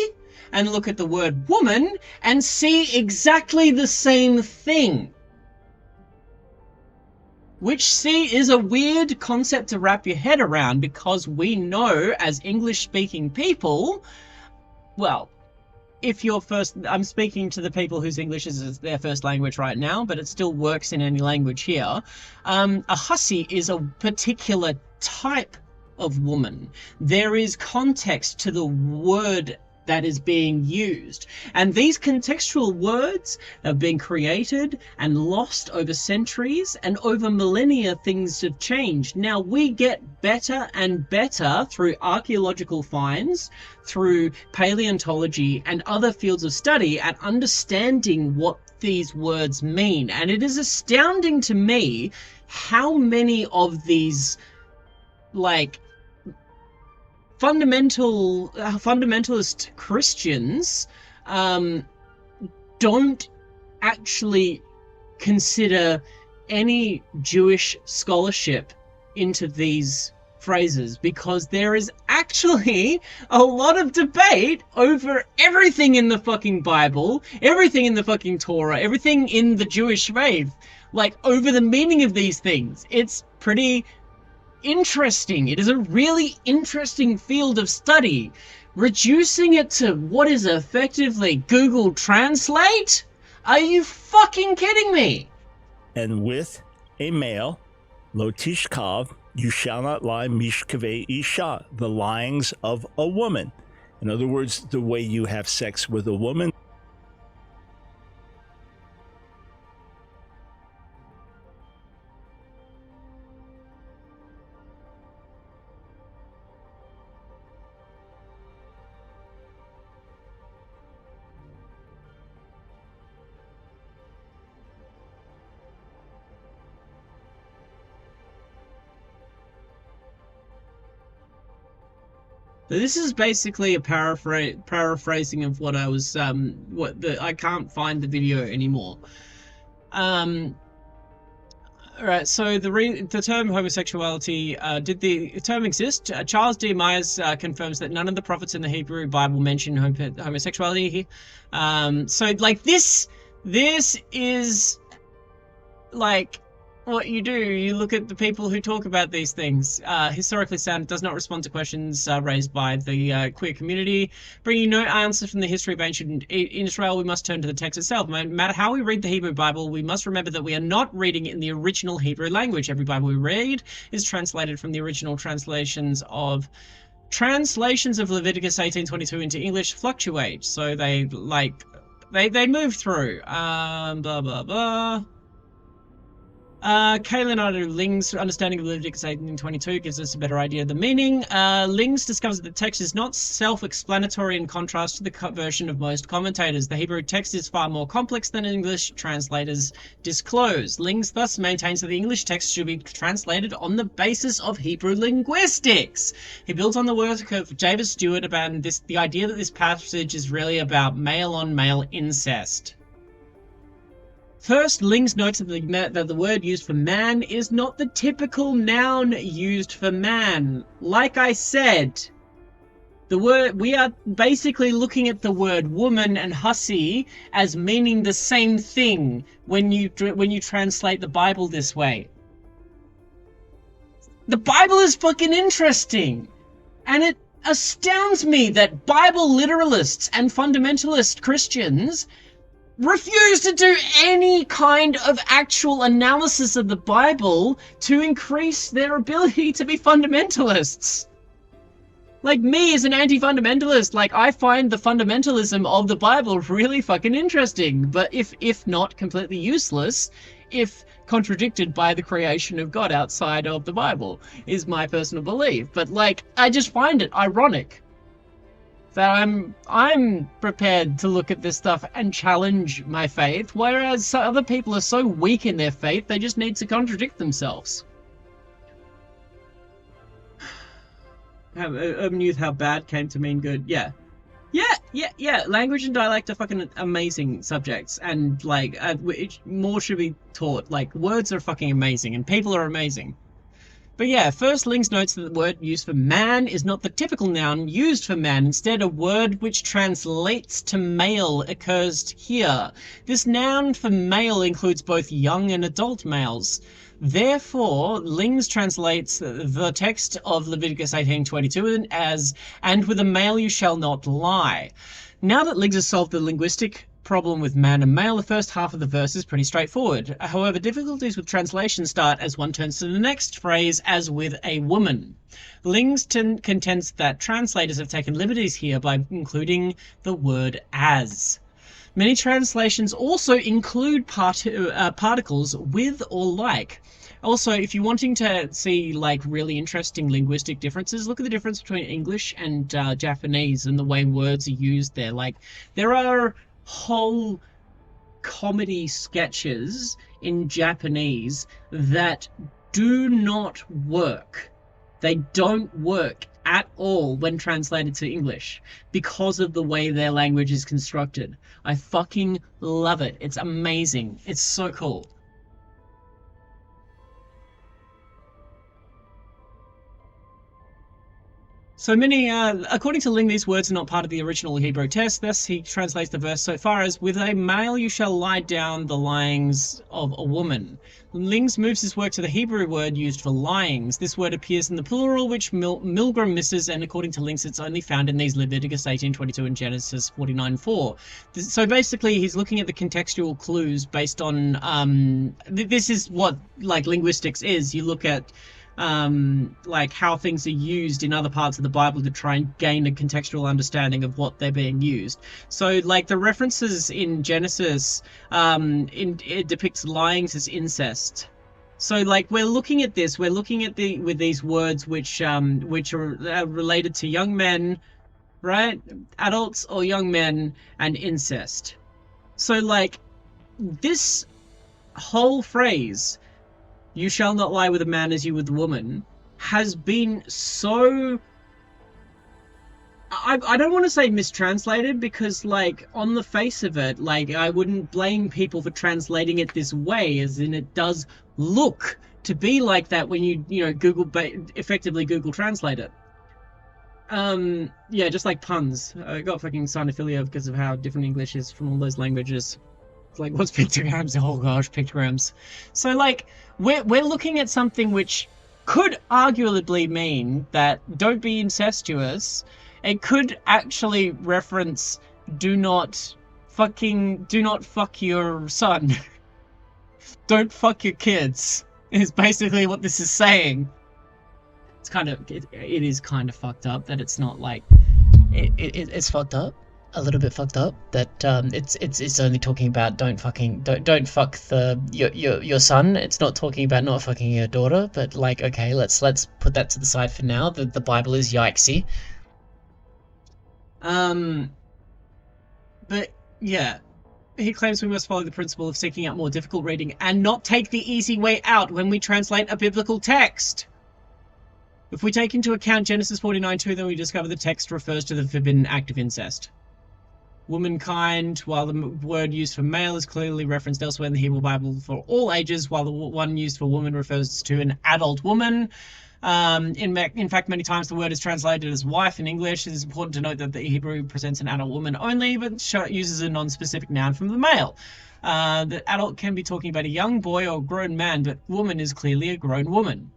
and look at the word woman and see exactly the same thing. Which, see, is a weird concept to wrap your head around, because we know as English-speaking people, well, if you're I'm speaking to the people whose English is their first language right now, but it still works in any language here. A hussy is a particular type of woman. There is context to the word that is being used. And these contextual words have been created and lost over centuries, and over millennia things have changed. Now we get better and better through archaeological finds, through paleontology and other fields of study at understanding what these words mean. And it is astounding to me how many of these fundamentalist Christians don't actually consider any Jewish scholarship into these phrases, because there is actually a lot of debate over everything in the fucking Bible, everything in the fucking Torah, everything in the Jewish faith, over the meaning of these things. It's pretty interesting. It is a really interesting field of study. Reducing it to what is effectively Google Translate? Are you fucking kidding me? And with a male, lo tishkav, you shall not lie, mishkave isha, the lyings of a woman. In other words, the way you have sex with a woman. This is basically a paraphrasing of what I was I can't find the video anymore. Alright, so the term homosexuality, did the term exist? Charles D. Myers confirms that none of the prophets in the Hebrew Bible mention homosexuality. So this is what you do. You look at the people who talk about these things. Historically sound, does not respond to questions raised by the queer community. Bringing no answer from the history of ancient Israel, we must turn to the text itself. No matter how we read the Hebrew Bible, we must remember that we are not reading in the original Hebrew language. Every Bible we read is translated from the original translations of Leviticus 18:22 into English fluctuate. So they move through. Blah blah blah. Kaylin Ling's understanding of Leviticus 18:22 gives us a better idea of the meaning. Lings discovers that the text is not self-explanatory in contrast to the version of most commentators. The Hebrew text is far more complex than English translators disclose. Lings thus maintains that the English text should be translated on the basis of Hebrew linguistics. He builds on the work of Davis Stewart about the idea that this passage is really about male-on-male incest. First, Lings notes that the word used for man is not the typical noun used for man. Like I said, we are basically looking at the word woman and hussy as meaning the same thing when you translate the Bible this way. The Bible is fucking interesting, and astounds me that Bible literalists and fundamentalist Christians refuse to do any kind of actual analysis of the Bible to increase their ability to be fundamentalists. Like, me as an anti-fundamentalist, like, I find the fundamentalism of the Bible really fucking interesting, but if not completely useless, if contradicted by the creation of God outside of the Bible, is my personal belief. But, like, I just find it ironic that I'm prepared to look at this stuff and challenge my faith, whereas other people are so weak in their faith, they just need to contradict themselves. Urban Youth, how bad came to mean good. Yeah. Language and dialect are fucking amazing subjects, and like more should be taught. Like, words are fucking amazing, and people are amazing. But yeah, first Lings notes that the word used for man is not the typical noun used for man. Instead, a word which translates to male occurs here. This noun for male includes both young and adult males. Therefore, Lings translates the text of Leviticus 18:22 as, "And with a male you shall not lie." Now that Lings has solved the linguistic problem with man and male, the first half of the verse is pretty straightforward. However, difficulties with translation start as one turns to the next phrase, "as with a woman." Lings contends that translators have taken liberties here by including the word "as." Many translations also include particles with or like. Also, if you're wanting to see like really interesting linguistic differences, look at the difference between English and Japanese and the way words are used there. Like, there are whole comedy sketches in Japanese that do not work. They don't work at all when translated to English because of the way their language is constructed. I fucking love it. It's amazing. It's so cool. So many, according to Ling, these words are not part of the original Hebrew text. Thus, he translates the verse so far as, "With a male you shall lie down the lyings of a woman." Lings moves his work to the Hebrew word used for lyings. This word appears in the plural, which Milgram misses, and according to Lings, it's only found in these Leviticus 18:22 and Genesis 49:4. So basically, he's looking at the contextual clues based on, this is what, like, linguistics is. You look at like how things are used in other parts of the Bible to try and gain a contextual understanding of what they're being used. So like the references in Genesis, it depicts lyings as incest. So like we're looking at this, with these words which are related to young men, right? Adults or young men, and incest. So like this whole phrase, "You shall not lie with a man as you with a woman," has been so... I don't want to say mistranslated, because, like, on the face of it, like, I wouldn't blame people for translating it this way, as in it does look to be like that when you know, effectively Google Translate it. Yeah, just like puns. I got fucking sinophilia because of how different English is from all those languages. Like, what's pictograms? Oh gosh, pictograms. So like we're looking at something which could arguably mean that don't be incestuous. It could actually reference do not fuck your son. Don't fuck your kids is basically what this is saying. It's kind of it is kind of fucked up that it's not like it's fucked up. A little bit fucked up that it's only talking about don't fuck your son. It's not talking about not fucking your daughter. But like, okay, let's put that to the side for now. The Bible is yikesy. But yeah, he claims we must follow the principle of seeking out more difficult reading and not take the easy way out when we translate a biblical text. If we take into account Genesis 49:2, then we discover the text refers to the forbidden act of incest. Womankind, while the word used for male is clearly referenced elsewhere in the Hebrew Bible for all ages, while the one used for woman refers to an adult woman. In fact, many times the word is translated as wife in English. It is important to note that the Hebrew presents an adult woman only, but uses a non-specific noun from the male. The adult can be talking about a young boy or grown man, but woman is clearly a grown woman.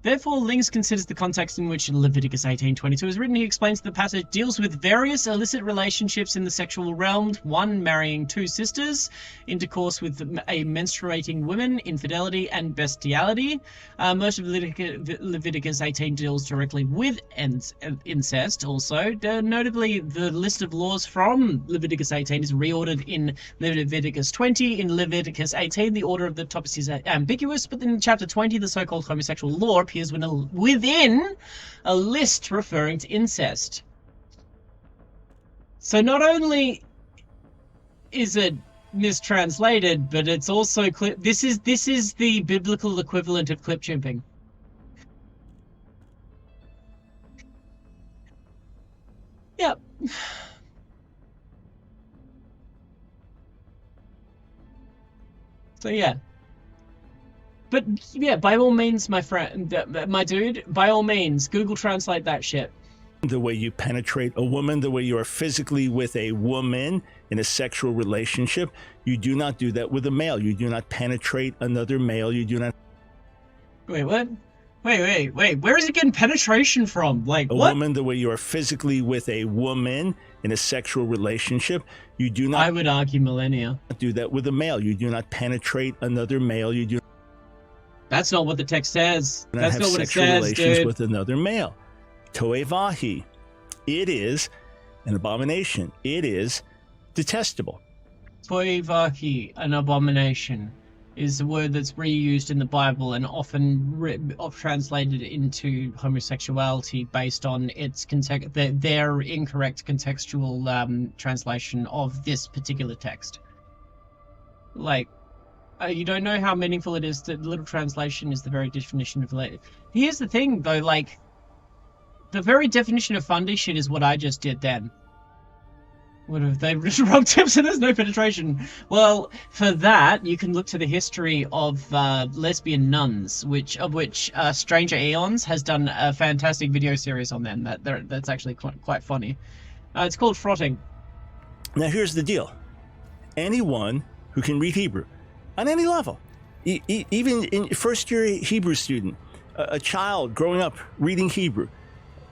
Therefore, Lings considers the context in which Leviticus 18:22 is written. He explains the passage deals with various illicit relationships in the sexual realm: one, marrying two sisters, intercourse with a menstruating woman, infidelity, and bestiality. Most of Leviticus 18 deals directly with incest also. Notably, the list of laws from Leviticus 18 is reordered in Leviticus 20. In Leviticus 18, the order of the topics is ambiguous, but in chapter 20, the so-called homosexual law appears within a list referring to incest. So not only is it mistranslated, but it's also this is the biblical equivalent of clip chimping. Yep. So yeah. But yeah, by all means, my friend, my dude, by all means, Google Translate that shit. The way you penetrate a woman, the way you are physically with a woman in a sexual relationship, you do not do that with a male. You do not penetrate another male. You do not. Wait, what? Wait. Where is it getting penetration from? Like, a what? woman, the way you are physically with a woman in a sexual relationship, you do not. I would argue millennia. Do that with a male. You do not penetrate another male. You do. That's not what the text says. That's not what it sexual says, relations dude. with another male. Toevahi. It is an abomination. It is detestable. Toevahi, an abomination, is a word that's reused in the Bible and often translated into homosexuality based on its their incorrect contextual translation of this particular text. Like, you don't know how meaningful it is that literal translation is the very definition of related. Here's the thing, though, like, the very definition of Fundie shit is what I just did then. What if they just wrong tips and there's no penetration? Well, for that, you can look to the history of lesbian nuns, which Stranger Eons has done a fantastic video series on them. That's actually quite funny. It's called Frotting. Now, here's the deal. Anyone who can read Hebrew, on any level, even in first-year Hebrew student, a child growing up reading Hebrew,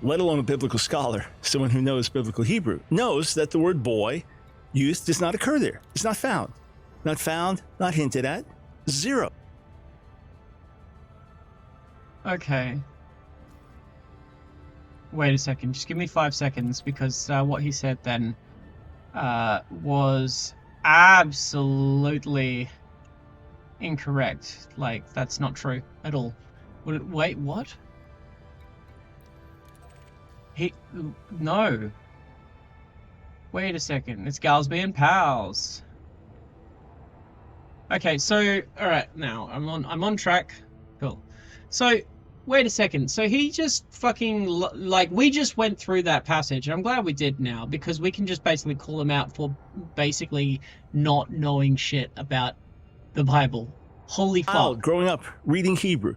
let alone a biblical scholar, someone who knows biblical Hebrew, knows that the word boy, youth, does not occur there. It's not found. Not found, not hinted at. Zero. Okay. Wait a second. Just give me 5 seconds, because what he said then was absolutely incorrect. Like, that's not true at all. Wait, what? No. Wait a second. It's gals being pals. Okay, so alright, now I'm on track. Cool. So wait a second. So he just fucking like we just went through that passage, and I'm glad we did now, because we can just basically call him out for basically not knowing shit about the Bible. Holy fuck. Growing up reading Hebrew,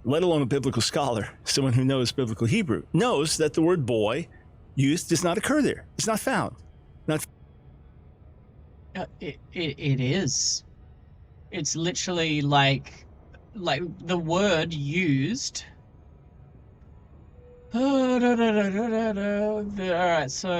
let alone a biblical scholar, someone who knows biblical Hebrew, knows that the word boy, youth, does not occur there. It's not found. It is. It's literally like the word used. Alright, so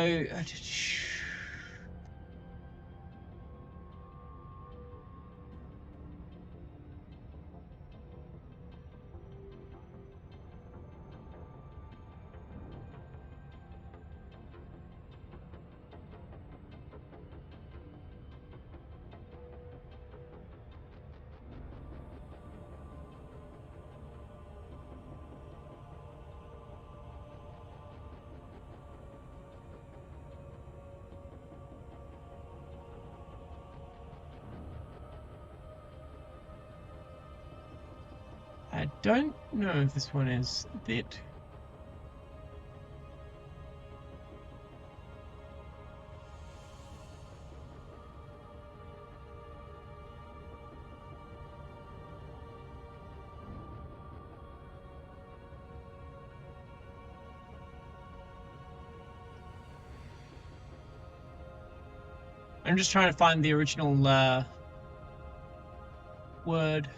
I don't know if this one is it. I'm just trying to find the original word.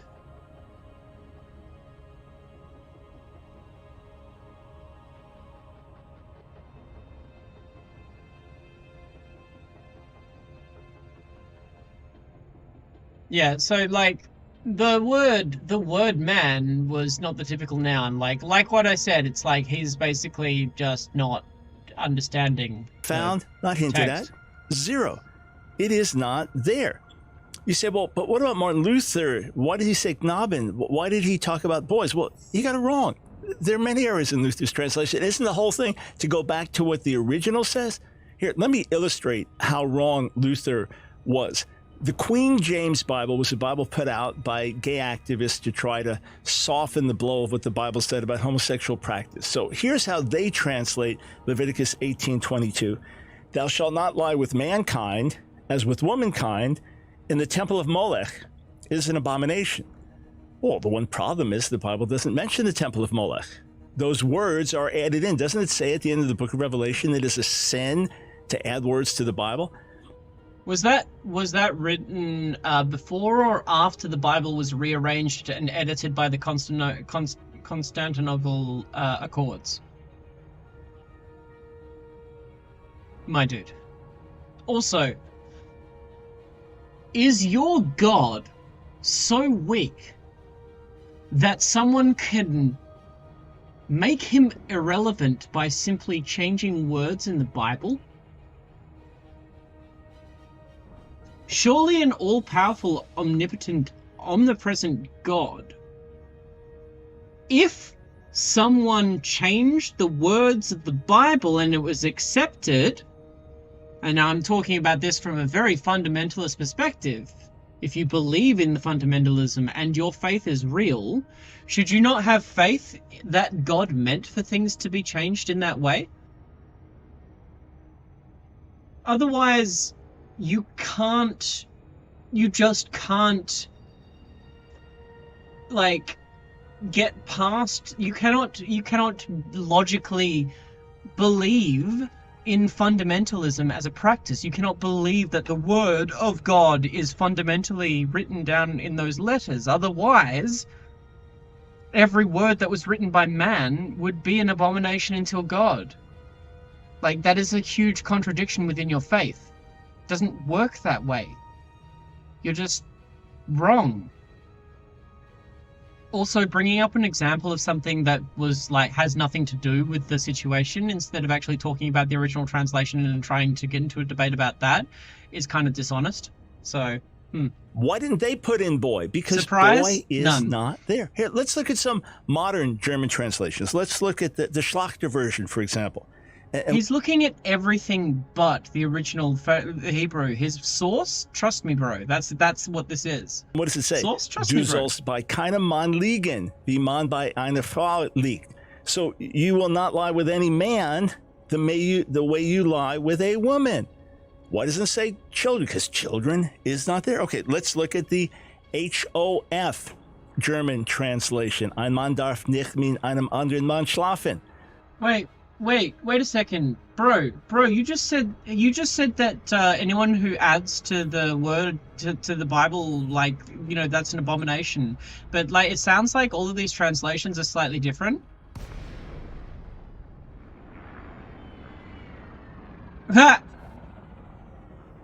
Yeah, so like the word man was not the typical noun. Like what I said, it's like he's basically just not understanding the Found, not hinted at. text. Zero. It is not there. You say, well, but what about Martin Luther? Why did he say Knaben? Why did he talk about boys? Well, you got it wrong. There are many errors in Luther's translation. Isn't the whole thing to go back to what the original says? Here, let me illustrate how wrong Luther was. The Queen James Bible was a Bible put out by gay activists to try to soften the blow of what the Bible said about homosexual practice. So here's how they translate Leviticus 18:22. Thou shalt not lie with mankind as with womankind in the temple of Molech is an abomination. Well, the one problem is the Bible doesn't mention the temple of Molech. Those words are added in. Doesn't it say at the end of the book of Revelation it is a sin to add words to the Bible? Was that written before or after the Bible was rearranged and edited by the Constantinople Accords? My dude. Also, is your God so weak that someone can make him irrelevant by simply changing words in the Bible? Surely an all-powerful, omnipotent, omnipresent God, if someone changed the words of the Bible and it was accepted, and I'm talking about this from a very fundamentalist perspective, if you believe in the fundamentalism and your faith is real, should you not have faith that God meant for things to be changed in that way? Otherwise, you just can't, like, get past, you cannot logically believe in fundamentalism as a practice. You cannot believe that the word of God is fundamentally written down in those letters. Otherwise, every word that was written by man would be an abomination until God. Like, that is a huge contradiction within your faith. It doesn't work that way. You're just wrong. Also, bringing up an example of something that was like has nothing to do with the situation instead of actually talking about the original translation and trying to get into a debate about that is kind of dishonest. So, Why didn't they put in boy? Because surprise? boy is None. not there. Here, let's look at some modern German translations. Let's look at the Schlachter version, for example. He's looking at everything but the original Hebrew. His source, trust me, bro. That's what this is. What does it say? Source, trust Du me, bro. sollst bei keinem Mann liegen, wie man bei einer Frau liegt. So you will not lie with any man the way you lie with a woman. Why doesn't it say children? Because children is not there. Okay, let's look at the HOF German translation. Ein Mann darf nicht mit einem anderen Mann schlafen. Wait a second, bro. You just said that anyone who adds to the word to the Bible, like, you know, that's an abomination. But like, it sounds like all of these translations are slightly different. Ha!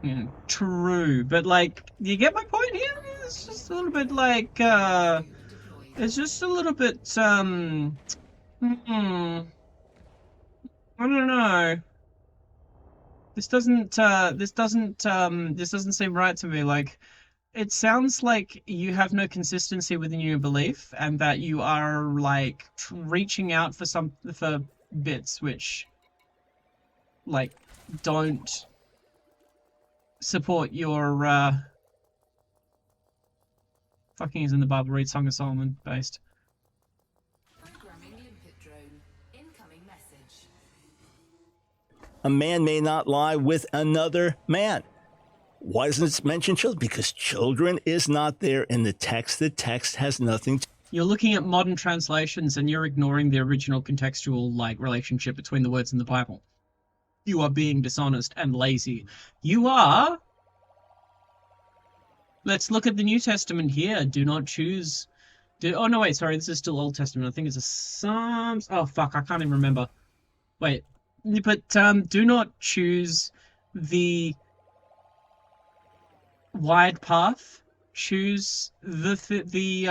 Yeah, true, but like, you get my point here? It's just a little bit like, it's just a little bit, I don't know. This doesn't seem right to me. Like, it sounds like you have no consistency within your belief, and that you are like reaching out for bits which, like, don't support your fucking is in the Bible. Read Song of Solomon based. A man may not lie with another man. Why doesn't it mention children? Because children is not there in the text. The text has nothing to... You're looking at modern translations and you're ignoring the original contextual, like, relationship between the words in the Bible. You are being dishonest and lazy. You are... Let's look at the New Testament here. Do not choose... Oh, no, wait, sorry. This is still Old Testament. I think it's a Psalms... Oh, fuck, I can't even remember. Wait. But do not choose the wide path choose the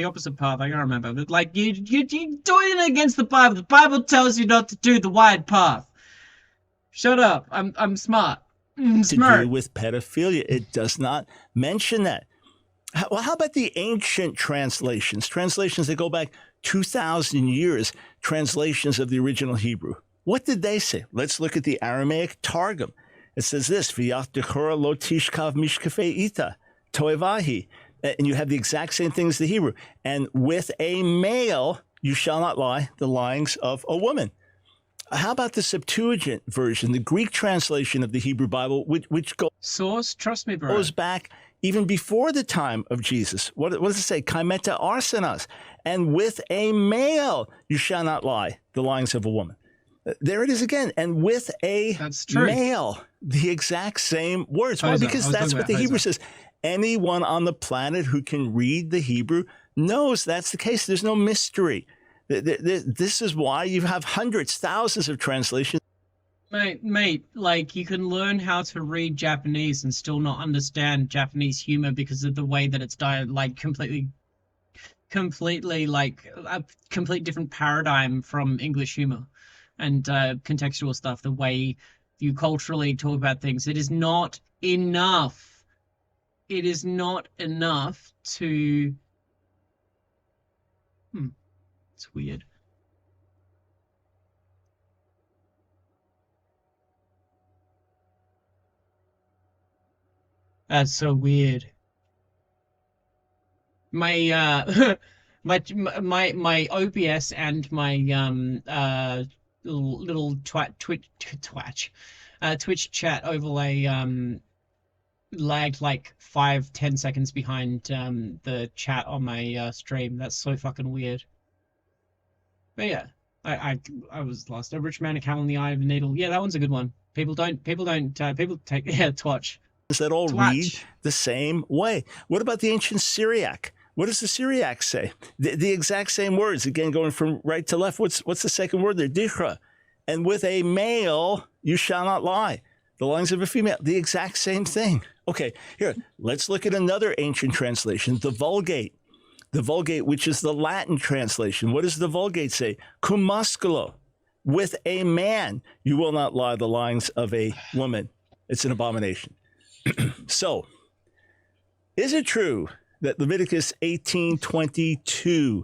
opposite path. I can't remember, but like you doing it against the Bible. The Bible tells you not to do the wide path. Shut up. I'm smart. To do with pedophilia. It does not mention that. Well, how about the ancient translations? Translations that go back 2,000 years, translations of the original Hebrew. What did they say? Let's look at the Aramaic Targum. It says this, V'yach dekora lo tishkav mishkafei ita, toevahi. And you have the exact same thing as the Hebrew. And with a male, you shall not lie, the lyings of a woman. How about the Septuagint version, the Greek translation of the Hebrew Bible, which source? Trust me, bro. Goes back even before the time of Jesus. What does it say? Kaimeta arsenas. And with a male, you shall not lie, the lyings of a woman. There it is again. And with a male, the exact same words. Why? Because that's what the Hebrew says. Anyone on the planet who can read the Hebrew knows that's the case. There's no mystery. This is why you have hundreds, thousands of translations. Mate, like you can learn how to read Japanese and still not understand Japanese humor because of the way that it's like completely like a complete different paradigm from English humor and contextual stuff. The way you culturally talk about things, it is not enough. It is not enough to. It's weird. That's so weird. My my OBS and my little Twitch chat overlay lagged like 5-10 seconds behind the chat on my stream. That's so fucking weird. But yeah, I was lost. A rich man, a camel in the eye of a needle. Yeah, that one's a good one. People take Twatch. That all read the same way. What about the ancient Syriac? What does the Syriac say? The exact same words, again, going from right to left. What's the second word there? Dichra. And with a male, you shall not lie. The lyings of a female, the exact same thing. Okay, here, let's look at another ancient translation, the Vulgate. The Vulgate, which is the Latin translation. What does the Vulgate say? Cum masculo. With a man, you will not lie, the lyings of a woman. It's an abomination. So, is it true that Leviticus 18:22,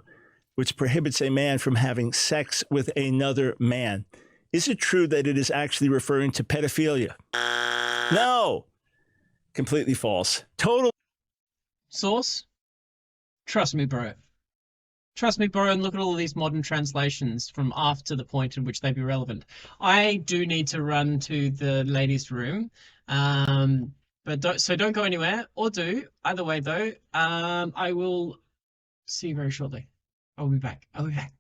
which prohibits a man from having sex with another man, is it true that it is actually referring to pedophilia? No. Completely false. Total. Source? Trust me, bro. Trust me, bro, and look at all of these modern translations from after the point in which they'd be relevant. I do need to run to the ladies' room. But don't go anywhere, or do. Either way, though, I will see you very shortly. I'll be back. I'll be back.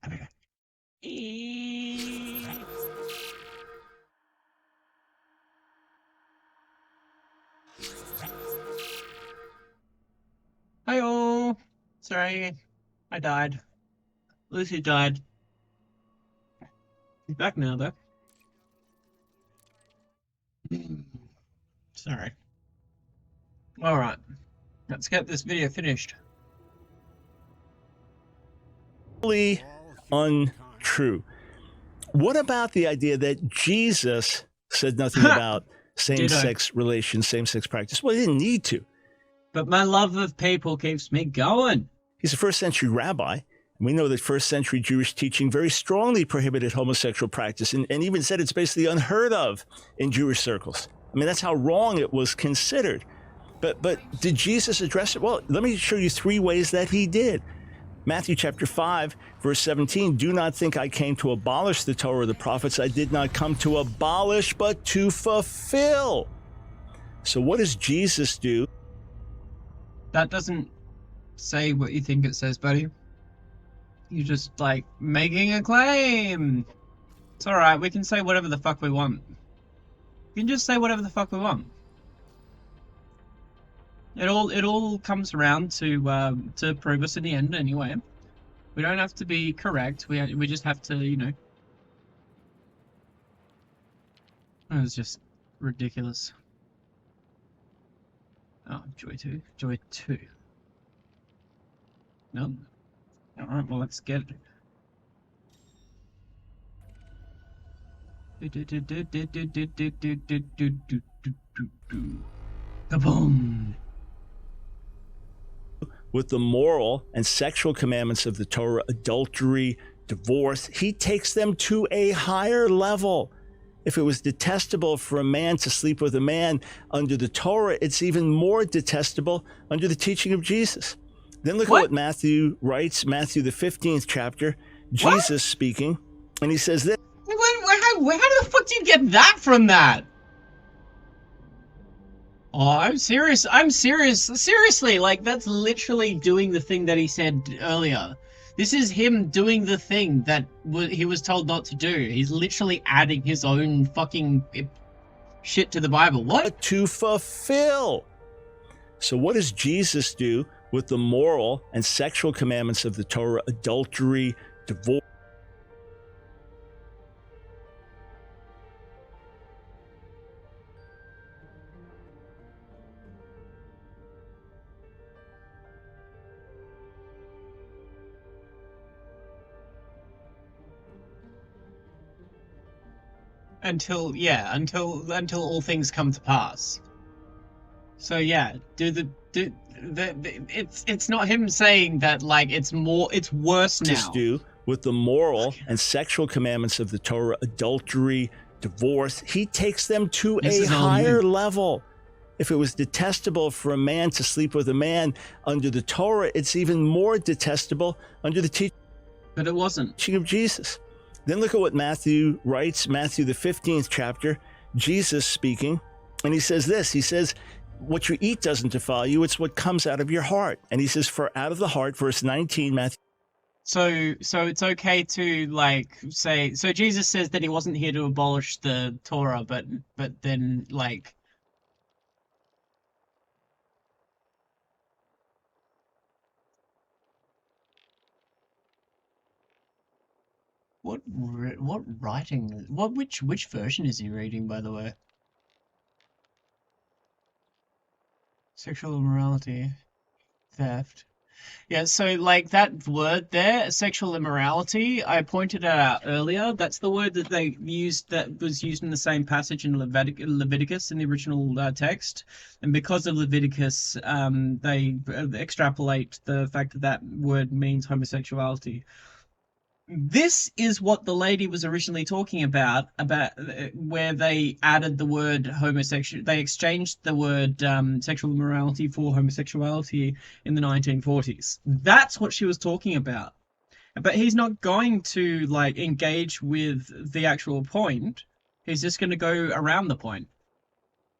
Hi-oh. Sorry, I died. Lucy died. He's back now, though. Sorry. All right, let's get this video finished. Untrue. What about the idea that Jesus said nothing about same-sex relations, same-sex practice? Well, he didn't need to. But my love of people keeps me going. He's a first-century rabbi. We know that first-century Jewish teaching very strongly prohibited homosexual practice and even said it's basically unheard of in Jewish circles. I mean, that's how wrong it was considered. But did Jesus address it? Well, let me show you 3 ways that he did. Matthew chapter 5, verse 17, do not think I came to abolish the Torah or the prophets. I did not come to abolish, but to fulfill. So what does Jesus do? That doesn't say what you think it says, buddy. You're just, like, making a claim. It's alright, we can say whatever the fuck we want. We can just say whatever the fuck we want. It all comes around to prove us in the end anyway. We don't have to be correct. We just have to, you know. It was just ridiculous. Oh, Joy 2. Joy 2. No. Alright, well, let's get it. Kaboom! With the moral and sexual commandments of the Torah, adultery, divorce, he takes them to a higher level. If it was detestable for a man to sleep with a man under the Torah, it's even more detestable under the teaching of Jesus. Then look at what Matthew writes, Matthew the 15th chapter, Jesus speaking, and he says this. How the fuck do you get that from that? Oh, I'm serious. I'm serious. Seriously, like, that's literally doing the thing that he said earlier. This is him doing the thing that he was told not to do. He's literally adding his own fucking shit to the Bible. What? To fulfill. So what does Jesus do with the moral and sexual commandments of the Torah, adultery, divorce? Until all things come to pass. So yeah, it's not him saying that, like, it's worse now. Jesus do with the moral and sexual commandments of the Torah, adultery, divorce. He takes them to a higher level. If it was detestable for a man to sleep with a man under the Torah, it's even more detestable under the teaching. But it wasn't. Teaching of Jesus. Then look at what Matthew writes, Matthew the 15th chapter, Jesus speaking, and he says this. He says, what you eat doesn't defile you, it's what comes out of your heart. And he says, for out of the heart, verse 19, Matthew. So it's okay to, like, say, so Jesus says that he wasn't here to abolish the Torah, but then, like, what writing, which version is he reading, by the way? Sexual immorality, theft. Yeah, so, like, that word there, sexual immorality, I pointed it out earlier. That's the word that they used, that was used in the same passage in Leviticus in the original text. And because of Leviticus, they extrapolate the fact that that word means homosexuality. This is what the lady was originally talking about where they added the word homosexual. They exchanged the word sexual immorality for homosexuality in the 1940s. That's what she was talking about. But he's not going to, like, engage with the actual point. He's just going to go around the point.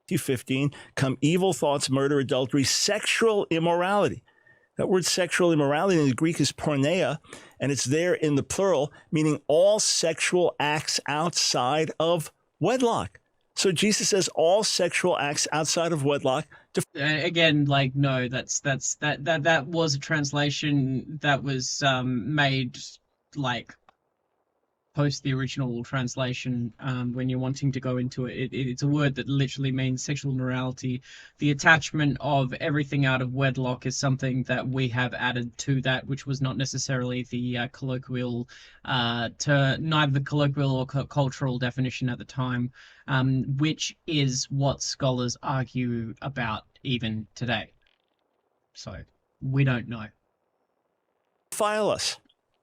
15, come evil thoughts, murder, adultery, sexual immorality. That word sexual immorality in the Greek is porneia, and it's there in the plural, meaning all sexual acts outside of wedlock. So Jesus says all sexual acts outside of wedlock. Again, like, no, that was a translation that was made, like, post the original translation. When you're wanting to go into it, it's a word that literally means sexual immorality. The attachment of everything out of wedlock is something that we have added to that, which was not necessarily the colloquial, neither the colloquial or cultural definition at the time, which is what scholars argue about even today. So we don't know. File us.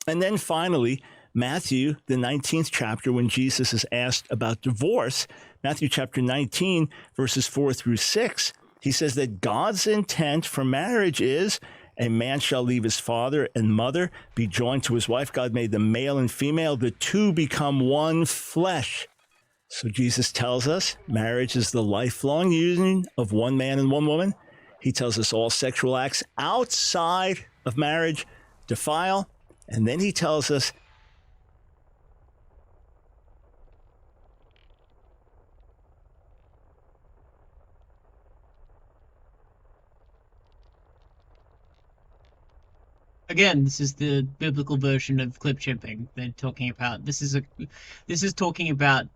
And then finally, Matthew, the 19th chapter, when Jesus is asked about divorce, Matthew chapter 19, verses 4 through 6, he says that God's intent for marriage is a man shall leave his father and mother, be joined to his wife. God made them male and female. The two become one flesh. So Jesus tells us marriage is the lifelong union of one man and one woman. He tells us all sexual acts outside of marriage defile. And then he tells us again, this is the biblical version of clip chimping they're talking about. This is talking about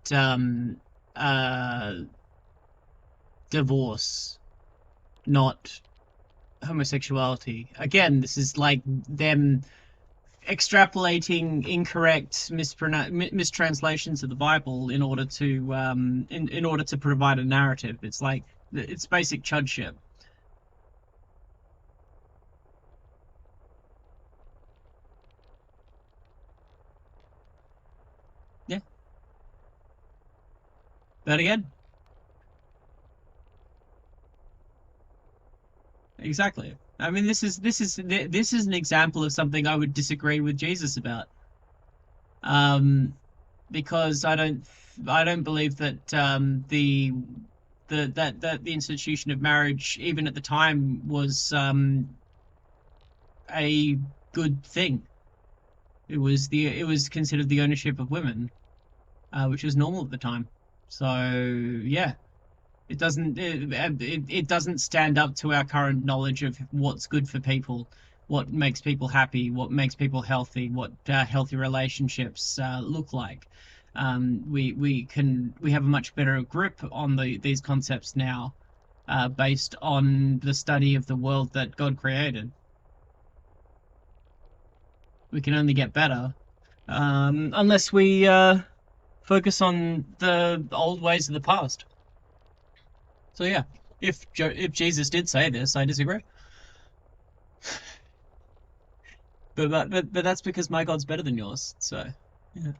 divorce. not homosexuality. Again, this is like them extrapolating incorrect mistranslations of the Bible in order to in order to provide a narrative. It's like it's basic chud shit. Yeah. That again. Exactly. I mean, this is an example of something I would disagree with Jesus about. Because I don't believe that the institution of marriage, even at the time, was a good thing. It was considered the ownership of women, which was normal at the time. So yeah. It doesn't stand up to our current knowledge of what's good for people, what makes people happy, what makes people healthy, what healthy relationships look like. We have a much better grip on these concepts now, based on the study of the world that God created. We can only get better, unless we focus on the old ways of the past. So yeah, if Jesus did say this, I disagree. But that's because my God's better than yours. So yeah.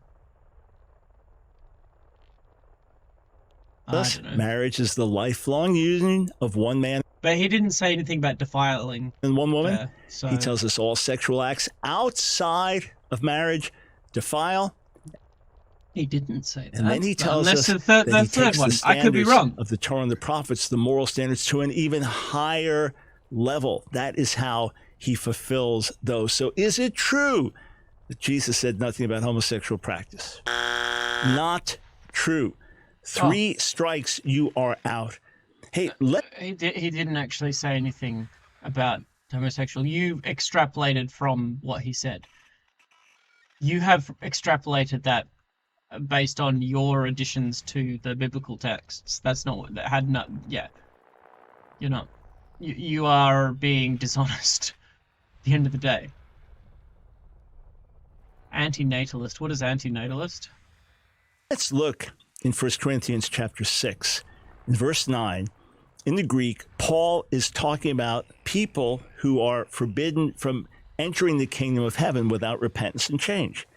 Thus, marriage is the lifelong union of one man. But he didn't say anything about defiling and one woman. So He tells us all sexual acts outside of marriage defile. He didn't say that. And then he tells us the that he third takes one. the I could be standards wrong. of the Torah and the prophets, the moral standards, to an even higher level. That is how he fulfills those. So is it true that Jesus said nothing about homosexual practice? Not true. 3 strikes, you are out. Hey, he didn't actually say anything about homosexual. You extrapolated from what he said. You have extrapolated that based on your additions to the biblical texts. That's not what that had not. Yeah, you're not. You are being dishonest. At the end of the day, anti-natalist. What is anti-natalist? Let's look in 1 Corinthians chapter 6, in verse 9. In the Greek, Paul is talking about people who are forbidden from entering the kingdom of heaven without repentance and change.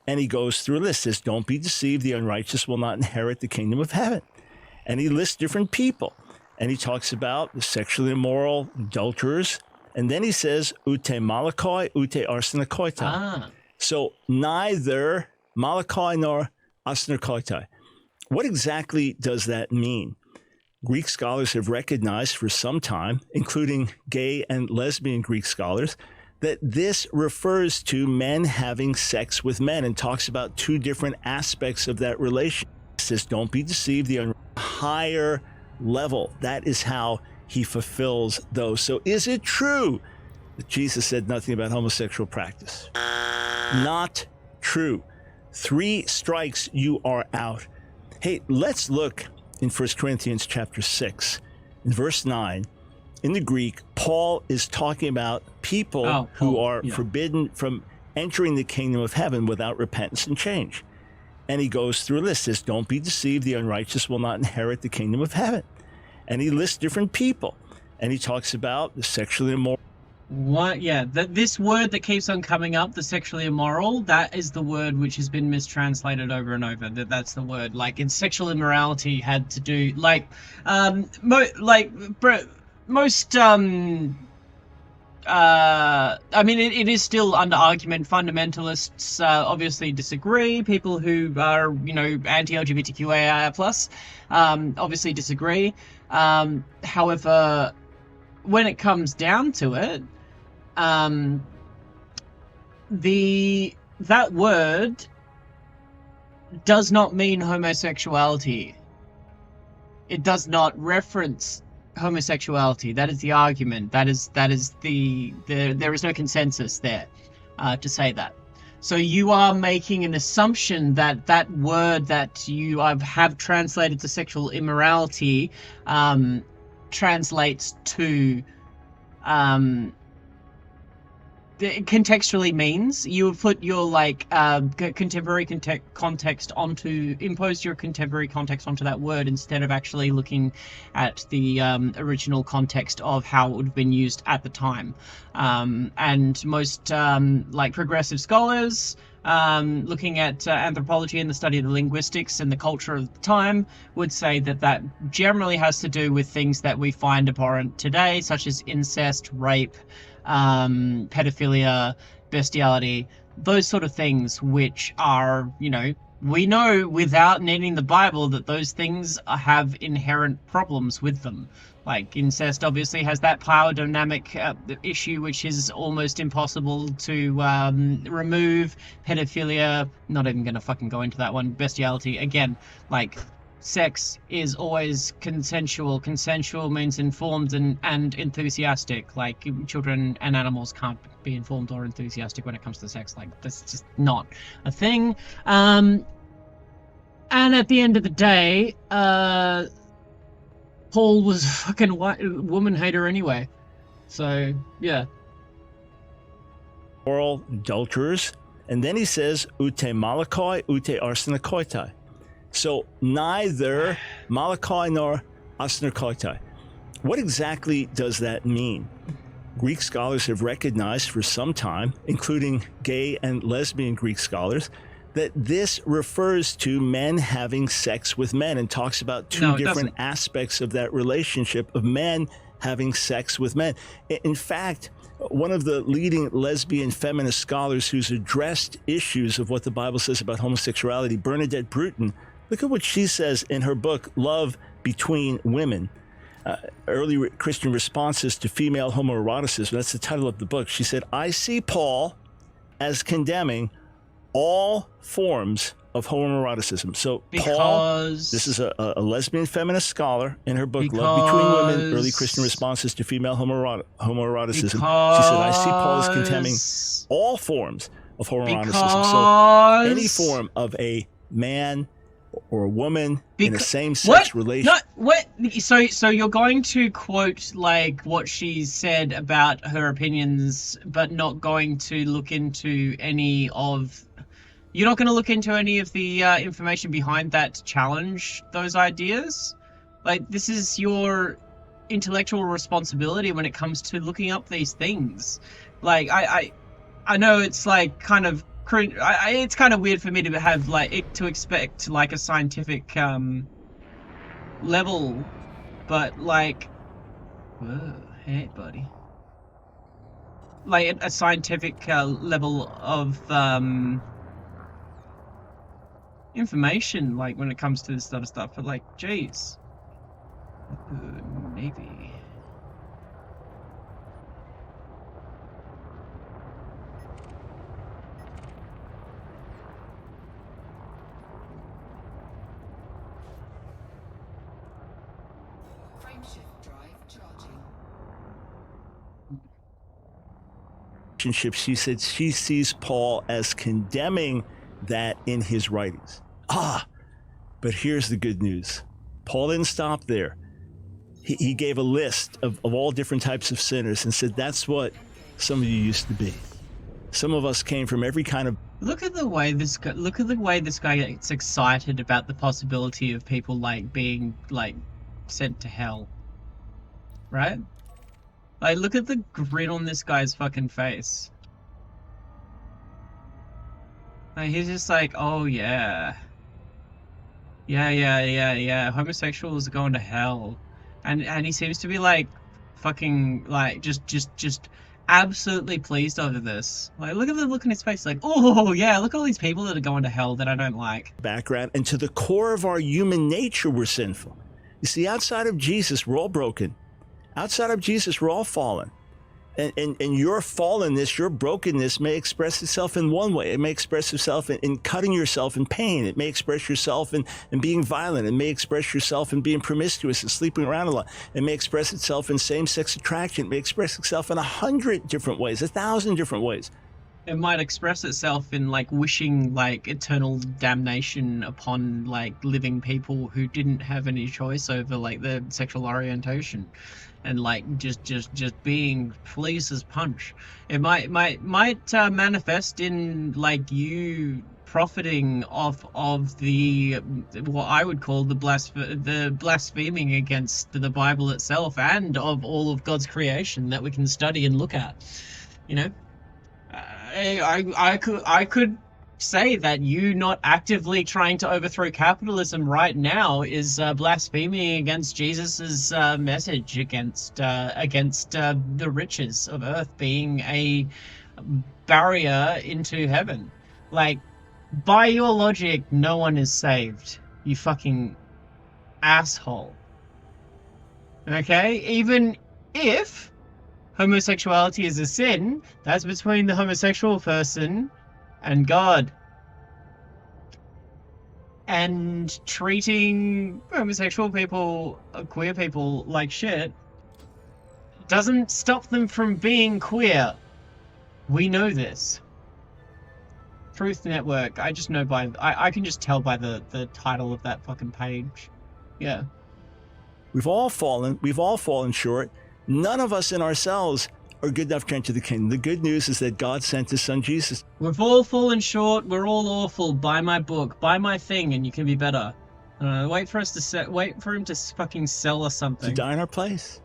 And he goes through a list. Says, don't be deceived, the unrighteous will not inherit the kingdom of heaven. And he lists different people. And he talks about the sexually immoral, adulterers. And then he says, ute malakoi, ute arsenokoitai. So neither malakoi nor arsenokoitai. What exactly does that mean? Greek scholars have recognized for some time, including gay and lesbian Greek scholars, that this refers to men having sex with men and talks about 2 different aspects of that relation. It says, don't be deceived, the higher level. That is how he fulfills those. So is it true that Jesus said nothing about homosexual practice? Not true. 3 strikes, you are out. Hey, let's look in 1 Corinthians chapter 6, in verse 9. In the Greek, Paul is talking about people who are forbidden from entering the kingdom of heaven without repentance and change. And he goes through a list. Says, don't be deceived, the unrighteous will not inherit the kingdom of heaven. And he lists different people. And he talks about the sexually immoral. What? Yeah, this word that keeps on coming up, the sexually immoral, that is the word which has been mistranslated over and over. That's the word. Like, in sexual immorality had to do most I mean, it is still under argument. Fundamentalists obviously disagree. People who are, anti-LGBTQIA plus obviously disagree. However, when it comes down to it, that word does not mean homosexuality. It does not reference homosexuality. That is the argument. There is no consensus there to say that. So you are making an assumption that that word that you have translated to sexual immorality translates to contextually means. You put your like contemporary context onto, impose your contemporary context onto that word instead of actually looking at the original context of how it would have been used at the time. And most like progressive scholars looking at anthropology and the study of the linguistics and the culture of the time would say that that generally has to do with things that we find abhorrent today, such as incest, rape, pedophilia, bestiality, those sort of things, which are, you know, we know without needing the Bible that those things have inherent problems with them. Like incest obviously has that power dynamic issue, which is almost impossible to remove. Pedophilia, not even gonna fucking go into that one. Bestiality, again, like sex is always consensual. Consensual means informed and enthusiastic. Like children and animals can't be informed or enthusiastic when it comes to sex. Like that's just not a thing. And at the end of the day, Paul was a fucking woman hater anyway. So yeah. Moral adulterers, and then he says ute malakoi, ute arsenokoitai. So neither Malachi nor Asnerkoitai. What exactly does that mean? Greek scholars have recognized for some time, including gay and lesbian Greek scholars, that this refers to men having sex with men and talks about two different aspects of that relationship of men having sex with men. In fact, one of the leading lesbian feminist scholars who's addressed issues of what the Bible says about homosexuality, Bernadette Bruton, look at what she says in her book, Love Between Women, Early Christian Responses to Female Homoeroticism. That's the title of the book. She said, I see Paul as condemning all forms of homoeroticism. So Paul, this is a lesbian feminist scholar in her book, Love Between Women, Early Christian Responses to Female Homoeroticism. She said, I see Paul as condemning all forms of homoeroticism. So any form of a man or a woman in a same-sex relationship. So you're going to quote like what she said about her opinions, but not going to look into any of. You're not going to look into any of the information behind that to challenge those ideas. Like this is your intellectual responsibility when it comes to looking up these things. Like I know it's like kind of. It's kind of weird for me to have like to expect like a scientific level, but like, whoa, hey buddy, like a scientific level of information, like when it comes to this sort of stuff. But like, geez, maybe. She said she sees Paul as condemning that in his writings. But here's the good news. Paul didn't stop there. He gave a list of all different types of sinners and said, that's what some of you used to be. Some of us came from every kind of... Look at the way this guy gets excited about the possibility of people like being like sent to hell. Right? Like, look at the grin on this guy's fucking face. Like, he's just like, oh yeah. Yeah. Homosexuals are going to hell. And he seems to be like, fucking, like, just absolutely pleased over this. Like, look at the look on his face, like, oh yeah, look at all these people that are going to hell that I don't like. Background, and to the core of our human nature, we're sinful. You see, outside of Jesus, we're all broken. Outside of Jesus, we're all fallen. And your fallenness, your brokenness may express itself in one way. It may express itself in cutting yourself in pain. It may express yourself in being violent. It may express yourself in being promiscuous and sleeping around a lot. It may express itself in same-sex attraction. It may express itself in 100 different ways, 1,000 different ways. it might express itself in like wishing like eternal damnation upon like living people who didn't have any choice over like their sexual orientation, and like just being pleased as punch. It might manifest in like you profiting off of the what I would call the blaspheming against the Bible itself and of all of God's creation that we can study and look at. You know, I could say that you not actively trying to overthrow capitalism right now is blaspheming against Jesus's message against the riches of earth being a barrier into heaven. Like, by your logic, no one is saved. You fucking asshole. Okay? Even if homosexuality is a sin, that's between the homosexual person and God. And treating homosexual people, queer people, like shit doesn't stop them from being queer. We know this. Truth Network, I just know by... I can just tell by the title of that fucking page. Yeah. We've all fallen short. None of us in ourselves are good enough to enter the kingdom. The good news is that God sent his son Jesus. We've all fallen short. We're all awful. Buy my book. Buy my thing and you can be better. Wait for him to fucking sell us something. To die in our place.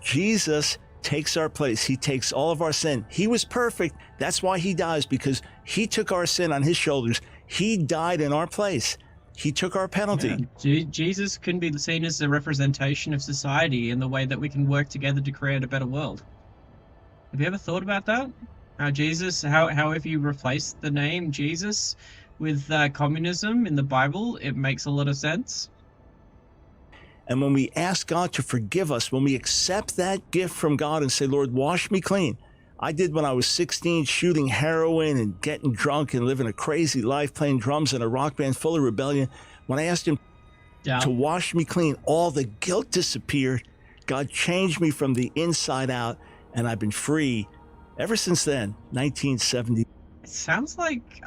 Jesus takes our place. He takes all of our sin. He was perfect. That's why he dies, because he took our sin on his shoulders. He died in our place. He took our penalty. Yeah. Jesus can be seen as a representation of society in the way that we can work together to create a better world. Have you ever thought about that? How if you replace the name Jesus with communism in the Bible, it makes a lot of sense. And when we ask God to forgive us, when we accept that gift from God and say, Lord, wash me clean. I did when I was 16, shooting heroin and getting drunk and living a crazy life, playing drums in a rock band full of rebellion. When I asked him to wash me clean, all the guilt disappeared. God changed me from the inside out, and I've been free ever since then, 1970. It sounds like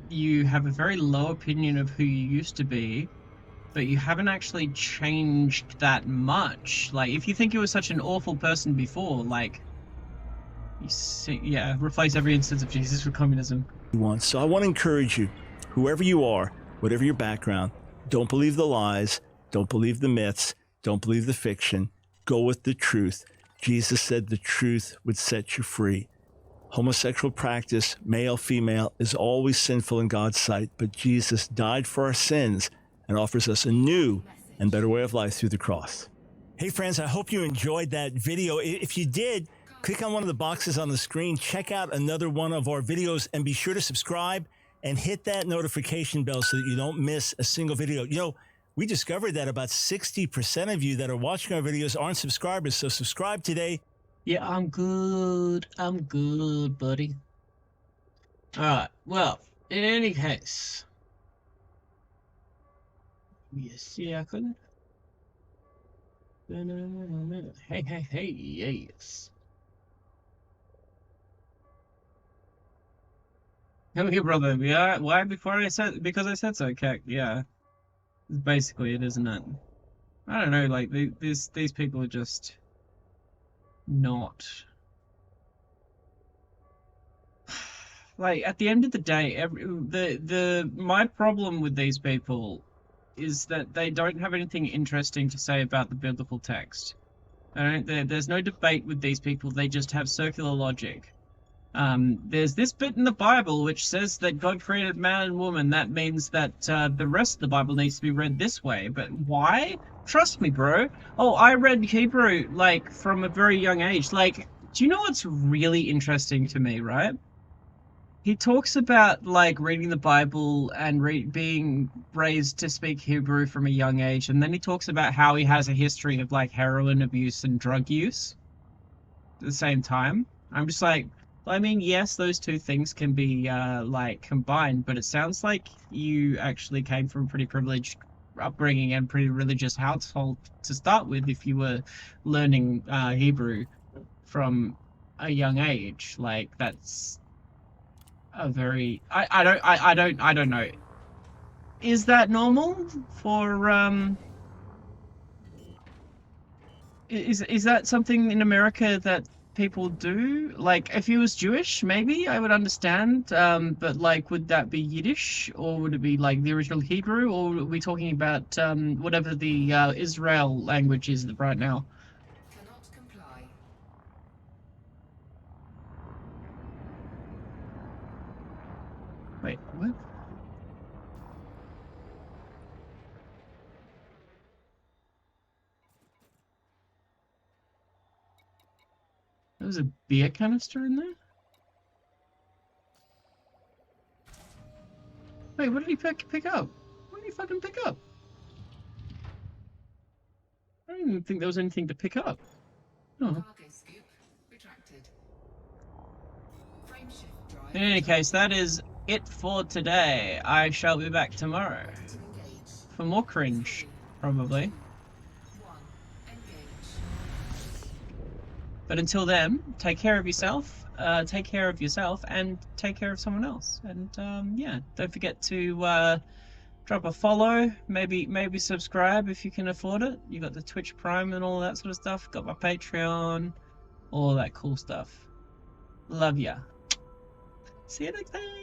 you have a very low opinion of who you used to be, but you haven't actually changed that much. Like, if you think you were such an awful person before, like, replace every instance of Jesus with communism. So I want to encourage you, whoever you are, whatever your background, don't believe the lies, don't believe the myths, don't believe the fiction, go with the truth. Jesus said the truth would set you free. Homosexual practice, male, female, is always sinful in God's sight, but Jesus died for our sins and offers us a new and better way of life through the cross. Hey friends, I hope you enjoyed that video. If you did, click on one of the boxes on the screen, check out another one of our videos, and be sure to subscribe and hit that notification bell so that you don't miss a single video. You know, we discovered that about 60% of you that are watching our videos aren't subscribers, so subscribe today. Yeah, I'm good. I'm good, buddy. Alright, well, in any case... Yes, yeah, I couldn't. Hey, yes. Come here, brother. Yeah, why before I said, because I said so, Kek, yeah. Basically it, isn't it? I don't know, like, these people are just not... Like, at the end of the day, my problem with these people is that they don't have anything interesting to say about the biblical text. There's no debate with these people, they just have circular logic. There's this bit in the Bible which says that God created man and woman. That means that the rest of the Bible needs to be read this way. But why? Trust me, bro. Oh, I read Hebrew, like, from a very young age. Like, do you know what's really interesting to me, right? He talks about, like, reading the Bible and being raised to speak Hebrew from a young age, and then he talks about how he has a history of, like, heroin abuse and drug use at the same time. I'm just like, I mean, yes, those two things can be, like, combined, but it sounds like you actually came from a pretty privileged upbringing and pretty religious household to start with if you were learning Hebrew from a young age. Like, that's a very I don't know. Is that normal for is that something in America that people do? Like, if he was Jewish, maybe I would understand. But like, would that be Yiddish, or would it be like the original Hebrew, or are we talking about whatever the Israel language is right now? Cannot comply. Wait, what? There was a beer canister in there? Wait, what did he pick up? What did he fucking pick up? I don't even think there was anything to pick up. Oh. Cargo scoop retracted. Frame shift drive. In any case, that is it for today. I shall be back tomorrow for more cringe, probably. But until then, take care of yourself, and take care of someone else. And yeah, don't forget to drop a follow, maybe subscribe if you can afford it. You got the Twitch Prime and all that sort of stuff. Got my Patreon, all that cool stuff. Love ya. See you next time.